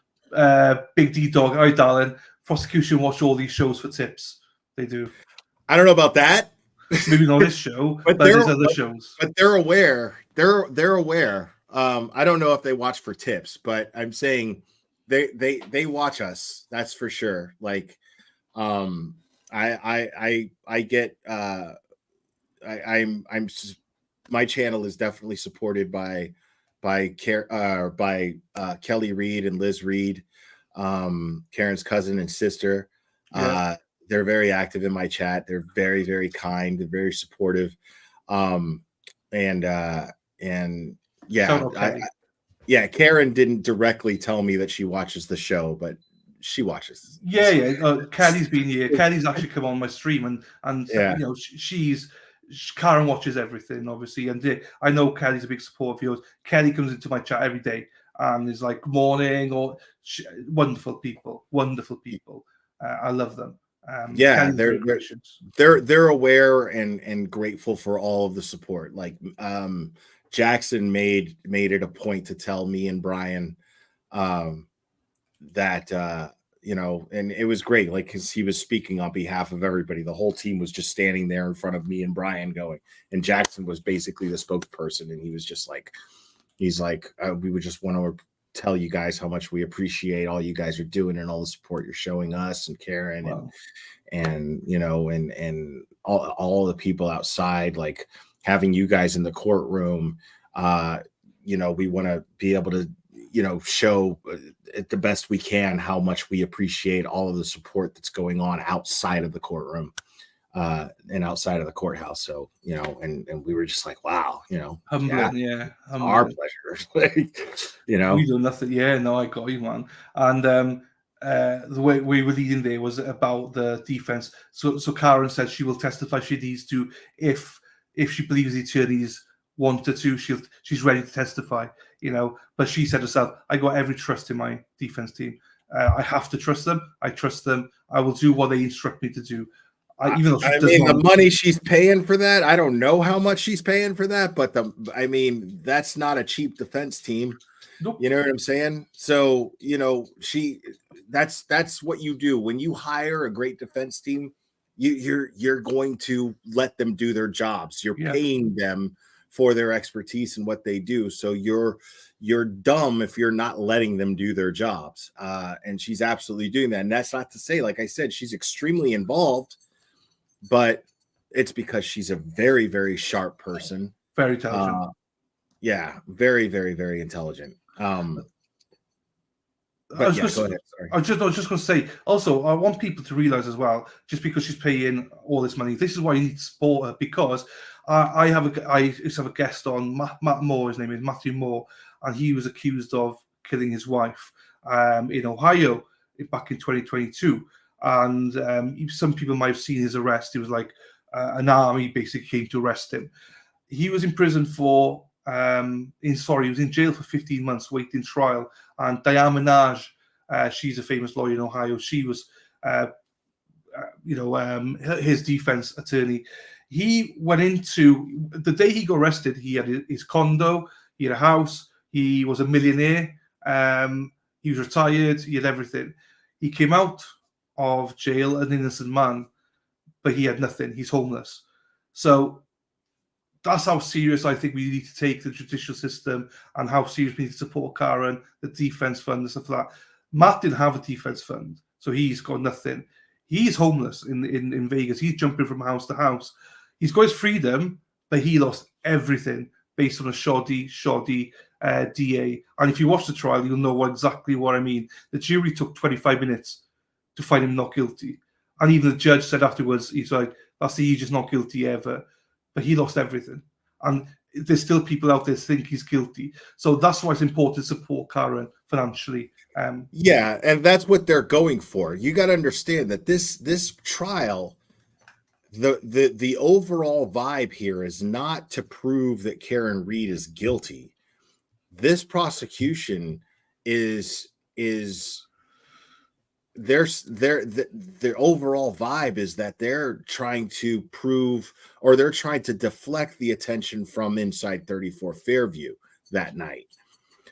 Big D Dog, all right, darling. Prosecution watch all these shows for tips. They do. I don't know about that. Maybe not this show, But but there's other shows. But they're aware. They're aware. I don't know if they watch for tips, but I'm saying they watch us. That's for sure. Like, I get I'm my channel is definitely supported by Kelly Reed and Liz Reed, Karen's cousin and sister. Yeah. They're very active in my chat. They're very, very kind. They're very supportive. And yeah, Karen didn't directly tell me that she watches the show, but she watches. Yeah. Kelly's been here. Kelly's actually come on my stream, and Yeah. you know, Karen watches everything, obviously, and I know Kelly's a big supporter of yours. Kelly comes into my chat every day and is like, morning, or wonderful people. I love them. Yeah, Kelly's they're aware and grateful for all of the support. Like, Jackson made it a point to tell me and Brian that you know, and it was great, like, because he was speaking on behalf of everybody. The whole team was just standing there in front of me and Brian going, and Jackson was basically the spokesperson, and he was just like, he's like, we would just want to tell you guys how much we appreciate all you guys are doing and all the support you're showing us and Karen. Wow. and you know, and all the people outside, like having you guys in the courtroom. You know, we want to be able to, you know, show the best we can how much we appreciate all of the support that's going on outside of the courtroom and outside of the courthouse. So, you know, and we were just like, wow, you know, humbling, our pleasure. Like, you know, we do nothing. Yeah, no, I got you, man. And the way we were leading there was about the defense. So Karen said she will testify she needs to if she believes the attorneys want her to. She's ready to testify, you know. But she said herself, I got every trust in my defense team. I have to trust them. I trust them. I will do what they instruct me to do. Even though the money she's paying for that, I don't know how much she's paying for that, but that's not a cheap defense team. Nope. You know what I'm saying? So, you know, that's what you do when you hire a great defense team. You're going to let them do their jobs. You're paying them for their expertise and what they do. So you're dumb if you're not letting them do their jobs. And she's absolutely doing that. And that's not to say, like I said, she's extremely involved, but it's because she's a very, very sharp person. Very intelligent. Yeah, very, very, very intelligent. I was just going to say, also, I want people to realize as well, just because she's paying all this money, this is why you need to support her, because I used to have a guest on, Matt Moore, his name is Matthew Moore, and he was accused of killing his wife in Ohio back in 2022. And some people might have seen his arrest. It was like an army basically came to arrest him. He was in prison for he was in jail for 15 months waiting trial. And Diane Minaj, she's a famous lawyer in Ohio. She was, his defense attorney. He went into the day he got arrested. He had his condo, he had a house, he was a millionaire, he was retired, he had everything. He came out of jail an innocent man, but he had nothing. He's homeless. So that's how serious I think we need to take the judicial system and how serious we need to support Karen, the defense fund and stuff like that. Matt didn't have a defense fund, so he's got nothing. He's homeless in Vegas. He's jumping from house to house. He's got his freedom, but he lost everything based on a shoddy DA. And if you watch the trial, you'll know exactly what I mean. The jury took 25 minutes to find him not guilty. And even the judge said afterwards, he's like, that's the easiest not guilty ever. But he lost everything. And there's still people out there think he's guilty. So that's why it's important to support Karen financially. Yeah, and that's what they're going for. You got to understand that this trial, the overall vibe here is not to prove that Karen Reed is guilty. This prosecution is their overall vibe is that they're trying to prove, or they're trying to deflect the attention from inside 34 Fairview that night.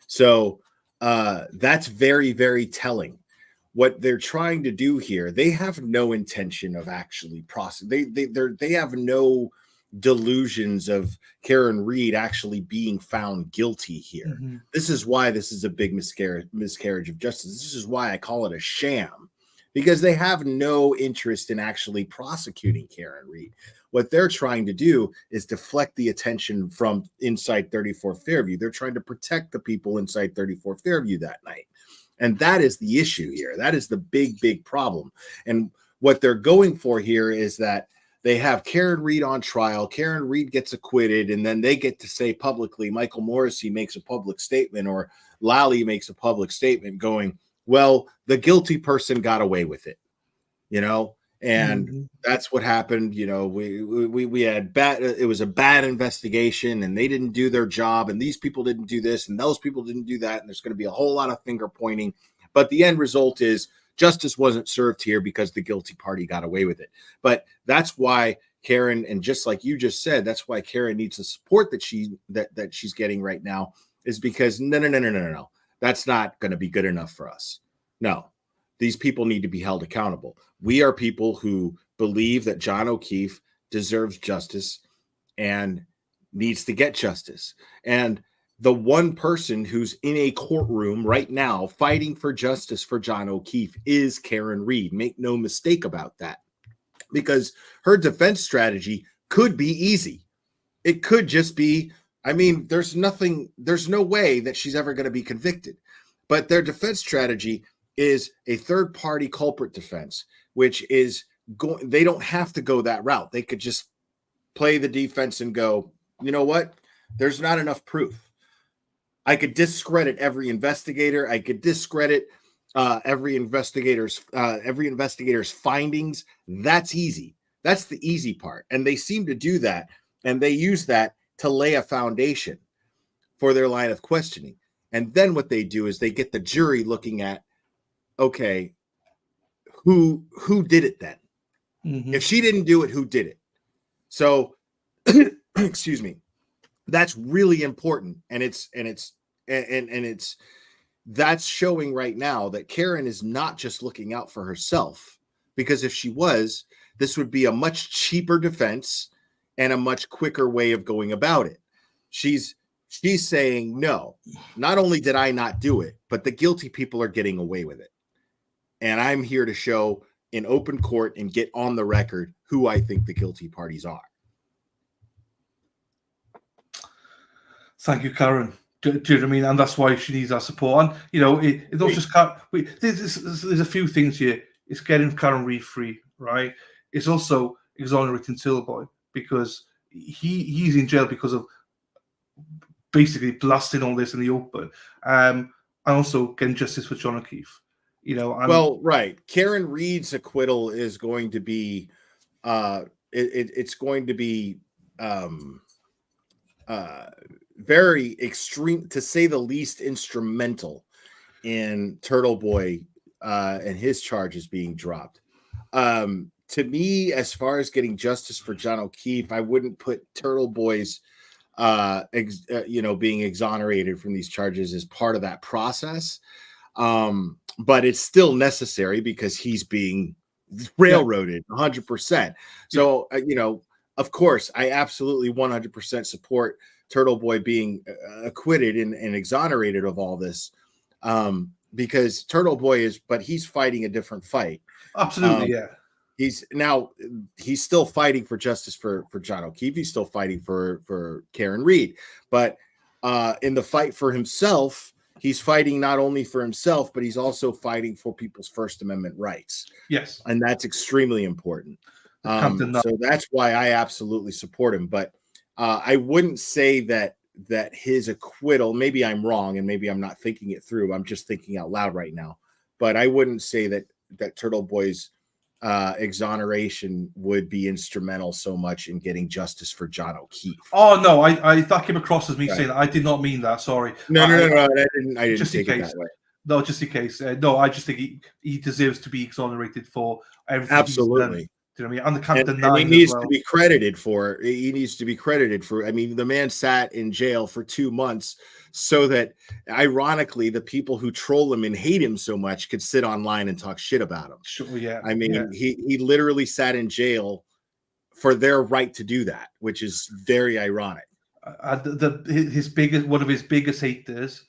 So that's very, very telling. What they're trying to do here, they have no intention of actually they have no delusions of Karen Reed actually being found guilty here. Mhm. This is why this is a big miscarriage of justice. This is why I call it a sham, because they have no interest in actually prosecuting Karen Reed. What they're trying to do is deflect the attention from inside 34 Fairview. They're trying to protect the people inside 34 Fairview that night. And that is the issue here. That is the big, big problem. And what they're going for here is that they have Karen Reed on trial. Karen Reed gets acquitted, and then they get to say publicly, Michael Morrissey makes a public statement, or Lally makes a public statement going, well, the guilty person got away with it, and that's what happened. We had it was a bad investigation, and they didn't do their job, and these people didn't do this, and those people didn't do that, and there's going to be a whole lot of finger pointing. But the end result is justice wasn't served here because the guilty party got away with it. But that's why Karen, and just like you just said, that's why Karen needs the support that she's getting right now, is because no. That's not going to be good enough for us. No, these people need to be held accountable. We are people who believe that John O'Keefe deserves justice and needs to get justice. And the one person who's in a courtroom right now fighting for justice for John O'Keefe is Karen Reed. Make no mistake about that, because her defense strategy could be easy. It could just be, there's no way that she's ever going to be convicted. But their defense strategy is a third-party culprit defense, which is they don't have to go that route. They could just play the defense and go, you know what? There's not enough proof. I could discredit every investigator. I could discredit every investigator's findings. That's easy. That's the easy part. And they seem to do that. And they use that to lay a foundation for their line of questioning. And then what they do is they get the jury looking at, okay, who did it then? Mm-hmm. If she didn't do it, who did it? So, excuse me. That's really important. And that's showing right now that Karen is not just looking out for herself, because if she was, this would be a much cheaper defense and a much quicker way of going about it. She's saying, no, not only did I not do it, but the guilty people are getting away with it. And I'm here to show in open court and get on the record who I think the guilty parties are. Thank you, Karen. Do you know what I mean? And that's why she needs our support. And, it's not just there's a few things here. It's getting Karen Reed free, right? It's also exonerating Tilboy, because he's in jail because of basically blasting all this in the open. And also getting justice for John O'Keefe. Right. Karen Reed's acquittal is going to be it's going to be very extreme, to say the least, instrumental in Turtle Boy and his charges being dropped. To me, as far as getting justice for John O'Keefe, I wouldn't put Turtle Boy's being exonerated from these charges as part of that process. But it's still necessary because he's being railroaded 100%. So, of course, I absolutely 100% support Turtle Boy being acquitted and exonerated of all this, because Turtle Boy he's fighting a different fight. Absolutely, yeah. He's still fighting for justice for John O'Keefe. He's still fighting for Karen Reed. But in the fight for himself, he's fighting not only for himself, but he's also fighting for people's First Amendment rights. Yes. And that's extremely important. So that's why I absolutely support him. But I wouldn't say that his acquittal, maybe I'm wrong and maybe I'm not thinking it through. I'm just thinking out loud right now. But I wouldn't say that Turtle Boy's exoneration would be instrumental so much in getting justice for John O'Keefe. Oh no, I that came across as me saying that. I did not mean that. Sorry. No, I didn't just take it that way. No, just in case. No, I just think he deserves to be exonerated for everything he's done. Absolutely. Do you know what I mean? And the Captain And he Nine needs as well. to be credited for. He needs to be credited for. I mean, the man sat in jail for 2 months so that, ironically, the people who troll him and hate him so much could sit online and talk shit about him. Sure, yeah. I mean, yeah. he literally sat in jail for their right to do that, which is very ironic. One of his biggest haters,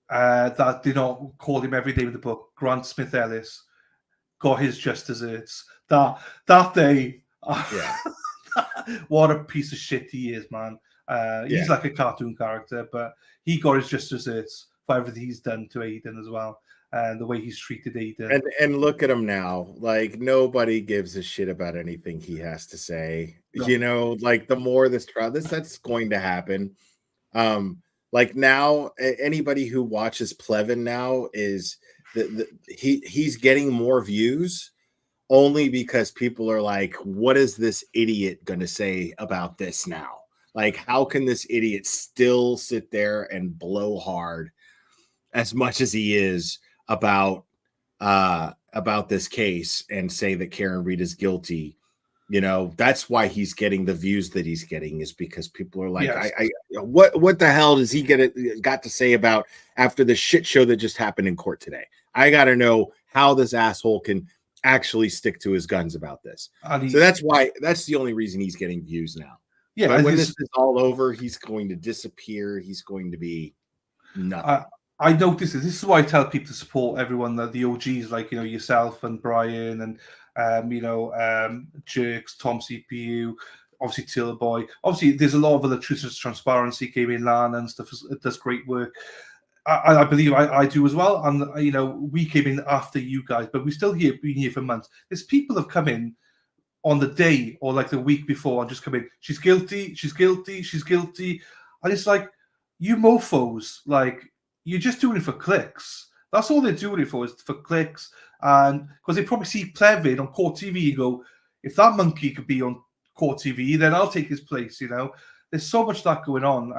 that did not call him every day with the book, Grant Smith Ellis, got his just desserts. That day, Yeah. what a piece of shit he is, man. He's Yeah. like a cartoon character, but he got his just desserts for everything he's done to Aiden as well, and the way he's treated Aiden. And look at him now. Like, nobody gives a shit about anything he has to say. No. You know, like, the more this trial, that's going to happen. Like, now anybody who watches Plevin now is he's getting more views only because people are like, what is this idiot gonna say about this now? Like, how can this idiot still sit there and blow hard as much as he is about this case and say that Karen Reed is guilty? You know, that's why he's getting the views that he's getting, is because people are like, Yes. what the hell does he got to say about after the shit show that just happened in court today? I got to know how this asshole can actually stick to his guns about this. So that's the only reason he's getting views now. Yeah, but when this is all over, he's going to disappear. He's going to be nothing. I noticed this. This is why I tell people to support everyone, the OGs, like, you know, yourself and Brian and Jerks, Tom CPU, obviously Tillboy. Obviously, there's a lot of other Truth and Transparency came in, Lana and stuff. It does great work. I believe I do as well. And, you know, we came in after you guys, but we still been here for months. There's people have come in on the day or like the week before and just come in. She's guilty. She's guilty. She's guilty. And it's like, you mofos, like, you're just doing it for clicks. That's all they're doing it for, is for clicks. And because they probably see Plevin on Court TV and go, if that monkey could be on Court TV, then I'll take his place, you know. There's so much that going on.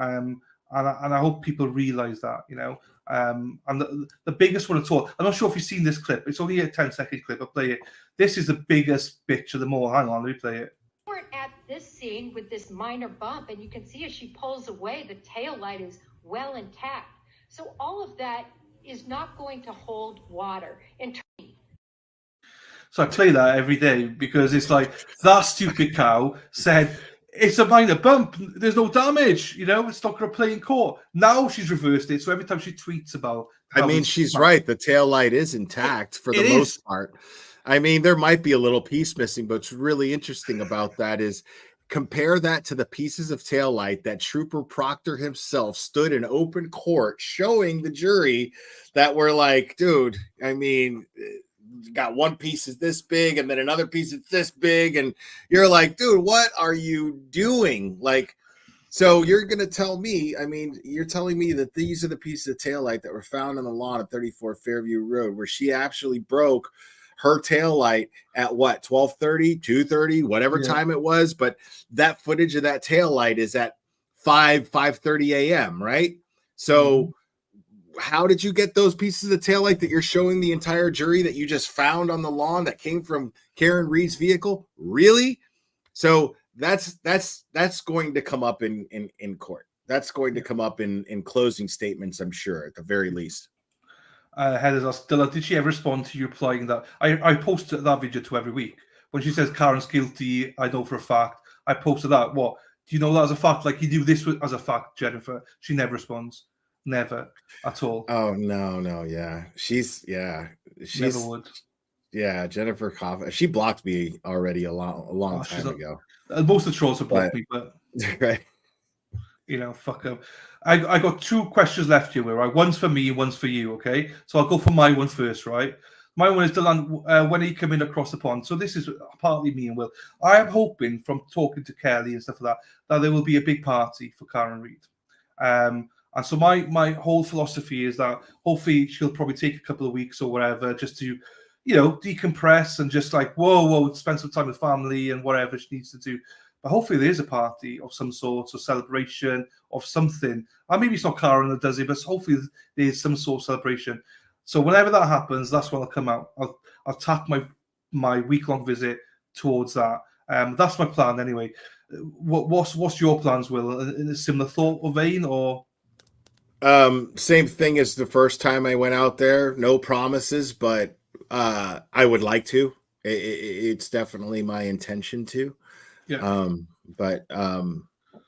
And I hope people realize that, you know. And the biggest one at all, I'm not sure if you've seen this clip. It's only a 10-second clip. I'll play it. This is the biggest bitch of them all. Hang on, let me play it. We're at this scene with this minor bump, and you can see as she pulls away, the tail light is well intact. So all of that is not going to hold water. So I play that every day because it's like, that stupid cow said, it's a minor bump, there's no damage, you know, it's not going to play in court. Now she's reversed it, so every time she tweets about... I mean, she's right. The tail light is intact for the most part. I mean, there might be a little piece missing, but what's really interesting about that is compare that to the pieces of tail light that Trooper Proctor himself stood in open court showing the jury that were like, dude, I mean, got one piece is this big and then another piece is this big. And you're like, dude, what are you doing? Like, so you're going to tell me, I mean, you're telling me that these are the pieces of tail light that were found on the lawn at 34 Fairview Road, where she actually broke her tail light at what, 12:30, 2:30, whatever time it was. But that footage of that tail light is at 5:30 a.m., right? So how did you get those pieces of tail light that you're showing the entire jury that you just found on the lawn that came from Karen Reed's vehicle? Really? So that's going to come up in court. That's going to come up in closing statements, I'm sure, at the very least. Heather's asked, Dilla, did she ever respond to you replying that? I posted that video to every week. When she says Karen's guilty, I know for a fact. I posted that. What? Do you know that as a fact? Like, you do this as a fact, Jennifer. She never responds. Never at all. Oh, no. Yeah. She's never would. Yeah, Jennifer Coffin. She blocked me already a long time ago. Most of the trolls have blocked me, but right. You know, fuck up. I got two questions left here, right? One's for me, one's for you, okay? So I'll go for my one first, right? My one is Dylan, when are you coming across the pond? So this is partly me and Will. I am hoping from talking to Kelly and stuff like that there will be a big party for Karen Reed. And so my whole philosophy is that hopefully she'll probably take a couple of weeks or whatever just to, you know, decompress and just like, whoa, spend some time with family and whatever she needs to do. But hopefully there is a party of some sort, or celebration of something. And maybe it's not Karen that does it, but hopefully there's some sort of celebration. So whenever that happens, that's when I'll come out. I'll tack my week-long visit towards that. That's my plan anyway. What's your plans, Will? In a similar thought or vein, or? Same thing as the first time I went out there. No promises, but I would like to. It's definitely my intention to. Yeah. But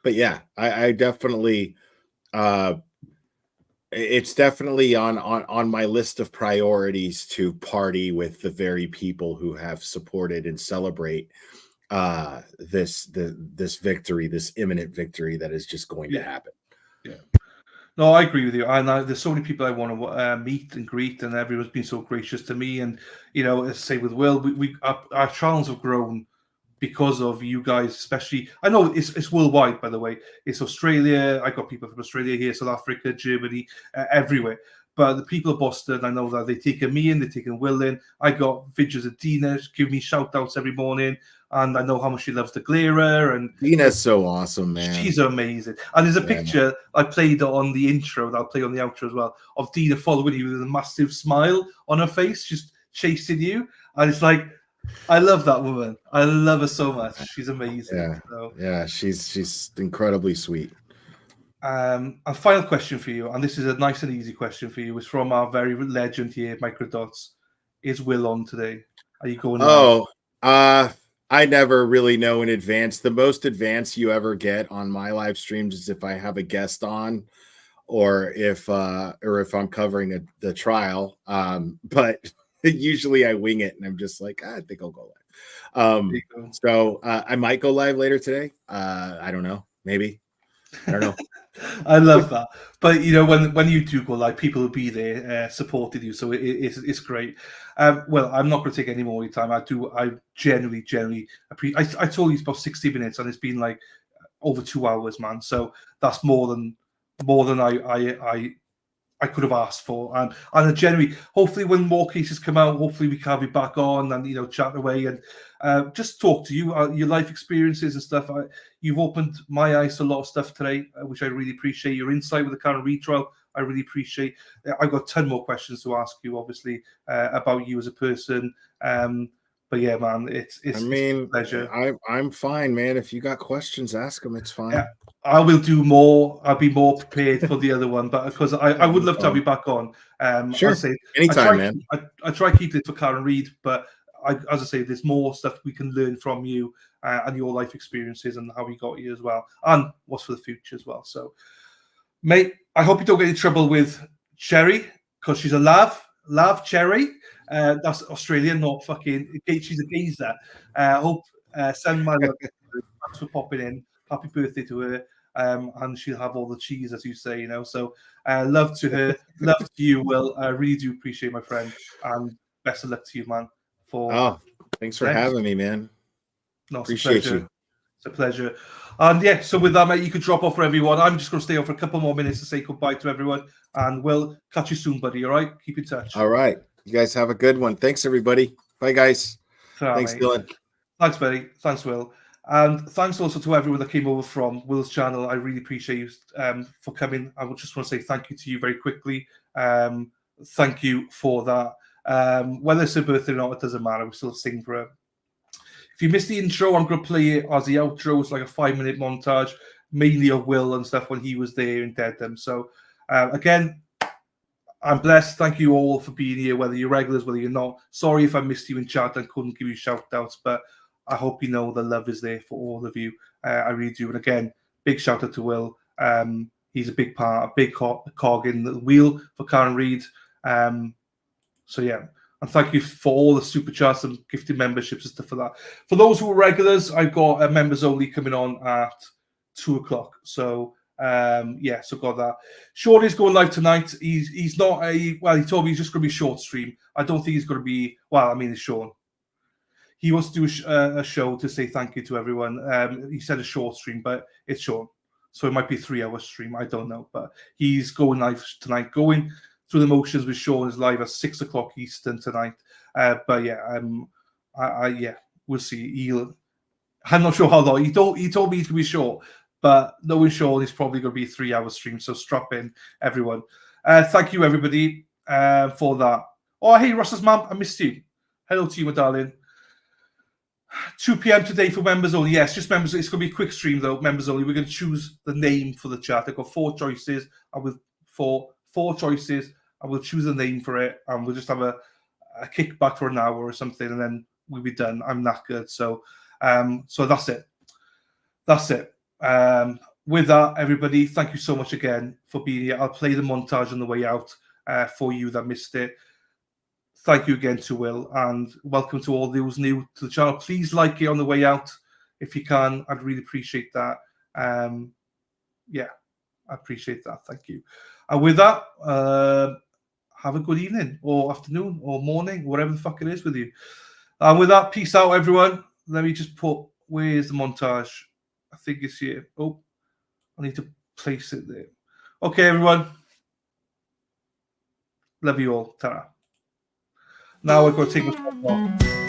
yeah, I definitely. It's definitely on my list of priorities to party with the very people who have supported and celebrate this victory, this imminent victory that is just going to happen. Yeah. No, I agree with you. And there's so many people I want to meet and greet, and everyone's been so gracious to me. And as I say with Will, our channels have grown because of you guys, especially. I know it's worldwide, by the way. It's Australia. I got people from Australia here, South Africa, Germany, everywhere. But the people of Boston, I know that they've taken me in, they've taken Will in. I got videos of Dina giving me shout outs every morning. And I know how much she loves the Glarer. And Dina's so awesome, man. She's amazing. And there's a picture I played on the intro, that I'll play on the outro as well, of Dina following you with a massive smile on her face, just chasing you. And it's like, I love that woman. I love her so much. She's amazing. Yeah, so, she's incredibly sweet. A final question for you, and this is a nice and easy question for you. It's from our very legend here, Microdots. Is Will on today? Are you going? I never really know in advance. The most advance you ever get on my live streams is if I have a guest on, or if I'm covering the trial. But usually I wing it, and I'm just like, I think I'll go live. So I might go live later today. I don't know. Maybe. I don't know. I love that. But when you do go live, people will be there supporting you, so it's great. Well, I'm not going to take any more of your time. I genuinely appreciate. I told you it's about 60 minutes, and it's been like over 2 hours, man. So that's more than I could have asked for. And generally, hopefully, when more cases come out, hopefully we can have you back on and chat away and just talk to you, your life experiences and stuff. You've opened my eyes to a lot of stuff today, which I really appreciate. Your insight with the Karen Reid trial, I really appreciate. I've got 10 more questions to ask you, obviously, about you as a person. But yeah, man, it's a pleasure. I'm fine, man. If you got questions, ask them. It's fine. Yeah, I will do more. I'll be more prepared for the other one, but because I would love to have you back on. Sure, anytime, man. I try to keep it for Karen Reid, but as I say, there's more stuff we can learn from you and your life experiences and how you got here as well, and what's for the future as well. So, mate, I hope you don't get in trouble with Cherry because she's a lav Cherry. That's Australian, not fucking. She's a geezer. Hope send my love. Thanks for popping in. Happy birthday to her. And she'll have all the cheese, as you say, So love to her, love to you, Will. I really do appreciate my friend, and best of luck to you, man. Thanks for having me, man. No, appreciate you. It's a pleasure. And yeah, so with that, mate, you could drop off for everyone. I'm just going to stay on for a couple more minutes to say goodbye to everyone, and we'll catch you soon, buddy. All right, keep in touch. All right, you guys have a good one. Thanks, everybody. Bye, guys. Thanks, mate. Dylan. Thanks, buddy. Thanks, Will. And thanks also to everyone that came over from Will's channel. I really appreciate you for coming. I would just want to say thank you to you very quickly. Thank you for that. Whether it's her birthday or not, it doesn't matter. We still sing for her. If you missed the intro, I'm going to play it as the outro. It's like a 5-minute montage, mainly of Will and stuff when he was there in Dedham. So again, I'm blessed. Thank you all for being here, whether you're regulars, whether you're not. Sorry if I missed you in chat and couldn't give you shout outs, but I hope you know the love is there for all of you. I really do. And again, big shout out to Will. He's a big part, a big cog in the wheel for Karen Reid. So yeah, and thank you for all the super chats and gifted memberships and stuff for that. For those who are regulars, I've got a members only coming on at 2:00. So yeah, so got that. Sean is going live tonight. He's not he told me he's just going to be a short stream. I don't think he's going to be. Well, I mean, it's Sean. He wants to do a show to say thank you to everyone. He said a short stream, but it's Sean. So it might be a 3-hour stream. I don't know. But he's going live tonight. Going through the motions with Sean is live at 6:00 Eastern tonight. But yeah, yeah, we'll see. I'm not sure how long. He told me he's going to be short. But knowing Sean, it's probably going to be a 3-hour stream. So strap in, everyone. Thank you, everybody. for that. Oh, hey, Russell's mum, I missed you. Hello to you, my darling. 2 p.m. today for members only. Yes, just members. It's going to be a quick stream, though. Members only. We're going to choose the name for the chat. I've got 4 choices. I will four choices. I will choose a name for it, and we'll just have a kickback for an hour or something, and then we'll be done. I'm knackered, so that's it. That's it. With that, everybody, thank you so much again for being here. I'll play the montage on the way out for you that missed it. Thank you again to Will, and welcome to all those new to the channel. Please like it on the way out if you can. I'd really appreciate that. Yeah, I appreciate that. Thank you. And with that, have a good evening or afternoon or morning, whatever the fuck it is with you. And with that, peace out, everyone. Let me just put, where's the montage? I think it's here. Oh, I need to place it there. Okay, everyone. Love you all. Ta-ra. Now I've got to take my phone off.